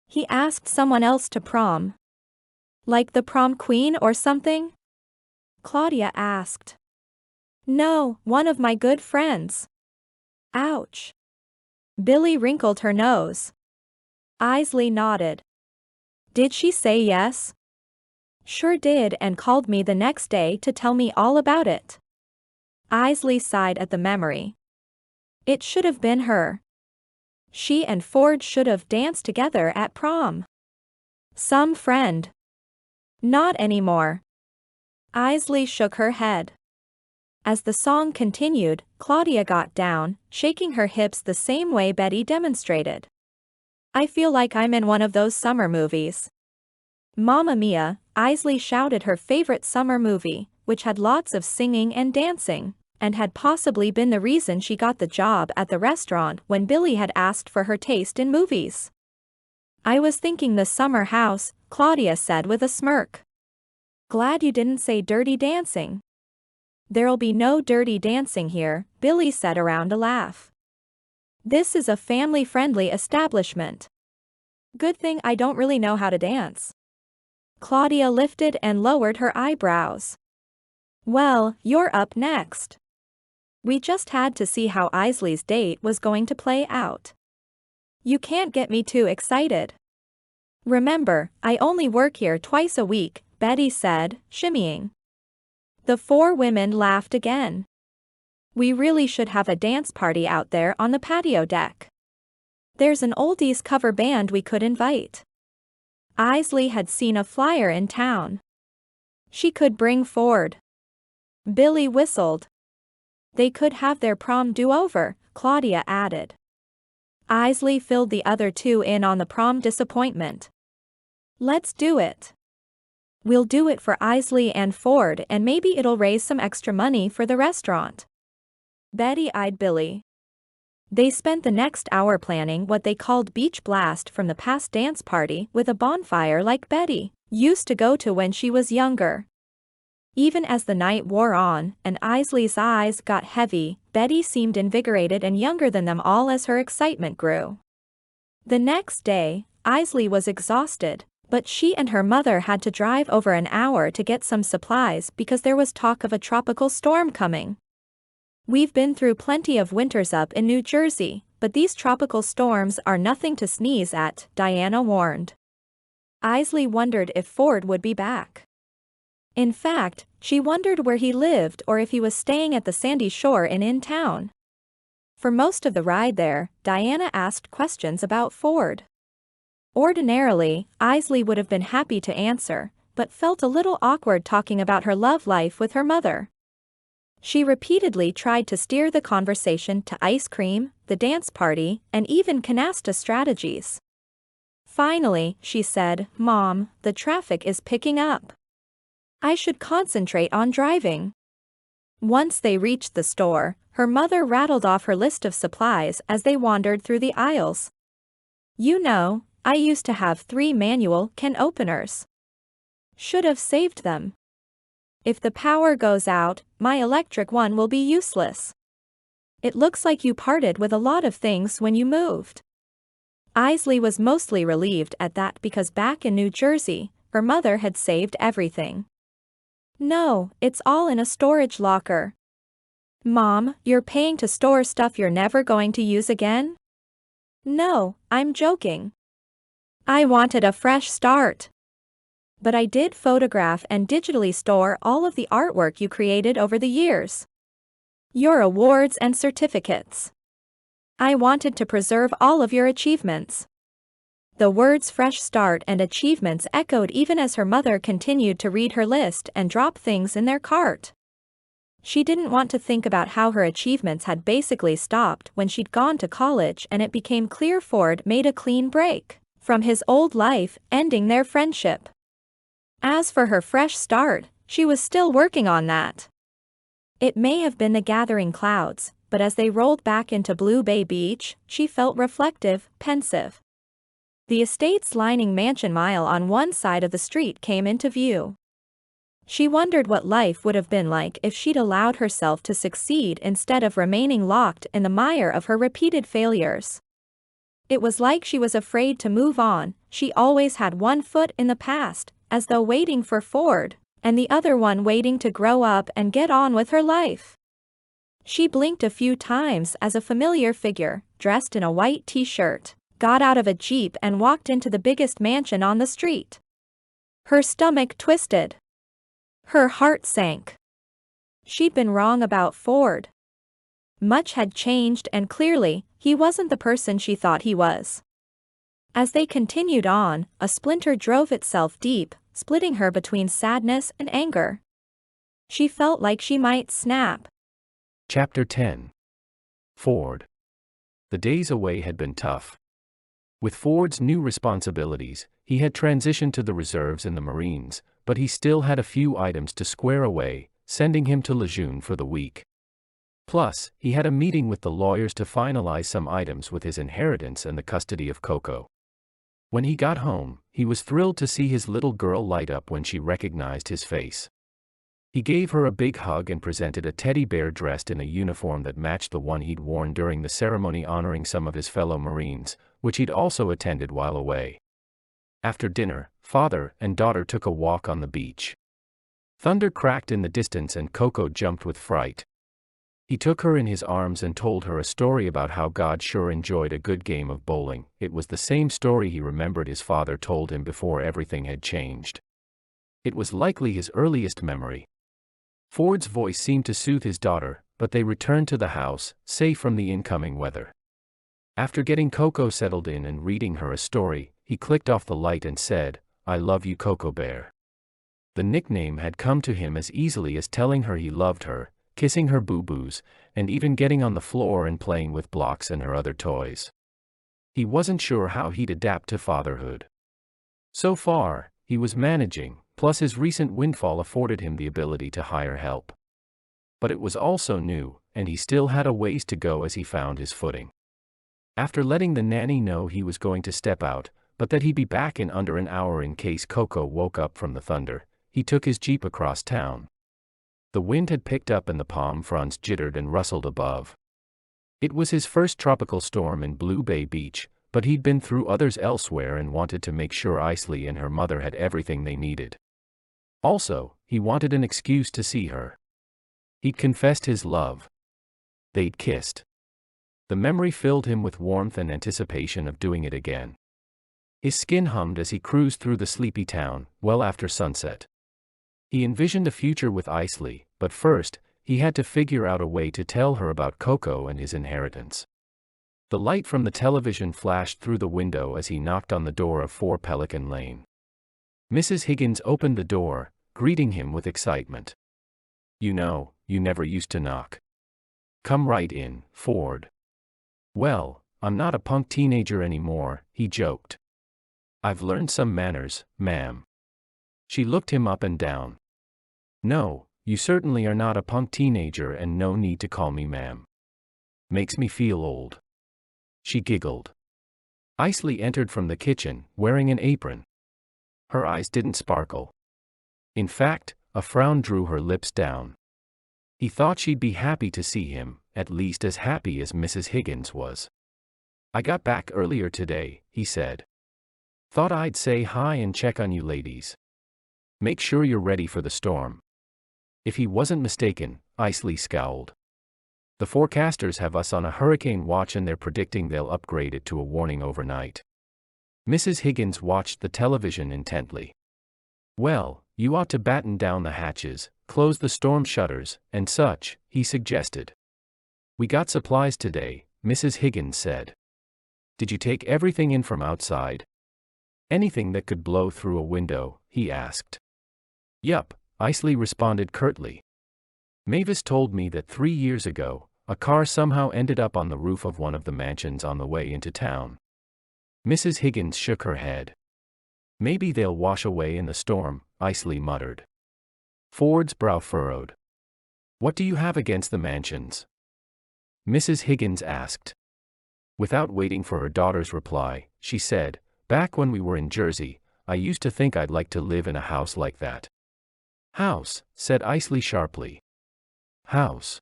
He asked someone else to prom. Like the prom queen or something? Claudia asked. No, one of my good friends. Ouch. Billy wrinkled her nose. Eisley nodded. Did she say yes? Sure did, and called me the next day to tell me all about it. Eisley sighed at the memory. It should have been her. She and Ford should have danced together at prom. Some friend. Not anymore. Eisley shook her head. As the song continued, Claudia got down, shaking her hips the same way Betty demonstrated. I feel like I'm in one of those summer movies. Mamma Mia, Eisley shouted her favorite summer movie, which had lots of singing and dancing, and had possibly been the reason she got the job at the restaurant when Billy had asked for her taste in movies. I was thinking The Summer House, Claudia said with a smirk. Glad you didn't say Dirty Dancing. There'll be no dirty dancing here, Billy said around a laugh. This is a family-friendly establishment. Good thing I don't really know how to dance. Claudia lifted and lowered her eyebrows. Well, you're up next. We just had to see how Eisley's date was going to play out. You can't get me too excited. Remember, I only work here twice a week, Betty said, shimmying. The four women laughed again. We really should have a dance party out there on the patio deck. There's an oldies cover band we could invite. Eisley had seen a flyer in town. She could bring Ford. Billy whistled. They could have their prom do-over, Claudia added. Eisley filled the other two in on the prom disappointment. Let's do it. We'll do it for Eisley and Ford, and maybe it'll raise some extra money for the restaurant. Betty eyed Billy. They spent the next hour planning what they called Beach Blast from the past dance party with a bonfire like Betty used to go to when she was younger. Even as the night wore on and Eisley's eyes got heavy, Betty seemed invigorated and younger than them all as her excitement grew. The next day, Eisley was exhausted, but she and her mother had to drive over an hour to get some supplies because there was talk of a tropical storm coming. We've been through plenty of winters up in New Jersey, but these tropical storms are nothing to sneeze at, Diana warned. Eisley wondered if Ford would be back. In fact, she wondered where he lived or if he was staying at the sandy shore in town. For most of the ride there, Diana asked questions about Ford. Ordinarily, Eisley would have been happy to answer, but felt a little awkward talking about her love life with her mother. She repeatedly tried to steer the conversation to ice cream, the dance party, and even canasta strategies. Finally, she said, "Mom, the traffic is picking up. I should concentrate on driving." Once they reached the store, her mother rattled off her list of supplies as they wandered through the aisles. "You know, I used to have 3 manual can openers. Should have saved them. If the power goes out, my electric one will be useless. It looks like you parted with a lot of things when you moved." Eisley was mostly relieved at that because back in New Jersey, her mother had saved everything. "No, it's all in a storage locker." "Mom, you're paying to store stuff you're never going to use again?" "No, I'm joking. I wanted a fresh start. But I did photograph and digitally store all of the artwork you created over the years. Your awards and certificates. I wanted to preserve all of your achievements." The words fresh start and achievements echoed even as her mother continued to read her list and drop things in their cart. She didn't want to think about how her achievements had basically stopped when she'd gone to college and it became clear Ford made a clean break from his old life, ending their friendship. As for her fresh start, she was still working on that. It may have been the gathering clouds, but as they rolled back into Blue Bay Beach, she felt reflective, pensive. The estate's lining Mansion Mile on one side of the street came into view. She wondered what life would have been like if she'd allowed herself to succeed instead of remaining locked in the mire of her repeated failures. It was like she was afraid to move on. She always had one foot in the past, as though waiting for Ford, and the other one waiting to grow up and get on with her life. She blinked a few times as a familiar figure, dressed in a white t-shirt, got out of a Jeep and walked into the biggest mansion on the street. Her stomach twisted. Her heart sank. She'd been wrong about Ford. Much had changed and clearly, he wasn't the person she thought he was. As they continued on, a splinter drove itself deep, splitting her between sadness and anger. She felt like she might snap. Chapter 10. Ford. The days away had been tough. With Ford's new responsibilities, he had transitioned to the reserves in the Marines, but he still had a few items to square away, sending him to Lejeune for the week. Plus, he had a meeting with the lawyers to finalize some items with his inheritance and the custody of Coco. When he got home, he was thrilled to see his little girl light up when she recognized his face. He gave her a big hug and presented a teddy bear dressed in a uniform that matched the one he'd worn during the ceremony honoring some of his fellow Marines, which he'd also attended while away. After dinner, father and daughter took a walk on the beach. Thunder cracked in the distance and Coco jumped with fright. He took her in his arms and told her a story about how God sure enjoyed a good game of bowling. It was the same story he remembered his father told him before everything had changed. It was likely his earliest memory. Ford's voice seemed to soothe his daughter, but they returned to the house, safe from the incoming weather. After getting Coco settled in and reading her a story, he clicked off the light and said, "I love you, Coco Bear." The nickname had come to him as easily as telling her he loved her, kissing her boo-boos, and even getting on the floor and playing with blocks and her other toys. He wasn't sure how he'd adapt to fatherhood. So far, he was managing, plus his recent windfall afforded him the ability to hire help. But it was also new, and he still had a ways to go as he found his footing. After letting the nanny know he was going to step out, but that he'd be back in under an hour in case Coco woke up from the thunder, he took his Jeep across town. The wind had picked up and the palm fronds jittered and rustled above. It was his first tropical storm in Blue Bay Beach, but he'd been through others elsewhere and wanted to make sure Eisley and her mother had everything they needed. Also, he wanted an excuse to see her. He'd confessed his love. They'd kissed. The memory filled him with warmth and anticipation of doing it again. His skin hummed as he cruised through the sleepy town, well after sunset. He envisioned a future with Eisley, but first, he had to figure out a way to tell her about Coco and his inheritance. The light from the television flashed through the window as he knocked on the door of 4 Pelican Lane. Mrs. Higgins opened the door, greeting him with excitement. "You know, you never used to knock. Come right in, Ford." "Well, I'm not a punk teenager anymore," he joked. I've learned some manners, ma'am. She looked him up and down. No, you certainly are not a punk teenager and no need to call me ma'am. Makes me feel old. She giggled. Eisley entered from the kitchen, wearing an apron. Her eyes didn't sparkle. In fact, a frown drew her lips down. He thought she'd be happy to see him, at least as happy as Mrs. Higgins was. I got back earlier today, he said. Thought I'd say hi and check on you ladies. Make sure you're ready for the storm. If he wasn't mistaken, Eisley scowled. The forecasters have us on a hurricane watch and they're predicting they'll upgrade it to a warning overnight. Mrs. Higgins watched the television intently. Well, you ought to batten down the hatches, close the storm shutters, and such, he suggested. We got supplies today, Mrs. Higgins said. Did you take everything in from outside? Anything that could blow through a window, he asked. Yup, Eisley responded curtly. Mavis told me that 3 years ago, a car somehow ended up on the roof of one of the mansions on the way into town. Mrs. Higgins shook her head. Maybe they'll wash away in the storm, Eisley muttered. Ford's brow furrowed. What do you have against the mansions? Mrs. Higgins asked. Without waiting for her daughter's reply, she said, back when we were in Jersey, I used to think I'd like to live in a house like that. House, said Eisley sharply. House.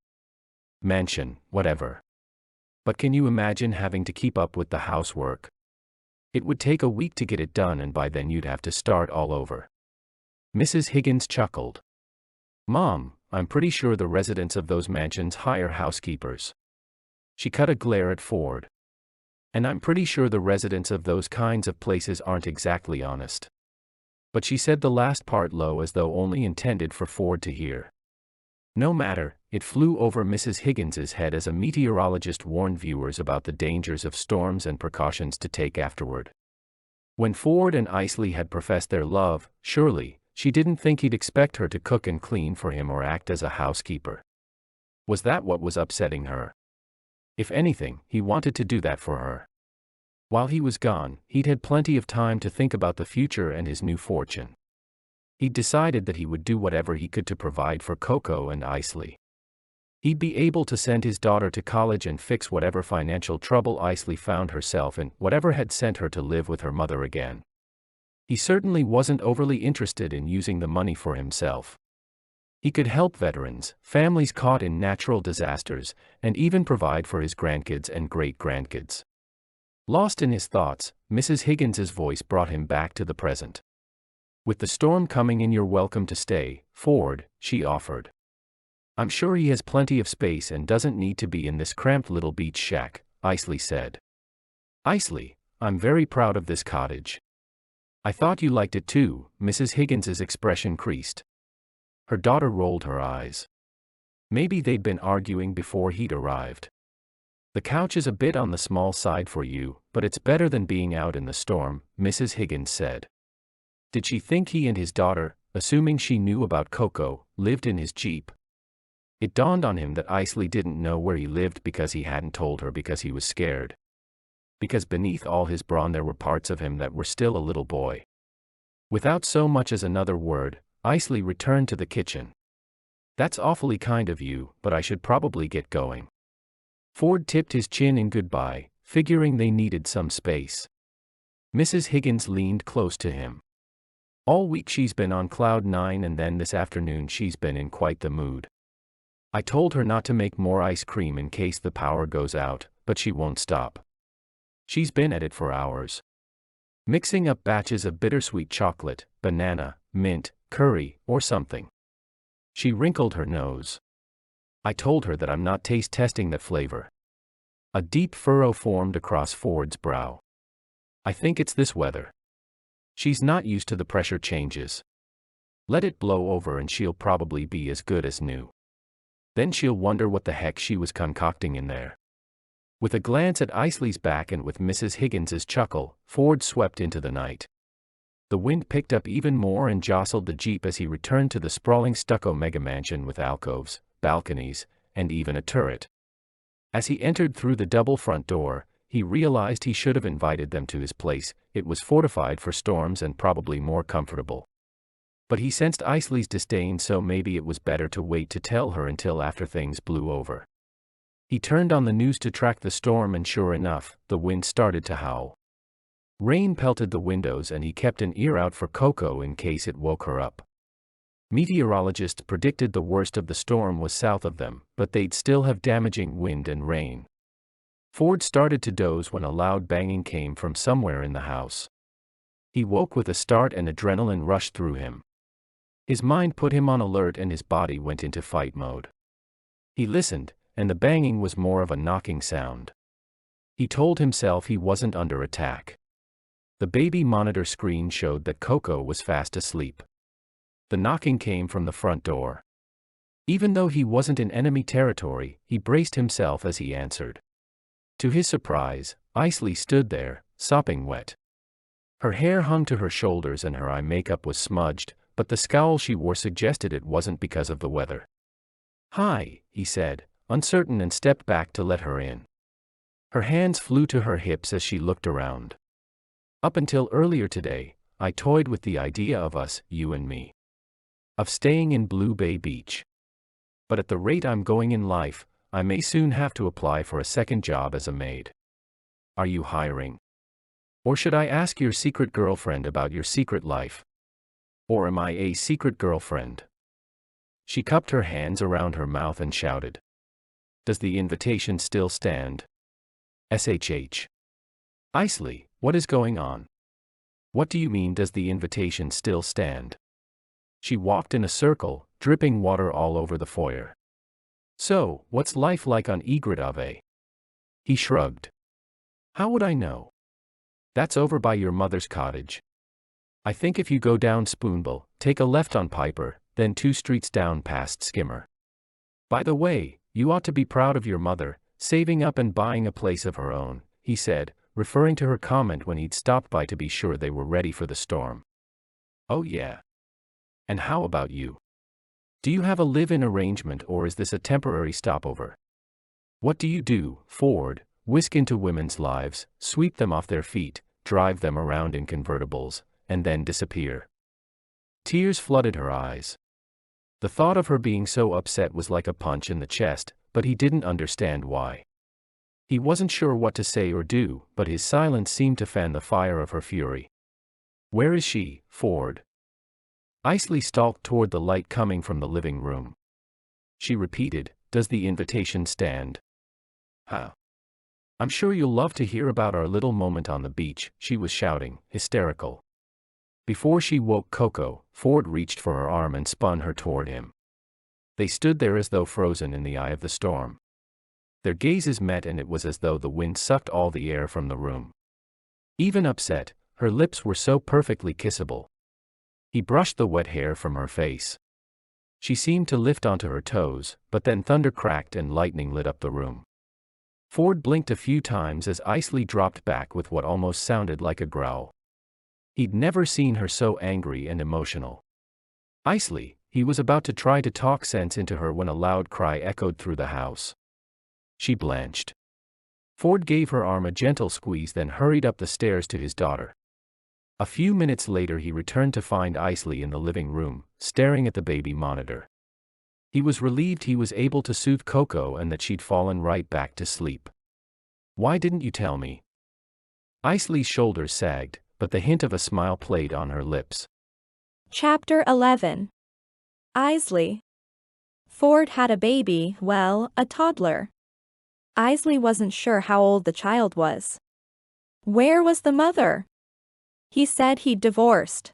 Mansion, whatever. But can you imagine having to keep up with the housework? It would take a week to get it done and by then you'd have to start all over. Mrs. Higgins chuckled. Mom, I'm pretty sure the residents of those mansions hire housekeepers. She cut a glare at Ford. And I'm pretty sure the residents of those kinds of places aren't exactly honest. But she said the last part low as though only intended for Ford to hear. No matter, it flew over Mrs. Higgins's head as a meteorologist warned viewers about the dangers of storms and precautions to take afterward. When Ford and Eisley had professed their love, surely, she didn't think he'd expect her to cook and clean for him or act as a housekeeper. Was that what was upsetting her? If anything, he wanted to do that for her. While he was gone, he'd had plenty of time to think about the future and his new fortune. He'd decided that he would do whatever he could to provide for Coco and Eisley. He'd be able to send his daughter to college and fix whatever financial trouble Eisley found herself in, whatever had sent her to live with her mother again. He certainly wasn't overly interested in using the money for himself. He could help veterans, families caught in natural disasters, and even provide for his grandkids and great-grandkids. Lost in his thoughts, Mrs. Higgins's voice brought him back to the present. With the storm coming in, you're welcome to stay, Ford, she offered. I'm sure he has plenty of space and doesn't need to be in this cramped little beach shack, Eisley said. Eisley, I'm very proud of this cottage. I thought you liked it too, Mrs. Higgins's expression creased. Her daughter rolled her eyes. Maybe they'd been arguing before he'd arrived. The couch is a bit on the small side for you, but it's better than being out in the storm, Mrs. Higgins said. Did she think he and his daughter, assuming she knew about Coco, lived in his Jeep? It dawned on him that Eisley didn't know where he lived because he hadn't told her because he was scared. Because beneath all his brawn there were parts of him that were still a little boy. Without so much as another word, Eisley returned to the kitchen. That's awfully kind of you, but I should probably get going. Ford tipped his chin in goodbye, figuring they needed some space. Mrs. Higgins leaned close to him. All week she's been on cloud 9 and then this afternoon she's been in quite the mood. I told her not to make more ice cream in case the power goes out, but she won't stop. She's been at it for hours. Mixing up batches of bittersweet chocolate, banana, mint, curry, or something. She wrinkled her nose. I told her that I'm not taste testing that flavor. A deep furrow formed across Ford's brow. I think it's this weather. She's not used to the pressure changes. Let it blow over and she'll probably be as good as new. Then she'll wonder what the heck she was concocting in there. With a glance at Eisley's back and with Mrs. Higgins's chuckle, Ford swept into the night. The wind picked up even more and jostled the Jeep as he returned to the sprawling stucco mega-mansion with alcoves, balconies, and even a turret. As he entered through the double front door, He realized he should have invited them to his place. It was fortified for storms and probably more comfortable. But he sensed Eisley's disdain, so maybe it was better to wait to tell her until after things blew over. He turned on the news to track the storm, and sure enough, the wind started to howl. Rain pelted the windows, and he kept an ear out for Coco in case it woke her up. Meteorologists predicted the worst of the storm was south of them, but they'd still have damaging wind and rain. Ford started to doze when a loud banging came from somewhere in the house. He woke with a start and adrenaline rushed through him. His mind put him on alert and his body went into fight mode. He listened, and the banging was more of a knocking sound. He told himself he wasn't under attack. The baby monitor screen showed that Coco was fast asleep. The knocking came from the front door. Even though he wasn't in enemy territory, he braced himself as he answered. To his surprise, Eisley stood there, sopping wet. Her hair hung to her shoulders and her eye makeup was smudged, but the scowl she wore suggested it wasn't because of the weather. "Hi," he said, uncertain, and stepped back to let her in. Her hands flew to her hips as she looked around. "Up until earlier today, I toyed with the idea of us, you and me. Of staying in Blue Bay Beach. But at the rate I'm going in life, I may soon have to apply for a second job as a maid. Are you hiring? Or should I ask your secret girlfriend about your secret life? Or am I a secret girlfriend?" She cupped her hands around her mouth and shouted. "Does the invitation still stand? SHH. Eisley, what is going on? What do you mean, does the invitation still stand?" She walked in a circle, dripping water all over the foyer. "So, what's life like on Egret Ave?" He shrugged. "How would I know? That's over by your mother's cottage. I think if you go down Spoonbill, take a left on Piper, then 2 streets down past Skimmer. By the way, you ought to be proud of your mother, saving up and buying a place of her own," he said, referring to her comment when he'd stopped by to be sure they were ready for the storm. "Oh yeah. And how about you? Do you have a live-in arrangement, or is this a temporary stopover? What do you do, Ford? Whisk into women's lives, sweep them off their feet, drive them around in convertibles, and then disappear?" Tears flooded her eyes. The thought of her being so upset was like a punch in the chest, but he didn't understand why. He wasn't sure what to say or do, but his silence seemed to fan the fire of her fury. "Where is she, Ford?" Eisley stalked toward the light coming from the living room. She repeated, "Does the invitation stand?" "Huh. I'm sure you'll love to hear about our little moment on the beach," she was shouting, hysterical. Before she woke Coco, Ford reached for her arm and spun her toward him. They stood there as though frozen in the eye of the storm. Their gazes met, and it was as though the wind sucked all the air from the room. Even upset, her lips were so perfectly kissable. He brushed the wet hair from her face. She seemed to lift onto her toes, but then thunder cracked and lightning lit up the room. Ford blinked a few times as Eisley dropped back with what almost sounded like a growl. He'd never seen her so angry and emotional. "Eisley," he was about to try to talk sense into her when a loud cry echoed through the house. She blanched. Ford gave her arm a gentle squeeze, then hurried up the stairs to his daughter. A few minutes later he returned to find Eisley in the living room, staring at the baby monitor. He was relieved he was able to soothe Coco and that she'd fallen right back to sleep. "Why didn't you tell me?" Eisley's shoulders sagged, but the hint of a smile played on her lips. Chapter 11. Eisley. Ford had a baby, well, a toddler. Eisley wasn't sure how old the child was. Where was the mother? He said he'd divorced.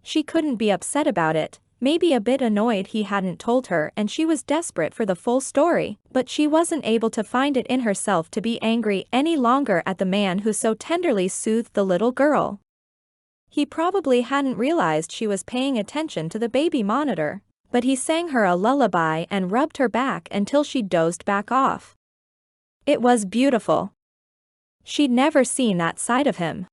She couldn't be upset about it, maybe a bit annoyed he hadn't told her, and she was desperate for the full story, but she wasn't able to find it in herself to be angry any longer at the man who so tenderly soothed the little girl. He probably hadn't realized she was paying attention to the baby monitor, but he sang her a lullaby and rubbed her back until she dozed back off. It was beautiful. She'd never seen that side of him.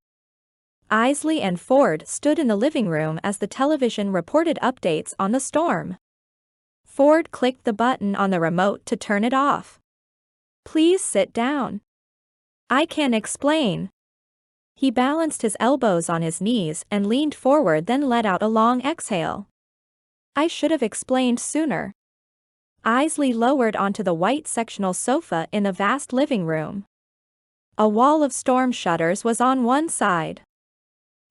Eisley and Ford stood in the living room as the television reported updates on the storm. Ford clicked the button on the remote to turn it off. "Please sit down." I can explain. He balanced his elbows on his knees and leaned forward, then let out a long exhale. I should have explained sooner. Eisley lowered onto the white sectional sofa in the vast living room. A wall of storm shutters was on one side.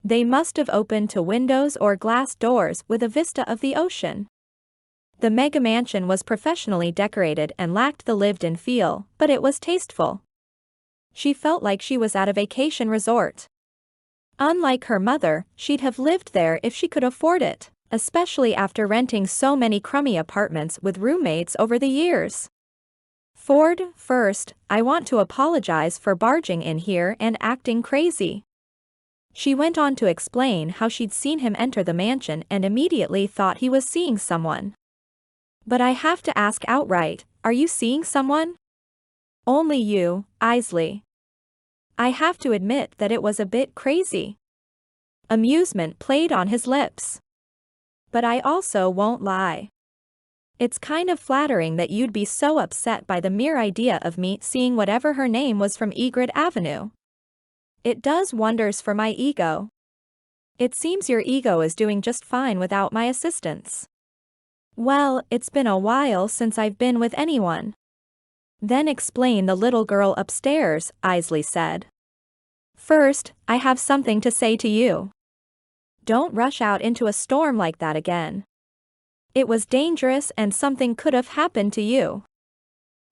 They must have opened to windows or glass doors with a vista of the ocean. The mega mansion was professionally decorated and lacked the lived-in feel, but it was tasteful. She felt like she was at a vacation resort. Unlike her mother, she'd have lived there if she could afford it, especially after renting so many crummy apartments with roommates over the years. Ford, first, I want to apologize for barging in here and acting crazy. She went on to explain how she'd seen him enter the mansion and immediately thought he was seeing someone. But I have to ask outright, are you seeing someone? Only you, Eisley. I have to admit that it was a bit crazy. Amusement played on his lips. But I also won't lie. It's kind of flattering that you'd be so upset by the mere idea of me seeing whatever her name was from Egrid Avenue. It does wonders for my ego. It seems your ego is doing just fine without my assistance. Well, it's been a while since I've been with anyone. Then explain the little girl upstairs, Eisley said. First, I have something to say to you. Don't rush out into a storm like that again. It was dangerous and something could have happened to you.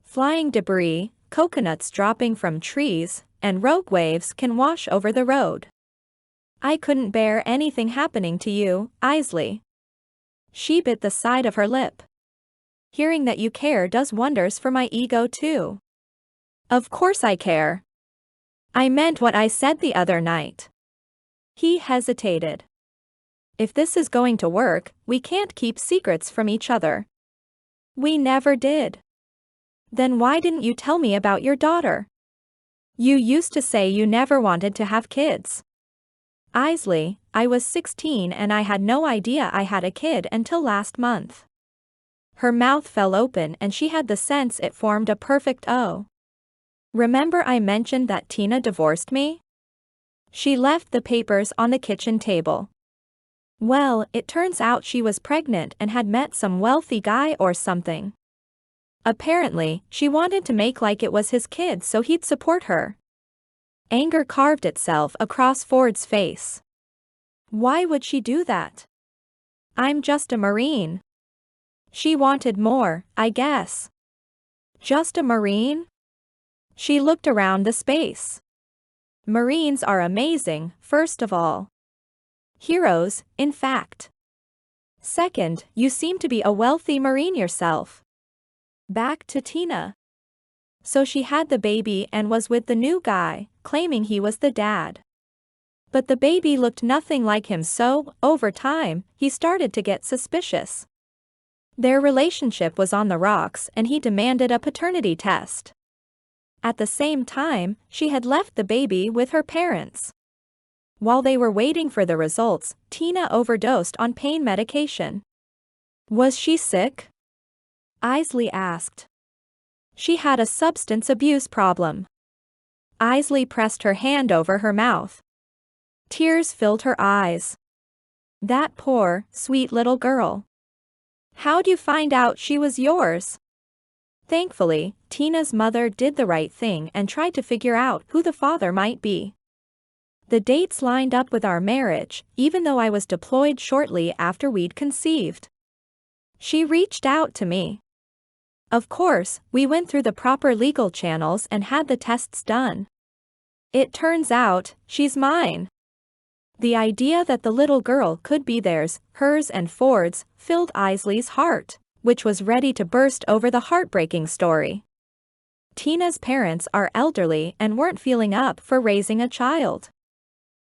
Flying debris, coconuts dropping from trees, and rogue waves can wash over the road. I couldn't bear anything happening to you, Eisley. She bit the side of her lip. Hearing that you care does wonders for my ego too. Of course I care. I meant what I said the other night. He hesitated. If this is going to work, we can't keep secrets from each other. We never did. Then why didn't you tell me about your daughter? You used to say you never wanted to have kids. Eisley, I was 16 and I had no idea I had a kid until last month. Her mouth fell open and she had the sense it formed a perfect O. Remember I mentioned that Tina divorced me? She left the papers on the kitchen table. Well, it turns out she was pregnant and had met some wealthy guy or something. Apparently, she wanted to make like it was his kid so he'd support her. Anger carved itself across Ford's face. Why would she do that? I'm just a Marine. She wanted more, I guess. Just a Marine? She looked around the space. Marines are amazing, first of all. Heroes, in fact. Second, you seem to be a wealthy Marine yourself. Back to Tina. So she had the baby and was with the new guy, claiming he was the dad. But the baby looked nothing like him, so, over time, he started to get suspicious. Their relationship was on the rocks and he demanded a paternity test. At the same time, she had left the baby with her parents. While they were waiting for the results, Tina overdosed on pain medication. Was she sick? Eisley asked. She had a substance abuse problem. Eisley pressed her hand over her mouth. Tears filled her eyes. That poor, sweet little girl. How'd you find out she was yours? Thankfully, Tina's mother did the right thing and tried to figure out who the father might be. The dates lined up with our marriage, even though I was deployed shortly after we'd conceived. She reached out to me. Of course, we went through the proper legal channels and had the tests done. It turns out, she's mine. The idea that the little girl could be theirs, hers and Ford's, filled Eisley's heart, which was ready to burst over the heartbreaking story. Tina's parents are elderly and weren't feeling up for raising a child.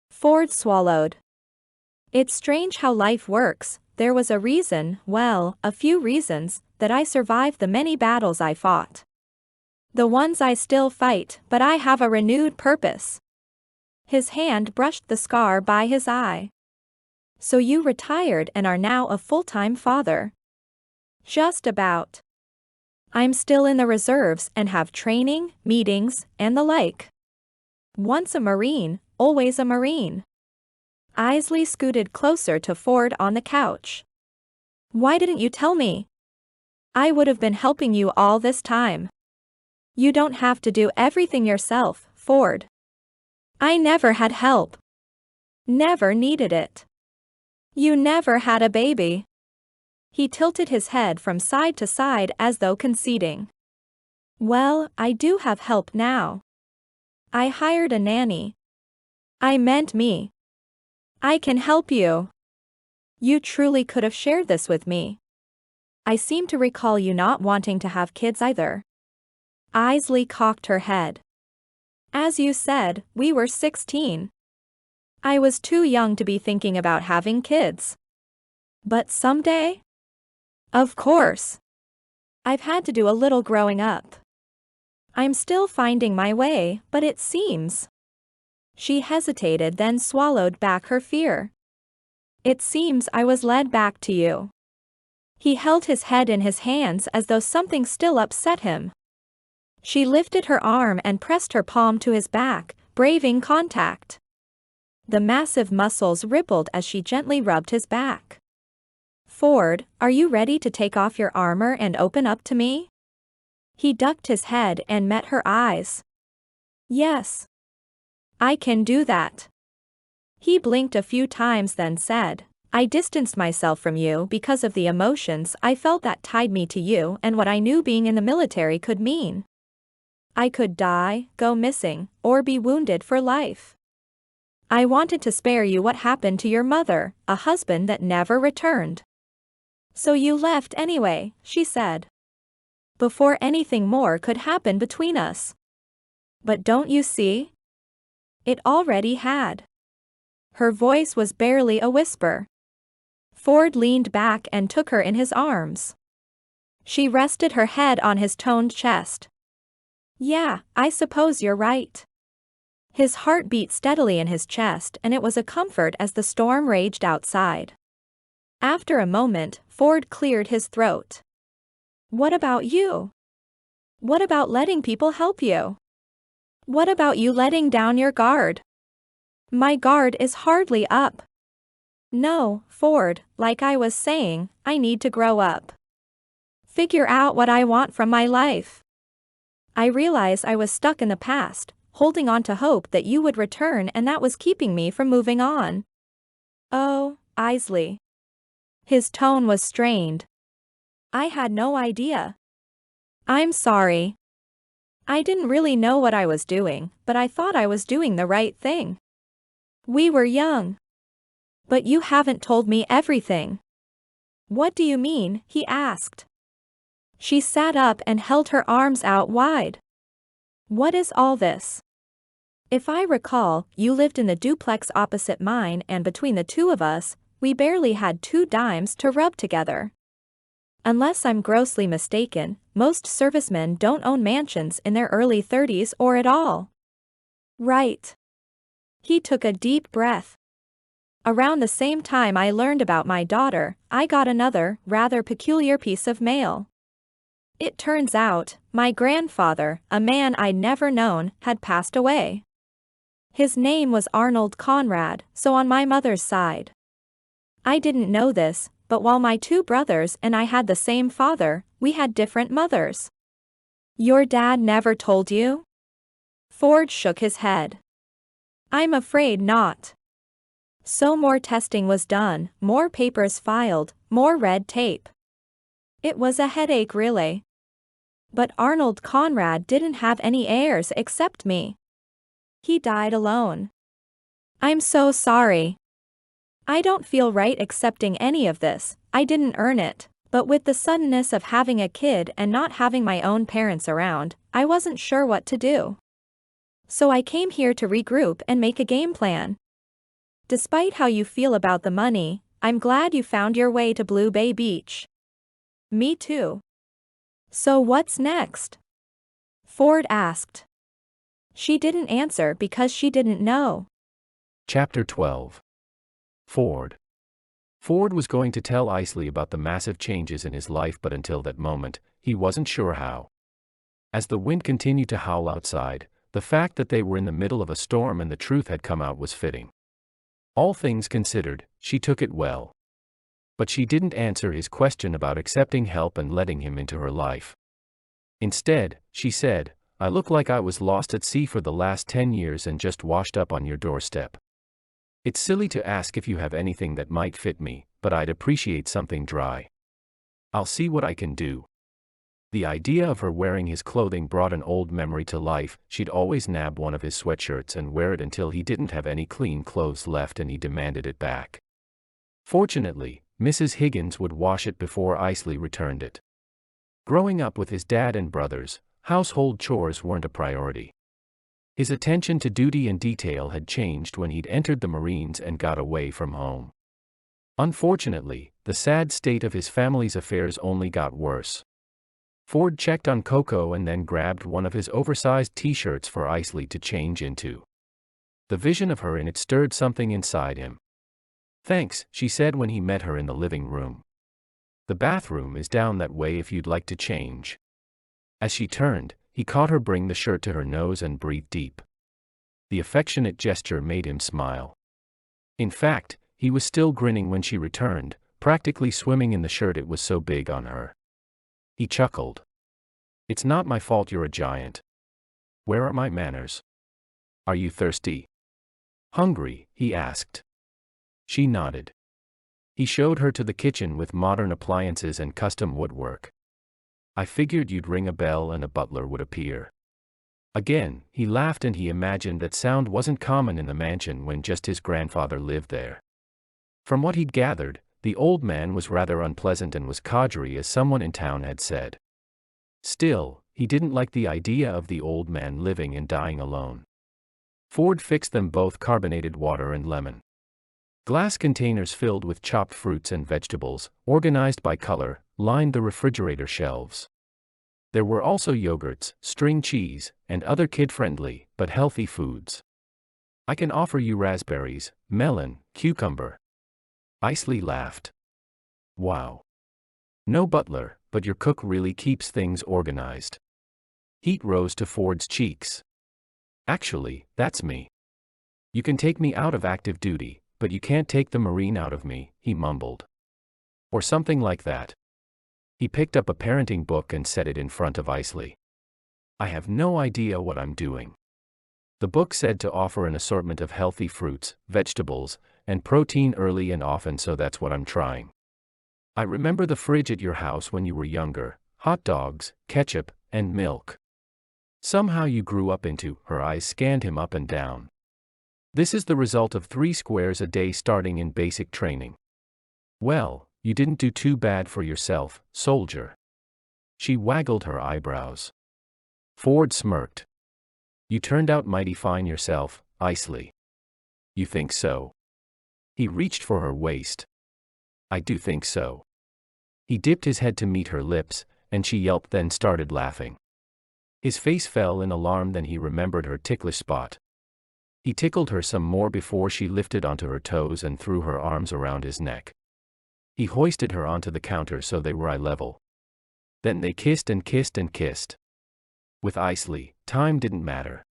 Ford swallowed. It's strange how life works. There was a reason, well, a few reasons, that I survived the many battles I fought. The ones I still fight, but I have a renewed purpose. His hand brushed the scar by his eye. So you retired and are now a full-time father? Just about. I'm still in the reserves and have training, meetings, and the like. Once a Marine, always a Marine. Eisley scooted closer to Ford on the couch. Why didn't you tell me? I would have been helping you all this time. You don't have to do everything yourself, Ford. I never had help. Never needed it. You never had a baby. He tilted his head from side to side as though conceding. Well, I do have help now. I hired a nanny. I meant me. I can help you. You truly could have shared this with me. I seem to recall you not wanting to have kids either. Eisley cocked her head. As you said, we were 16. I was too young to be thinking about having kids. But someday? Of course. I've had to do a little growing up. I'm still finding my way, but it seems. She hesitated, then swallowed back her fear. It seems I was led back to you. He held his head in his hands as though something still upset him. She lifted her arm and pressed her palm to his back, braving contact. The massive muscles rippled as she gently rubbed his back. Ford, are you ready to take off your armor and open up to me? He ducked his head and met her eyes. Yes. I can do that. He blinked a few times, then said, I distanced myself from you because of the emotions I felt that tied me to you and what I knew being in the military could mean. I could die, go missing, or be wounded for life. I wanted to spare you what happened to your mother, a husband that never returned. So you left anyway, she said. Before anything more could happen between us. But don't you see? It already had. Her voice was barely a whisper. Ford leaned back and took her in his arms. She rested her head on his toned chest. Yeah, I suppose you're right. His heart beat steadily in his chest, and it was a comfort as the storm raged outside. After a moment, Ford cleared his throat. What about you? What about letting people help you? What about you letting down your guard? My guard is hardly up. No, Ford, like I was saying, I need to grow up. Figure out what I want from my life. I realize I was stuck in the past, holding on to hope that you would return, and that was keeping me from moving on. Oh, Eisley. His tone was strained. I had no idea. I'm sorry. I didn't really know what I was doing, but I thought I was doing the right thing. We were young. But you haven't told me everything. What do you mean? He asked. She sat up and held her arms out wide. What is all this? If I recall, you lived in the duplex opposite mine, and between the two of us, we barely had 2 dimes to rub together. Unless I'm grossly mistaken, most servicemen don't own mansions in their early 30s or at all. Right. He took a deep breath. Around the same time I learned about my daughter, I got another, rather peculiar piece of mail. It turns out, my grandfather, a man I'd never known, had passed away. His name was Arnold Conrad, so on my mother's side. I didn't know this, but while my 2 brothers and I had the same father, we had different mothers. Your dad never told you? Ford shook his head. I'm afraid not. So more testing was done, more papers filed, more red tape. It was a headache really. But Arnold Conrad didn't have any heirs except me. He died alone. I'm so sorry. I don't feel right accepting any of this, I didn't earn it, but with the suddenness of having a kid and not having my own parents around, I wasn't sure what to do. So I came here to regroup and make a game plan. Despite how you feel about the money, I'm glad you found your way to Blue Bay Beach. Me too. So what's next? Ford asked. She didn't answer because she didn't know. Chapter 12. Ford. Ford was going to tell Eisley about the massive changes in his life, but until that moment, he wasn't sure how. As the wind continued to howl outside, The fact that they were in the middle of a storm and the truth had come out was fitting. All things considered, she took it well. But she didn't answer his question about accepting help and letting him into her life. Instead, she said, "I look like I was lost at sea for the last 10 years and just washed up on your doorstep. It's silly to ask if you have anything that might fit me, but I'd appreciate something dry. I'll see what I can do." The idea of her wearing his clothing brought an old memory to life. She'd always nab one of his sweatshirts and wear it until he didn't have any clean clothes left and he demanded it back. Fortunately, Mrs. Higgins would wash it before Eisley returned it. Growing up with his dad and brothers, household chores weren't a priority. His attention to duty and detail had changed when he'd entered the Marines and got away from home. Unfortunately, the sad state of his family's affairs only got worse. Ford checked on Coco and then grabbed one of his oversized t-shirts for Eisley to change into. The vision of her in it stirred something inside him. "Thanks," she said when he met her in the living room. "The bathroom is down that way if you'd like to change." As she turned, he caught her bring the shirt to her nose and breathe deep. The affectionate gesture made him smile. In fact, he was still grinning when she returned, practically swimming in the shirt, it was so big on her. He chuckled. "It's not my fault you're a giant. Where are my manners? Are you thirsty? Hungry?" he asked. She nodded. He showed her to the kitchen with modern appliances and custom woodwork. "I figured you'd ring a bell and a butler would appear." Again, he laughed and he imagined that sound wasn't common in the mansion when just his grandfather lived there. From what he'd gathered, the old man was rather unpleasant and was codgery, as someone in town had said. Still, he didn't like the idea of the old man living and dying alone. Ford fixed them both carbonated water and lemon. Glass containers filled with chopped fruits and vegetables, organized by color, lined the refrigerator shelves. There were also yogurts, string cheese, and other kid-friendly, but healthy foods. "I can offer you raspberries, melon, cucumber." Eisley laughed. "Wow. No butler, but your cook really keeps things organized." Heat rose to Ford's cheeks. "Actually, that's me. You can take me out of active duty, but you can't take the Marine out of me," he mumbled. "Or something like that." He picked up a parenting book and set it in front of Eisley. "I have no idea what I'm doing." The book said to offer an assortment of healthy fruits, vegetables, and protein early and often, so that's what I'm trying. "I remember the fridge at your house when you were younger, hot dogs, ketchup, and milk. Somehow you grew up into," her eyes scanned him up and down. "This is the result of 3 squares a day starting in basic training. Well, you didn't do too bad for yourself, soldier." She waggled her eyebrows. Ford smirked. "You turned out mighty fine yourself, Eisley." "You think so?" He reached for her waist. "I do think so." He dipped his head to meet her lips, and she yelped, then started laughing. His face fell in alarm, then he remembered her ticklish spot. He tickled her some more before she lifted onto her toes and threw her arms around his neck. He hoisted her onto the counter so they were eye level. Then they kissed and kissed and kissed. With Eisley, time didn't matter.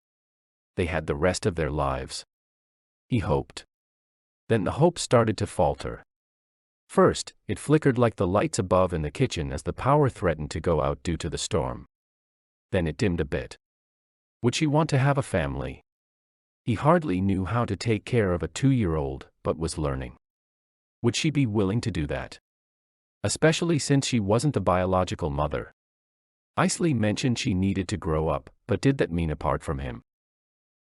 They had the rest of their lives. He hoped. Then the hope started to falter. First, it flickered like the lights above in the kitchen as the power threatened to go out due to the storm. Then it dimmed a bit. Would she want to have a family? He hardly knew how to take care of a 2-year-old, but was learning. Would she be willing to do that? Especially since she wasn't the biological mother. Eisley mentioned she needed to grow up, but did that mean apart from him?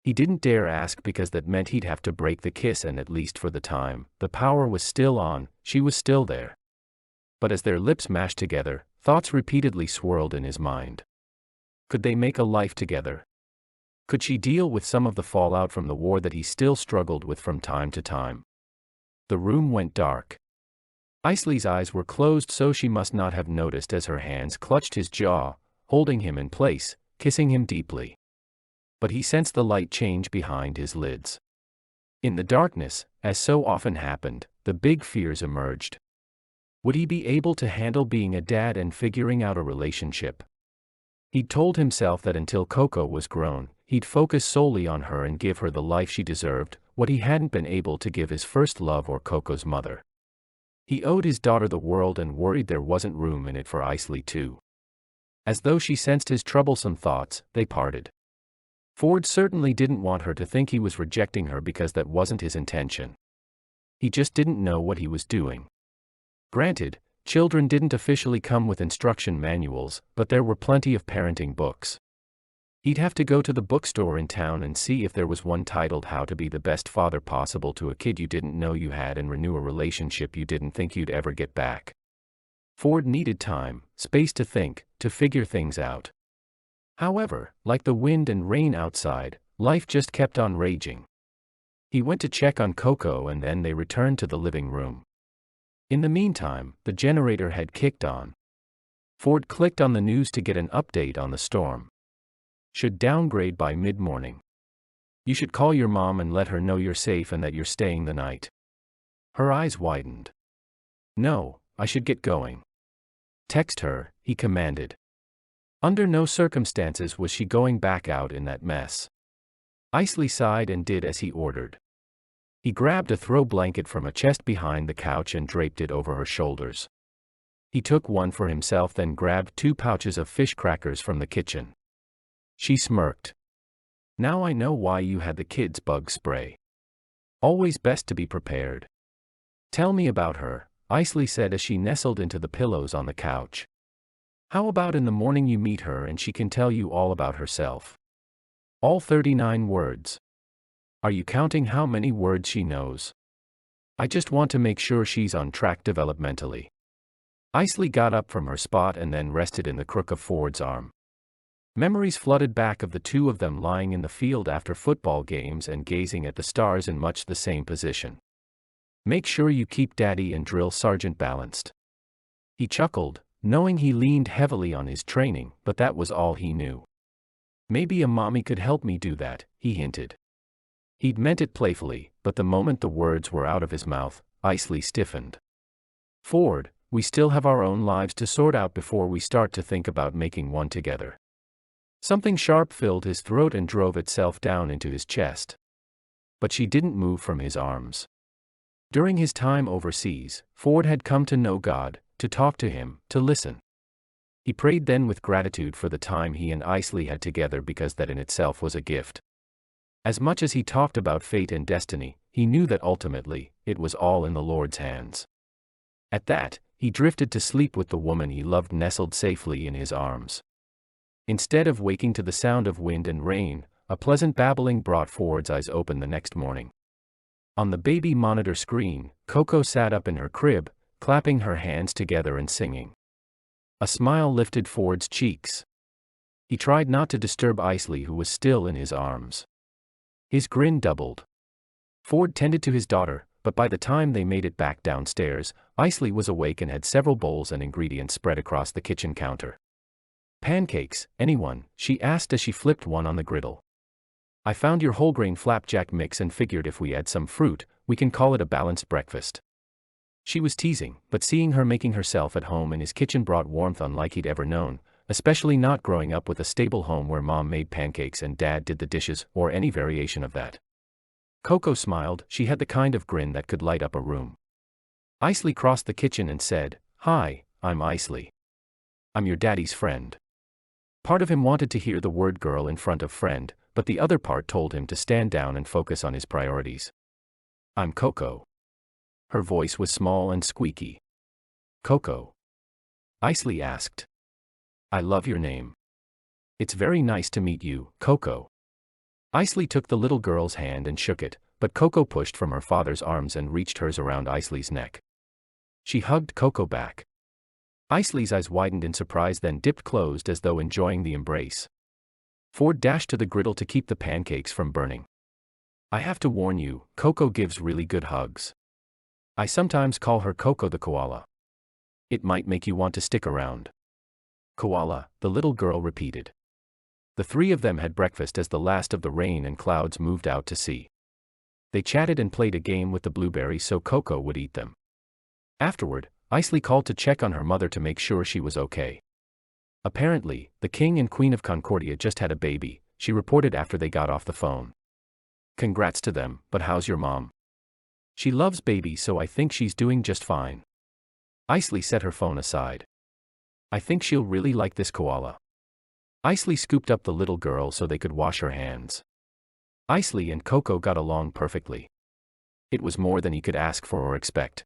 He didn't dare ask because that meant he'd have to break the kiss, and at least for the time, the power was still on, she was still there. But as their lips mashed together, thoughts repeatedly swirled in his mind. Could they make a life together? Could she deal with some of the fallout from the war that he still struggled with from time to time? The room went dark. Eisley's eyes were closed, so she must not have noticed as her hands clutched his jaw, holding him in place, kissing him deeply. But he sensed the light change behind his lids. In the darkness, as so often happened, the big fears emerged. Would he be able to handle being a dad and figuring out a relationship? He'd told himself that until Coco was grown, he'd focus solely on her and give her the life she deserved, what he hadn't been able to give his first love or Coco's mother. He owed his daughter the world and worried there wasn't room in it for Eisley too. As though she sensed his troublesome thoughts, they parted. Ford certainly didn't want her to think he was rejecting her because that wasn't his intention. He just didn't know what he was doing. Granted, children didn't officially come with instruction manuals, but there were plenty of parenting books. He'd have to go to the bookstore in town and see if there was one titled How to Be the Best Father Possible to a Kid You Didn't Know You Had and Renew a Relationship You Didn't Think You'd Ever Get Back. Ford needed time, space to think, to figure things out. However, like the wind and rain outside, life just kept on raging. He went to check on Coco and then they returned to the living room. In the meantime, the generator had kicked on. Ford clicked on the news to get an update on the storm. Should downgrade by mid-morning. You should call your mom and let her know you're safe and that you're staying the night. Her eyes widened. No, I should get going. Text her, he commanded. Under no circumstances was she going back out in that mess. Eisley sighed and did as he ordered. He grabbed a throw blanket from a chest behind the couch and draped it over her shoulders. He took one for himself, then grabbed 2 pouches of fish crackers from the kitchen. She smirked. Now I know why you had the kids' bug spray. Always best to be prepared. Tell me about her, Eisley said as she nestled into the pillows on the couch. How about in the morning you meet her and she can tell you all about herself? All 39 words. Are you counting how many words she knows? I just want to make sure she's on track developmentally. Eisley got up from her spot and then rested in the crook of Ford's arm. Memories flooded back of the two of them lying in the field after football games and gazing at the stars in much the same position. Make sure you keep Daddy and Drill Sergeant balanced. He chuckled, knowing he leaned heavily on his training, but that was all he knew. Maybe a mommy could help me do that, he hinted. He'd meant it playfully, but the moment the words were out of his mouth, Eisley stiffened. Ford, we still have our own lives to sort out before we start to think about making one together. Something sharp filled his throat and drove itself down into his chest. But she didn't move from his arms. During his time overseas, Ford had come to know God, to talk to him, to listen. He prayed then with gratitude for the time he and Eisley had together because that in itself was a gift. As much as he talked about fate and destiny, he knew that ultimately, it was all in the Lord's hands. At that, he drifted to sleep with the woman he loved nestled safely in his arms. Instead of waking to the sound of wind and rain, a pleasant babbling brought Ford's eyes open the next morning. On the baby monitor screen, Coco sat up in her crib, clapping her hands together and singing. A smile lifted Ford's cheeks. He tried not to disturb Eisley, who was still in his arms. His grin doubled. Ford tended to his daughter, but by the time they made it back downstairs, Eisley was awake and had several bowls and ingredients spread across the kitchen counter. Pancakes, anyone? She asked as she flipped one on the griddle. I found your whole grain flapjack mix and figured if we add some fruit, we can call it a balanced breakfast. She was teasing, but seeing her making herself at home in his kitchen brought warmth unlike he'd ever known, especially not growing up with a stable home where Mom made pancakes and Dad did the dishes, or any variation of that. Coco smiled. She had the kind of grin that could light up a room. Eisley crossed the kitchen and said, Hi, I'm Eisley. I'm your daddy's friend. Part of him wanted to hear the word girl in front of friend, but the other part told him to stand down and focus on his priorities. I'm Coco. Her voice was small and squeaky. Coco? Eisley asked. I love your name. It's very nice to meet you, Coco. Eisley took the little girl's hand and shook it, but Coco pushed from her father's arms and reached hers around Eisley's neck. She hugged Coco back. Eisley's eyes widened in surprise then dipped closed as though enjoying the embrace. Ford dashed to the griddle to keep the pancakes from burning. I have to warn you, Coco gives really good hugs. I sometimes call her Coco the koala. It might make you want to stick around. Koala, the little girl repeated. The three of them had breakfast as the last of the rain and clouds moved out to sea. They chatted and played a game with the blueberries so Coco would eat them. Afterward, Eisley called to check on her mother to make sure she was okay. Apparently, the King and Queen of Concordia just had a baby, she reported after they got off the phone. Congrats to them, but how's your mom? She loves baby, so I think she's doing just fine. Eisley set her phone aside. I think she'll really like this koala. Eisley scooped up the little girl so they could wash her hands. Eisley and Coco got along perfectly. It was more than he could ask for or expect.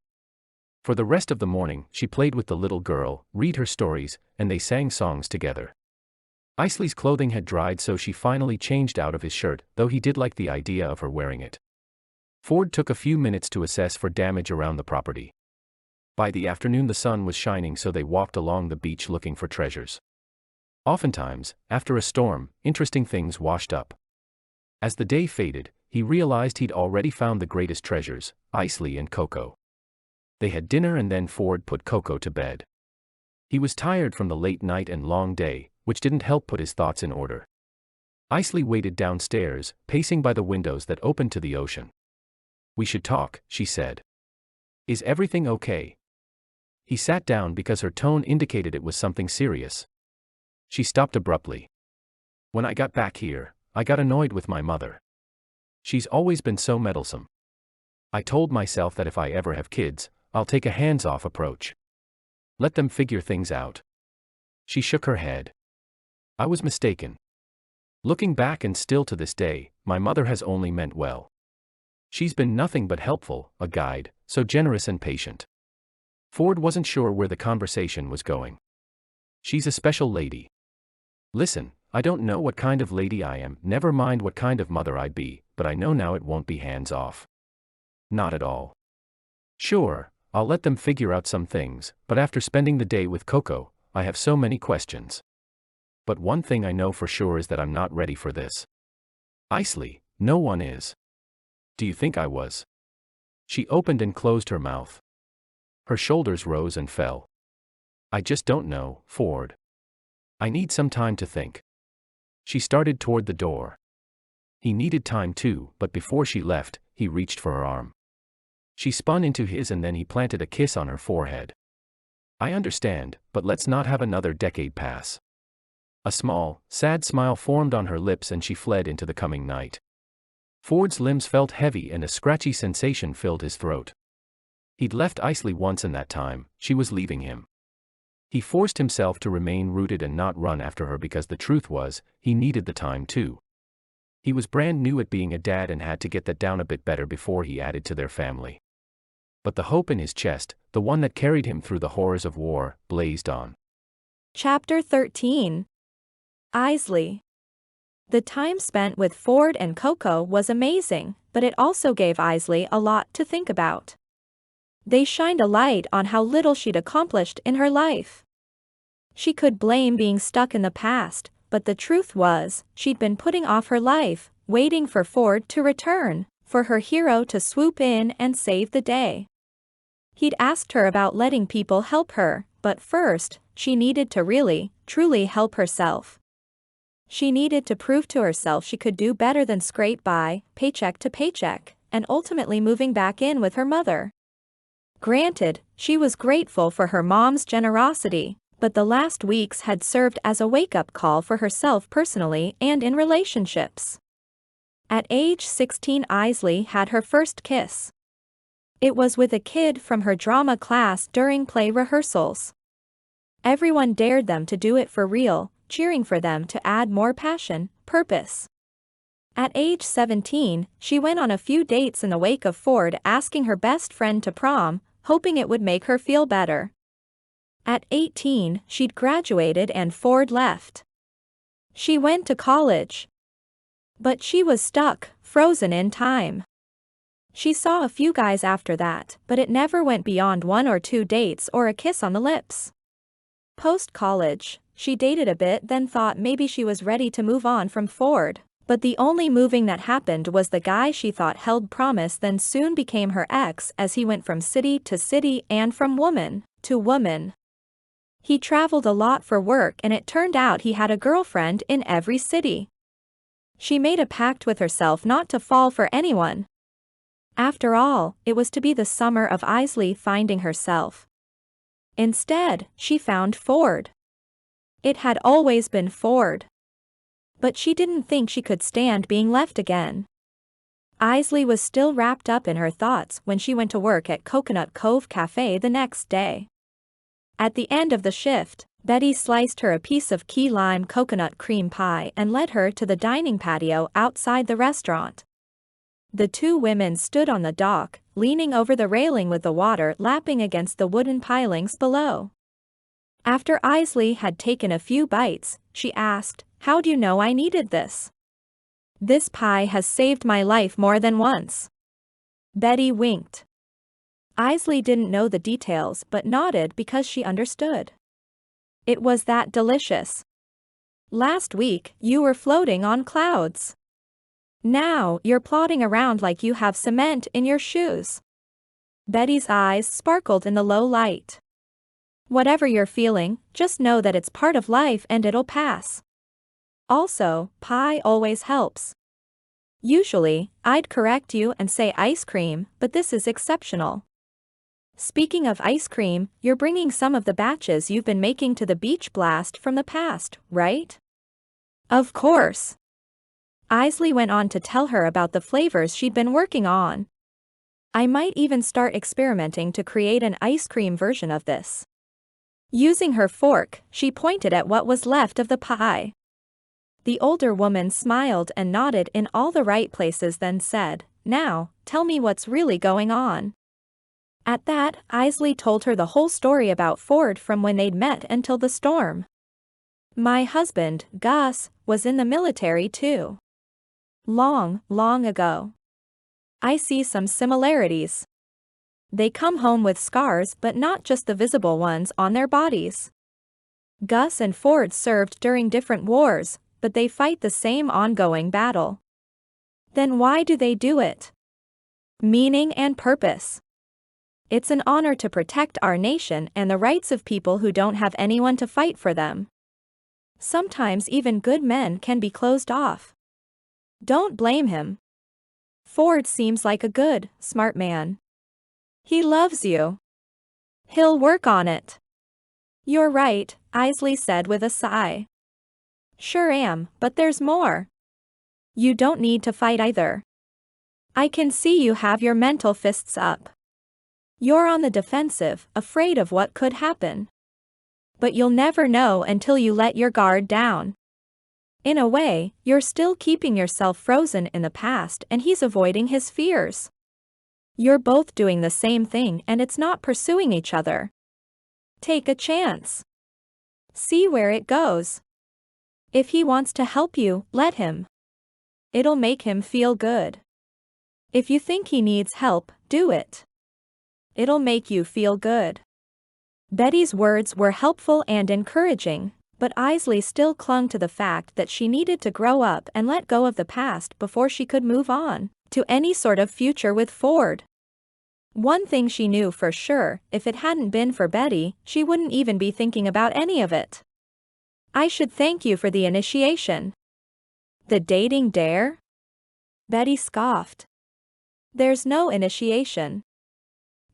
For the rest of the morning, she played with the little girl, read her stories, and they sang songs together. Eisley's clothing had dried, so she finally changed out of his shirt, though he did like the idea of her wearing it. Ford took a few minutes to assess for damage around the property. By the afternoon the sun was shining, so they walked along the beach looking for treasures. Oftentimes, after a storm, interesting things washed up. As the day faded, he realized he'd already found the greatest treasures, Eisley and Coco. They had dinner and then Ford put Coco to bed. He was tired from the late night and long day, which didn't help put his thoughts in order. Eisley waited downstairs, pacing by the windows that opened to the ocean. We should talk, she said. Is everything okay? He sat down because her tone indicated it was something serious. She stopped abruptly. When I got back here, I got annoyed with my mother. She's always been so meddlesome. I told myself that if I ever have kids, I'll take a hands-off approach. Let them figure things out. She shook her head. I was mistaken. Looking back and still to this day, my mother has only meant well. She's been nothing but helpful, a guide, so generous and patient. Ford wasn't sure where the conversation was going. She's a special lady. Listen, I don't know what kind of lady I am, never mind what kind of mother I'd be, but I know now it won't be hands-off. Not at all. Sure, I'll let them figure out some things, but after spending the day with Coco, I have so many questions. But one thing I know for sure is that I'm not ready for this. Eisley, no one is. Do you think I was? She opened and closed her mouth. Her shoulders rose and fell. I just don't know, Ford. I need some time to think. She started toward the door. He needed time too, but before she left, he reached for her arm. She spun into his and then he planted a kiss on her forehead. I understand, but let's not have another decade pass. A small, sad smile formed on her lips and she fled into the coming night. Ford's limbs felt heavy and a scratchy sensation filled his throat. He'd left Eisley once in that time, she was leaving him. He forced himself to remain rooted and not run after her because the truth was, he needed the time too. He was brand new at being a dad and had to get that down a bit better before he added to their family. But the hope in his chest, the one that carried him through the horrors of war, blazed on. Chapter 13. Eisley. The time spent with Ford and Coco was amazing, but it also gave Eisley a lot to think about. They shined a light on how little she'd accomplished in her life. She could blame being stuck in the past, but the truth was, she'd been putting off her life, waiting for Ford to return, for her hero to swoop in and save the day. He'd asked her about letting people help her, but first, she needed to really, truly help herself. She needed to prove to herself she could do better than scrape by, paycheck to paycheck, and ultimately moving back in with her mother. Granted, she was grateful for her mom's generosity, but the last weeks had served as a wake-up call for herself personally and in relationships. At age 16, Eisley had her first kiss. It was with a kid from her drama class during play rehearsals. Everyone dared them to do it for real, cheering for them to add more passion, purpose. At age 17, she went on a few dates in the wake of Ford asking her best friend to prom, hoping it would make her feel better. At 18, she'd graduated and Ford left. She went to college. But she was stuck, frozen in time. She saw a few guys after that, but it never went beyond 1 or 2 dates or a kiss on the lips. Post-college, she dated a bit, then thought maybe she was ready to move on from Ford. But the only moving that happened was the guy she thought held promise then soon became her ex as he went from city to city and from woman to woman. He traveled a lot for work and it turned out he had a girlfriend in every city. She made a pact with herself not to fall for anyone. After all, it was to be the summer of Eisley finding herself. Instead, she found Ford. It had always been Ford. But she didn't think she could stand being left again. Eisley was still wrapped up in her thoughts when she went to work at Coconut Cove Cafe the next day. At the end of the shift, Betty sliced her a piece of key lime coconut cream pie and led her to the dining patio outside the restaurant. The two women stood on the dock, leaning over the railing with the water lapping against the wooden pilings below. After Eisley had taken a few bites, she asked, "How do you know I needed this? This pie has saved my life more than once." Betty winked. Eisley didn't know the details but nodded because she understood. It was that delicious. Last week, you were floating on clouds. Now, you're plodding around like you have cement in your shoes. Betty's eyes sparkled in the low light. Whatever you're feeling, just know that it's part of life and it'll pass. Also, pie always helps. Usually, I'd correct you and say ice cream, but this is exceptional. Speaking of ice cream, you're bringing some of the batches you've been making to the beach blast from the past, right? Of course. Eisley went on to tell her about the flavors she'd been working on. I might even start experimenting to create an ice cream version of this. Using her fork, she pointed at what was left of the pie. The older woman smiled and nodded in all the right places, then said, "Now, tell me what's really going on." At that, Eisley told her the whole story about Ford from when they'd met until the storm. "My husband, Gus, was in the military too. Long, long ago. I see some similarities. They come home with scars, but not just the visible ones on their bodies. Gus and Ford served during different wars, but they fight the same ongoing battle. Then why do they do it? Meaning and purpose. It's an honor to protect our nation and the rights of people who don't have anyone to fight for them. Sometimes even good men can be closed off. Don't blame him. Ford seems like a good, smart man. He loves you. He'll work on it." "You're right," Eisley said with a sigh. "Sure am, but there's more. You don't need to fight either. I can see you have your mental fists up. You're on the defensive, afraid of what could happen. But you'll never know until you let your guard down. In a way, you're still keeping yourself frozen in the past and he's avoiding his fears. You're both doing the same thing and it's not pursuing each other. Take a chance. See where it goes. If he wants to help you, let him. It'll make him feel good. If you think he needs help, do it. It'll make you feel good." Betty's words were helpful and encouraging, but Eisley still clung to the fact that she needed to grow up and let go of the past before she could move on to any sort of future with Ford. One thing she knew for sure, if it hadn't been for Betty, she wouldn't even be thinking about any of it. "I should thank you for the initiation." "The dating dare?" Betty scoffed. "There's no initiation.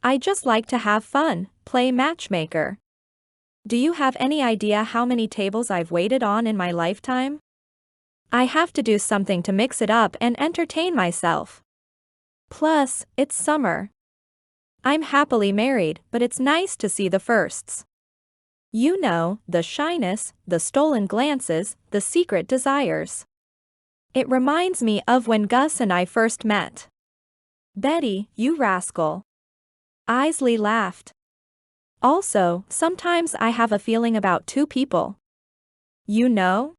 I just like to have fun, play matchmaker. Do you have any idea how many tables I've waited on in my lifetime? I have to do something to mix it up and entertain myself. Plus, it's summer. I'm happily married, but it's nice to see the firsts. You know, the shyness, the stolen glances, the secret desires. It reminds me of when Gus and I first met." "Betty, you rascal." Eisley laughed. "Also, sometimes I have a feeling about two people. You know?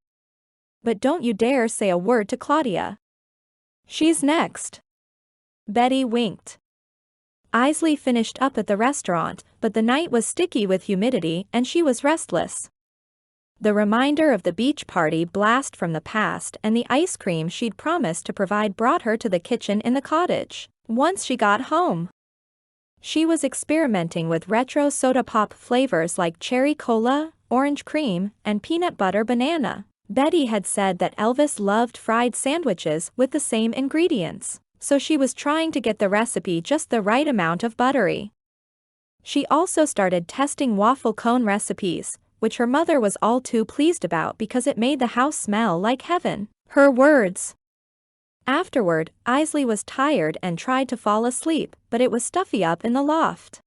But don't you dare say a word to Claudia. She's next." Betty winked. Eisley finished up at the restaurant, but the night was sticky with humidity and she was restless. The reminder of the beach party blast from the past and the ice cream she'd promised to provide brought her to the kitchen in the cottage once she got home. She was experimenting with retro soda pop flavors like cherry cola, orange cream, and peanut butter banana. Betty had said that Elvis loved fried sandwiches with the same ingredients, so she was trying to get the recipe just the right amount of buttery. She also started testing waffle cone recipes, which her mother was all too pleased about because it made the house smell like heaven. Her words. Afterward, Eisley was tired and tried to fall asleep, but it was stuffy up in the loft.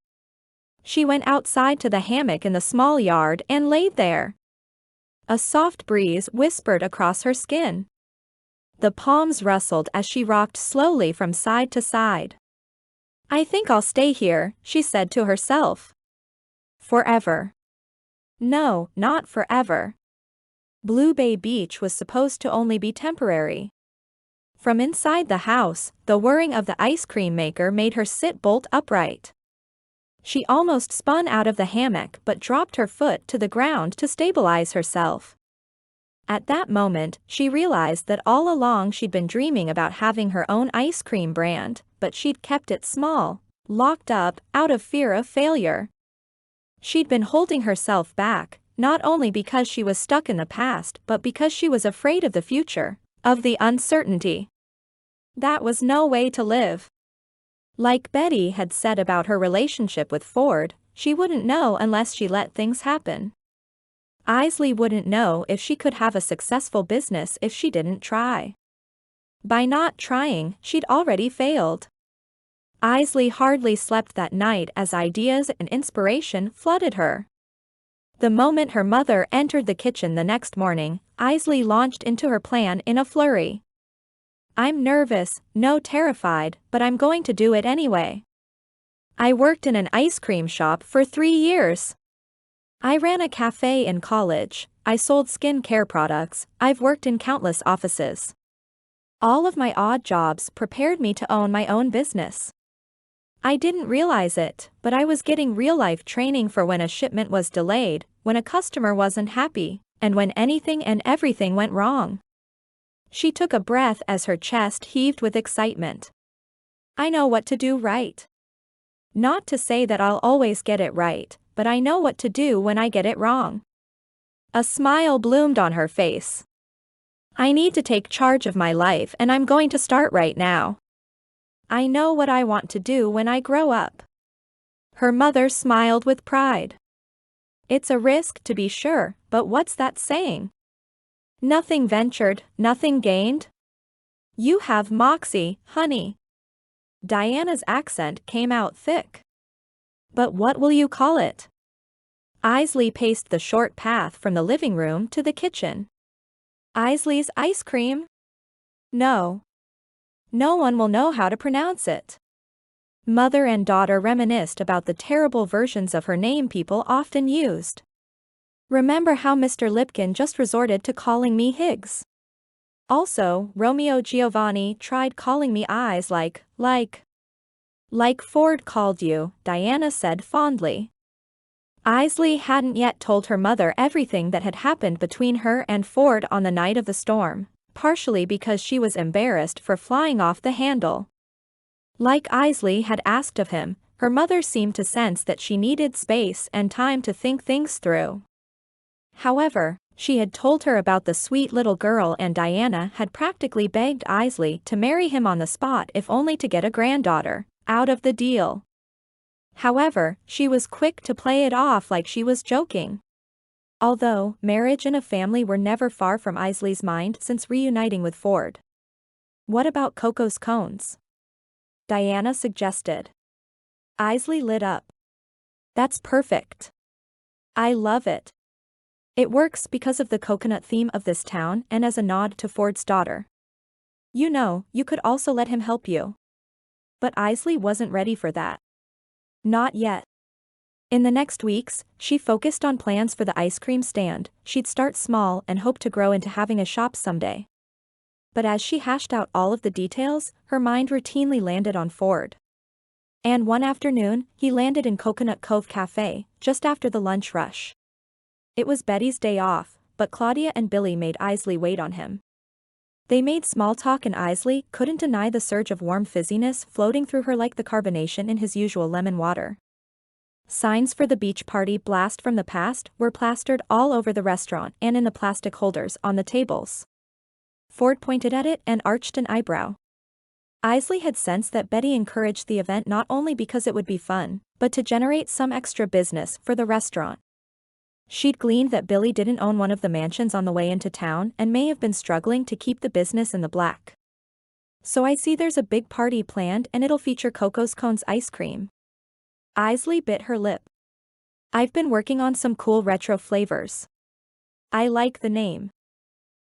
She went outside to the hammock in the small yard and laid there. A soft breeze whispered across her skin. The palms rustled as she rocked slowly from side to side. "I think I'll stay here," she said to herself. Forever. No, not forever. Blue Bay Beach was supposed to only be temporary. From inside the house, the whirring of the ice cream maker made her sit bolt upright. She almost spun out of the hammock but dropped her foot to the ground to stabilize herself. At that moment, she realized that all along she'd been dreaming about having her own ice cream brand, but she'd kept it small, locked up, out of fear of failure. She'd been holding herself back, not only because she was stuck in the past but because she was afraid of the future, of the uncertainty. That was no way to live. Like Betty had said about her relationship with Ford, she wouldn't know unless she let things happen. Eisley wouldn't know if she could have a successful business if she didn't try. By not trying, she'd already failed. Eisley hardly slept that night as ideas and inspiration flooded her. The moment her mother entered the kitchen the next morning, Eisley launched into her plan in a flurry. "I'm nervous, no terrified, but I'm going to do it anyway. I worked in an ice cream shop for 3 years. I ran a cafe in college, I sold skin care products, I've worked in countless offices. All of my odd jobs prepared me to own my own business. I didn't realize it, but I was getting real-life training for when a shipment was delayed, when a customer wasn't happy, and when anything and everything went wrong." She took a breath as her chest heaved with excitement. "I know what to do right. Not to say that I'll always get it right, but I know what to do when I get it wrong." A smile bloomed on her face. "I need to take charge of my life and I'm going to start right now. I know what I want to do when I grow up." Her mother smiled with pride. "It's a risk to be sure, but what's that saying? Nothing ventured, nothing gained. You have moxie, honey." Diana's accent came out thick. "But what will you call it?" Eisley paced the short path from the living room to the kitchen. "Eisley's ice cream? No. No one will know how to pronounce it." Mother and daughter reminisced about the terrible versions of her name people often used. "Remember how Mr. Lipkin just resorted to calling me Higgs? Also, Romeo Giovanni tried calling me eyes like Ford called you," Diana said fondly. Eisley hadn't yet told her mother everything that had happened between her and Ford on the night of the storm, partially because she was embarrassed for flying off the handle. Like Eisley had asked of him, her mother seemed to sense that she needed space and time to think things through. However, she had told her about the sweet little girl and Diana had practically begged Eisley to marry him on the spot if only to get a granddaughter out of the deal. However, she was quick to play it off like she was joking. Although, marriage and a family were never far from Eisley's mind since reuniting with Ford. "What about Coco's cones?" Diana suggested. Eisley lit up. "That's perfect. I love it. It works because of the coconut theme of this town and as a nod to Ford's daughter. You know, you could also let him help you." But Eisley wasn't ready for that. Not yet. In the next weeks, she focused on plans for the ice cream stand. She'd start small and hope to grow into having a shop someday. But as she hashed out all of the details, her mind routinely landed on Ford. And one afternoon, he landed in Coconut Cove Cafe, just after the lunch rush. It was Betty's day off, but Claudia and Billy made Eisley wait on him. They made small talk and Eisley couldn't deny the surge of warm fizziness floating through her like the carbonation in his usual lemon water. Signs for the beach party blast from the past were plastered all over the restaurant and in the plastic holders on the tables. Ford pointed at it and arched an eyebrow. Eisley had sensed that Betty encouraged the event not only because it would be fun, but to generate some extra business for the restaurant. She'd gleaned that Billy didn't own one of the mansions on the way into town and may have been struggling to keep the business in the black. So I see there's a big party planned and it'll feature Coco's Cones ice cream. Eisley bit her lip. I've been working on some cool retro flavors. I like the name.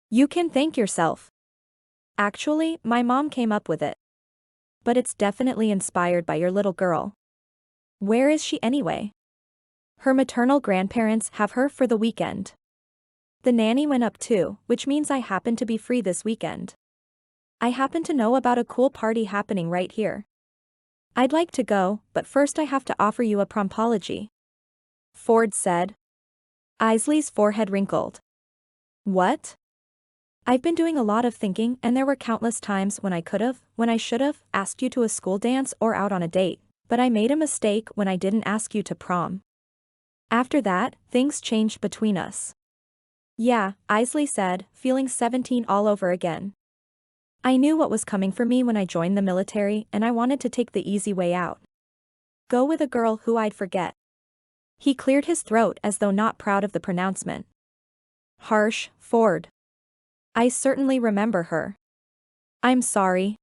You can thank yourself. Actually, my mom came up with it. But it's definitely inspired by your little girl. Where is she anyway? Her maternal grandparents have her for the weekend. The nanny went up too, which means I happen to be free this weekend. I happen to know about a cool party happening right here. I'd like to go, but first I have to offer you a prompology. Ford said. Eisley's forehead wrinkled. What? I've been doing a lot of thinking and there were countless times when I should have, asked you to a school dance or out on a date, but I made a mistake when I didn't ask you to prom. After that, things changed between us. Yeah, Eisley said, feeling 17 all over again. I knew what was coming for me when I joined the military and I wanted to take the easy way out. Go with a girl who I'd forget. He cleared his throat as though not proud of the pronouncement. Harsh, Ford. I certainly remember her. I'm sorry.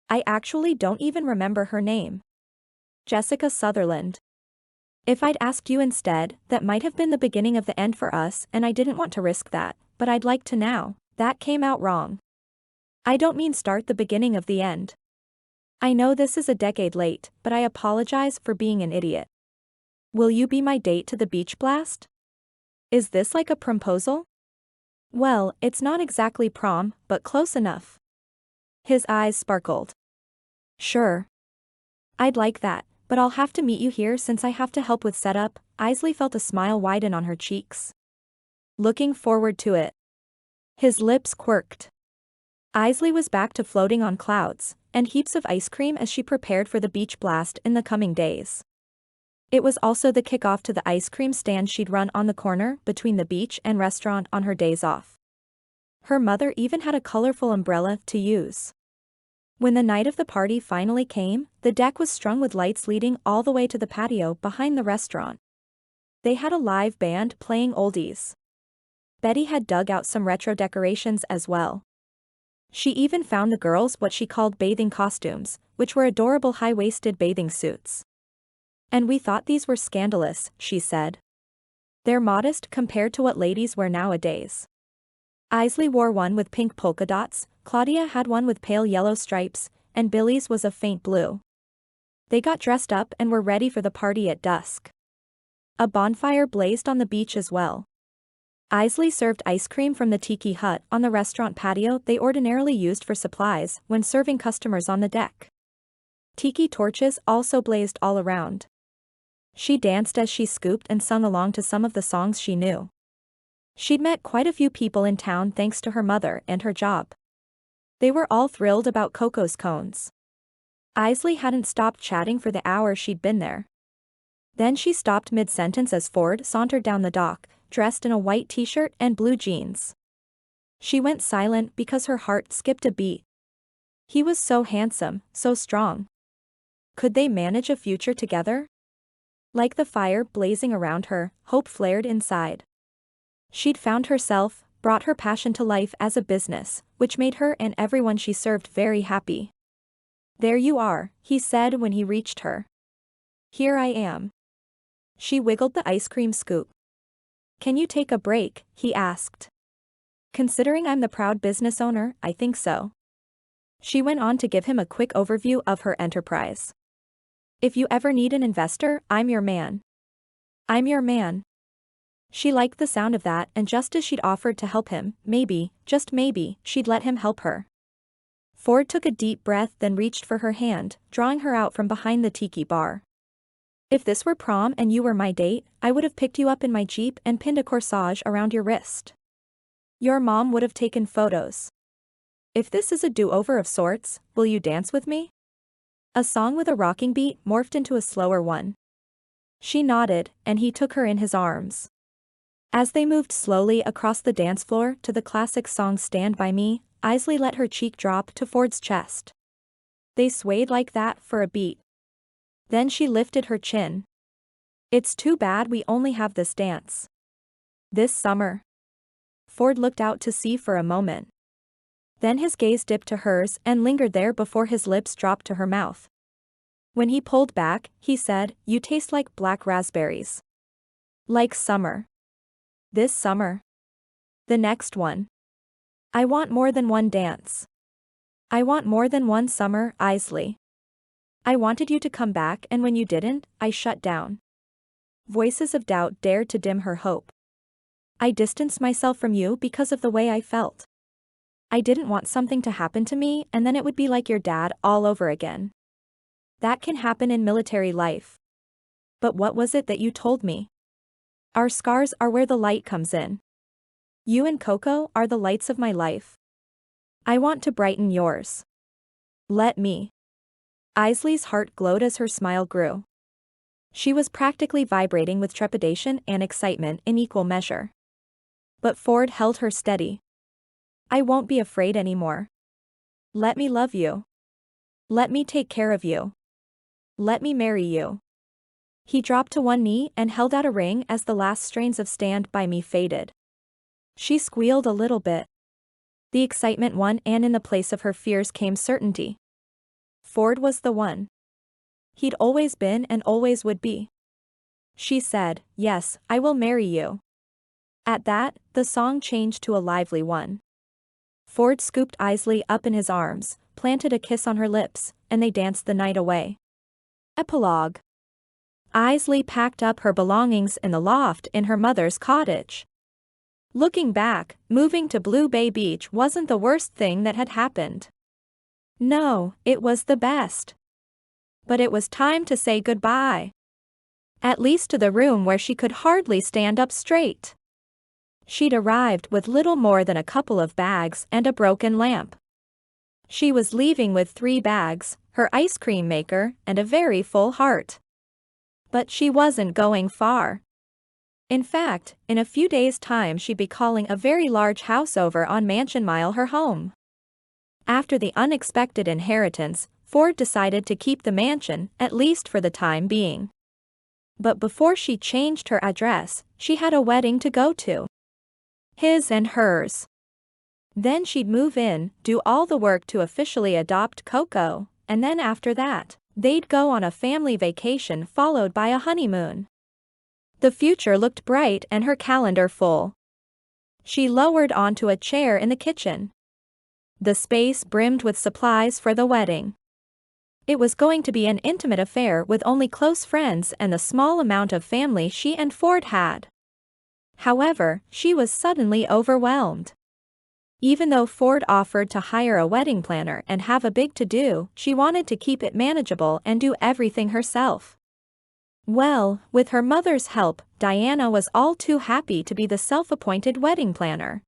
I actually don't even remember her name. Jessica Sutherland. If I'd asked you instead, that might have been the beginning of the end for us and I didn't want to risk that, but I'd like to now. That came out wrong. I don't mean start the beginning of the end. I know this is a decade late, but I apologize for being an idiot. Will you be my date to the beach blast? Is this like a promposal? Well, it's not exactly prom, but close enough. His eyes sparkled. Sure. I'd like that, but I'll have to meet you here since I have to help with setup. Eisley felt a smile widen on her cheeks. Looking forward to it. His lips quirked. Eisley was back to floating on clouds, and heaps of ice cream as she prepared for the beach blast in the coming days. It was also the kickoff to the ice cream stand she'd run on the corner between the beach and restaurant on her days off. Her mother even had a colorful umbrella to use. When the night of the party finally came, the deck was strung with lights leading all the way to the patio behind the restaurant. They had a live band playing oldies. Betty had dug out some retro decorations as well. She even found the girls what she called bathing costumes, which were adorable high-waisted bathing suits. And we thought these were scandalous, she said. They're modest compared to what ladies wear nowadays. Eisley wore one with pink polka dots, Claudia had one with pale yellow stripes, and Billy's was a faint blue. They got dressed up and were ready for the party at dusk. A bonfire blazed on the beach as well. Eisley served ice cream from the tiki hut on the restaurant patio they ordinarily used for supplies when serving customers on the deck. Tiki torches also blazed all around. She danced as she scooped and sung along to some of the songs she knew. She'd met quite a few people in town thanks to her mother and her job. They were all thrilled about Coco's Cones. Eisley hadn't stopped chatting for the hour she'd been there. Then she stopped mid-sentence as Ford sauntered down the dock, dressed in a white t-shirt and blue jeans. She went silent because her heart skipped a beat. He was so handsome, so strong. Could they manage a future together? Like the fire blazing around her, hope flared inside. She'd found herself, brought her passion to life as a business, which made her and everyone she served very happy. There you are, he said when he reached her. Here I am. She wiggled the ice cream scoop. Can you take a break, he asked. Considering I'm the proud business owner, I think so. She went on to give him a quick overview of her enterprise. If you ever need an investor, I'm your man. I'm your man. She liked the sound of that, and just as she'd offered to help him, maybe, just maybe, she'd let him help her. Ford took a deep breath then reached for her hand, drawing her out from behind the tiki bar. If this were prom and you were my date, I would have picked you up in my Jeep and pinned a corsage around your wrist. Your mom would have taken photos. If this is a do-over of sorts, will you dance with me? A song with a rocking beat morphed into a slower one. She nodded, and he took her in his arms. As they moved slowly across the dance floor to the classic song Stand By Me, Eisley let her cheek drop to Ford's chest. They swayed like that for a beat. Then she lifted her chin. It's too bad we only have this dance. This summer. Ford looked out to sea for a moment. Then his gaze dipped to hers and lingered there before his lips dropped to her mouth. When he pulled back, he said, "You taste like black raspberries. Like summer. This summer. The next one. I want more than one dance. I want more than one summer, Eisley. I wanted you to come back, and when you didn't, I shut down." Voices of doubt dared to dim her hope. "I distanced myself from you because of the way I felt. I didn't want something to happen to me and then it would be like your dad all over again. That can happen in military life. But what was it that you told me? Our scars are where the light comes in. You and Coco are the lights of my life. I want to brighten yours. Let me." Eisley's heart glowed as her smile grew. She was practically vibrating with trepidation and excitement in equal measure. But Ford held her steady. "I won't be afraid anymore. Let me love you. Let me take care of you. Let me marry you." He dropped to one knee and held out a ring as the last strains of "Stand By Me" faded. She squealed a little bit. The excitement won, and in the place of her fears came certainty. Ford was the one. He'd always been and always would be. She said, "Yes, I will marry you." At that, the song changed to a lively one. Ford scooped Eisley up in his arms, planted a kiss on her lips, and they danced the night away. Epilogue. Eisley packed up her belongings in the loft in her mother's cottage. Looking back, moving to Blue Bay Beach wasn't the worst thing that had happened. No, it was the best. But it was time to say goodbye. At least to the room where she could hardly stand up straight. She'd arrived with little more than a couple of bags and a broken lamp. She was leaving with 3 bags, her ice cream maker, and a very full heart. But she wasn't going far. In fact, in a few days' time she'd be calling a very large house over on Mansion Mile her home. After the unexpected inheritance, Ford decided to keep the mansion, at least for the time being. But before she changed her address, she had a wedding to go to. His and hers. Then she'd move in, do all the work to officially adopt Coco, and then after that, they'd go on a family vacation followed by a honeymoon. The future looked bright and her calendar full. She lowered onto a chair in the kitchen. The space brimmed with supplies for the wedding. It was going to be an intimate affair with only close friends and the small amount of family she and Ford had. However, she was suddenly overwhelmed. Even though Ford offered to hire a wedding planner and have a big to-do, she wanted to keep it manageable and do everything herself. Well, with her mother's help, Diana was all too happy to be the self-appointed wedding planner.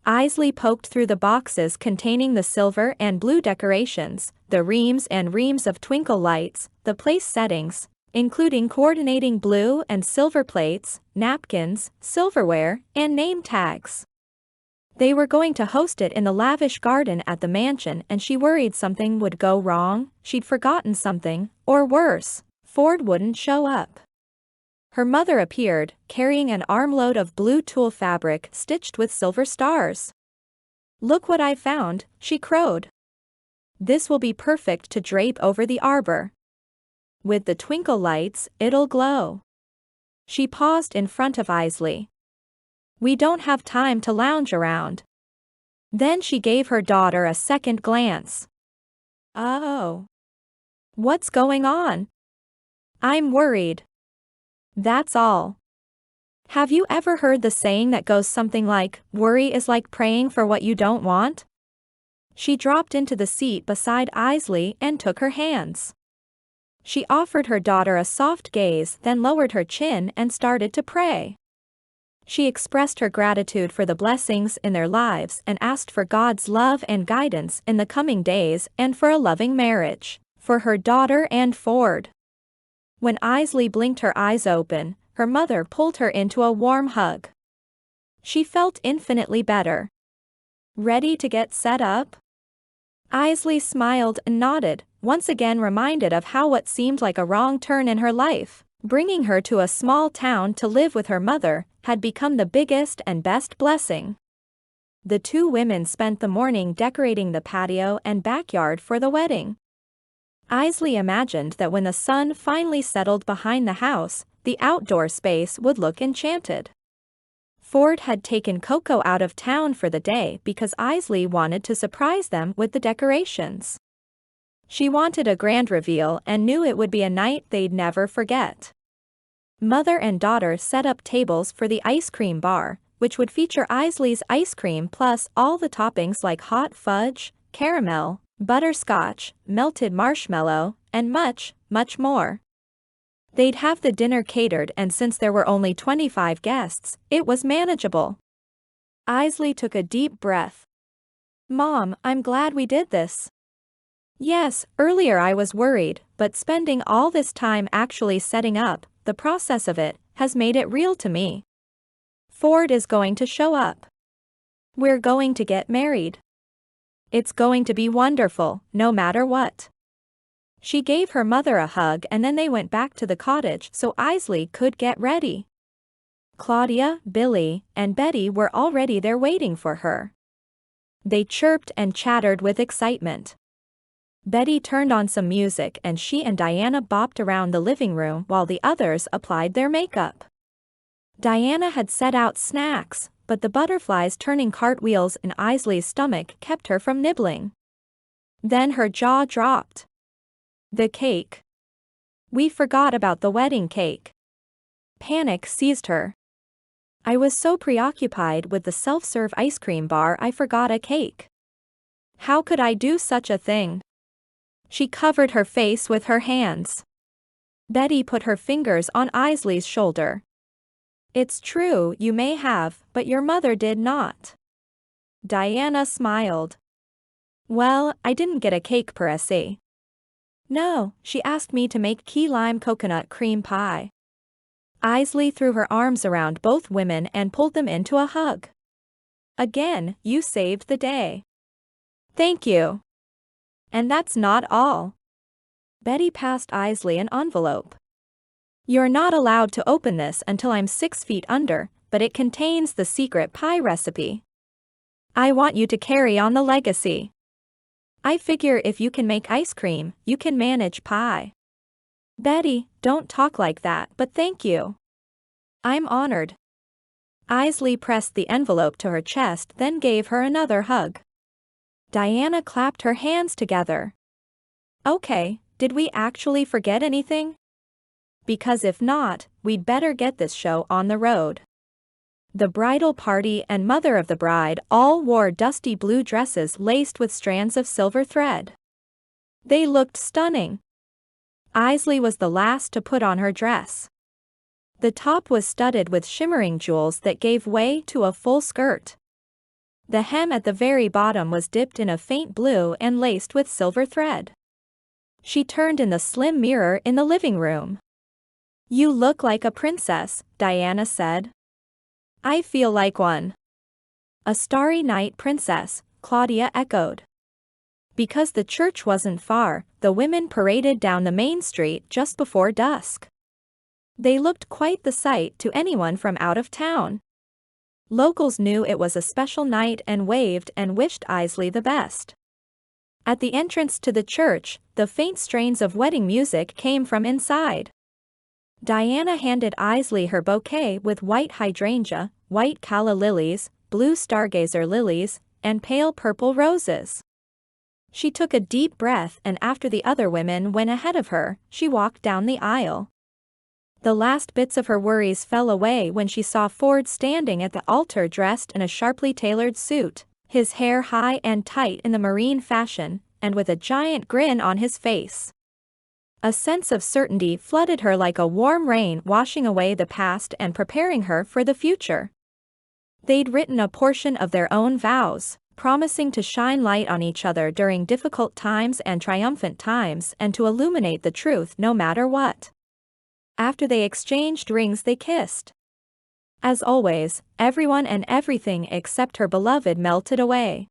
Eisley poked through the boxes containing the silver and blue decorations, the reams and reams of twinkle lights, the place settings, including coordinating blue and silver plates, napkins, silverware, and name tags. They were going to host it in the lavish garden at the mansion, and she worried something would go wrong, she'd forgotten something, or worse, Ford wouldn't show up. Her mother appeared, carrying an armload of blue tulle fabric stitched with silver stars. "Look what I found," she crowed. "This will be perfect to drape over the arbor. With the twinkle lights, it'll glow." She paused in front of Eisley. "We don't have time to lounge around." Then she gave her daughter a second glance. "Oh. What's going on?" "I'm worried. That's all. Have you ever heard the saying that goes something like, worry is like praying for what you don't want?" She dropped into the seat beside Eisley and took her hands. She offered her daughter a soft gaze, then lowered her chin and started to pray. She expressed her gratitude for the blessings in their lives and asked for God's love and guidance in the coming days and for a loving marriage, for her daughter and Ford. When Eisley blinked her eyes open, her mother pulled her into a warm hug. She felt infinitely better. "Ready to get set up?" Eisley smiled and nodded, once again reminded of how what seemed like a wrong turn in her life, bringing her to a small town to live with her mother, had become the biggest and best blessing. The two women spent the morning decorating the patio and backyard for the wedding. Eisley imagined that when the sun finally settled behind the house, the outdoor space would look enchanted. Ford had taken Coco out of town for the day because Eisley wanted to surprise them with the decorations. She wanted a grand reveal and knew it would be a night they'd never forget. Mother and daughter set up tables for the ice cream bar, which would feature Eisley's ice cream plus all the toppings like hot fudge, caramel, butterscotch, melted marshmallow, and much, much more. They'd have the dinner catered, and since there were only 25 guests, it was manageable. Eisley took a deep breath. "Mom, I'm glad we did this." "Yes, earlier I was worried, but spending all this time actually setting up, the process of it, has made it real to me. Ford is going to show up. We're going to get married. It's going to be wonderful, no matter what." She gave her mother a hug and then they went back to the cottage so Eisley could get ready. Claudia, Billy, and Betty were already there waiting for her. They chirped and chattered with excitement. Betty turned on some music and she and Diana bopped around the living room while the others applied their makeup. Diana had set out snacks, but the butterflies turning cartwheels in Eisley's stomach kept her from nibbling. Then her jaw dropped. The cake. We forgot about the wedding cake. Panic seized her. I was so preoccupied with the self-serve ice cream bar I forgot a cake. How could I do such a thing? She covered her face with her hands. Betty put her fingers on Eisley's shoulder. It's true, you may have, but your mother did not. Diana smiled. Well, I didn't get a cake per se. No, she asked me to make key lime coconut cream pie. Eisley threw her arms around both women and pulled them into a hug. Again, you saved the day. Thank you. And that's not all. Betty passed Eisley an envelope. You're not allowed to open this until I'm 6 feet under, but it contains the secret pie recipe. I want you to carry on the legacy. I figure if you can make ice cream, you can manage pie. Betty, don't talk like that, but thank you. I'm honored. Eisley pressed the envelope to her chest, then gave her another hug. Diana clapped her hands together. Okay, did we actually forget anything? Because if not, we'd better get this show on the road. The bridal party and mother of the bride all wore dusty blue dresses laced with strands of silver thread. They looked stunning. Eisley was the last to put on her dress. The top was studded with shimmering jewels that gave way to a full skirt. The hem at the very bottom was dipped in a faint blue and laced with silver thread. She turned in the slim mirror in the living room. You look like a princess, Diana said. I feel like one. A starry night princess, Claudia echoed. Because the church wasn't far, the women paraded down the main street just before dusk. They looked quite the sight to anyone from out of town. Locals knew it was a special night and waved and wished Eisley the best. At the entrance to the church, the faint strains of wedding music came from inside. Diana handed Eisley her bouquet with white hydrangea, white calla lilies, blue stargazer lilies, and pale purple roses. She took a deep breath and after the other women went ahead of her, she walked down the aisle. The last bits of her worries fell away when she saw Ford standing at the altar dressed in a sharply tailored suit, his hair high and tight in the marine fashion, and with a giant grin on his face. A sense of certainty flooded her like a warm rain, washing away the past and preparing her for the future. They'd written a portion of their own vows, promising to shine light on each other during difficult times and triumphant times and to illuminate the truth no matter what. After they exchanged rings, they kissed. As always, everyone and everything except her beloved melted away.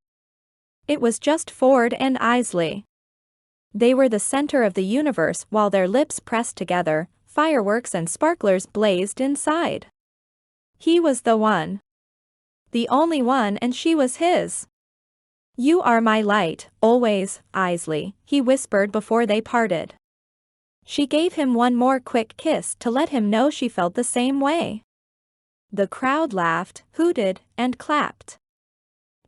It was just Ford and Eisley. They were the center of the universe while their lips pressed together, fireworks and sparklers blazed inside. He was the one. The only one, and she was his. You are my light, always, Eisley, he whispered before they parted. She gave him one more quick kiss to let him know she felt the same way. The crowd laughed, hooted, and clapped.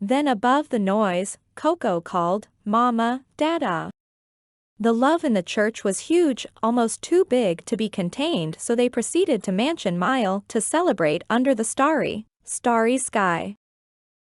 Then above the noise, Coco called, "Mama, Dada." The love in the church was huge, almost too big to be contained, so they proceeded to Mansion Mile to celebrate under the starry sky.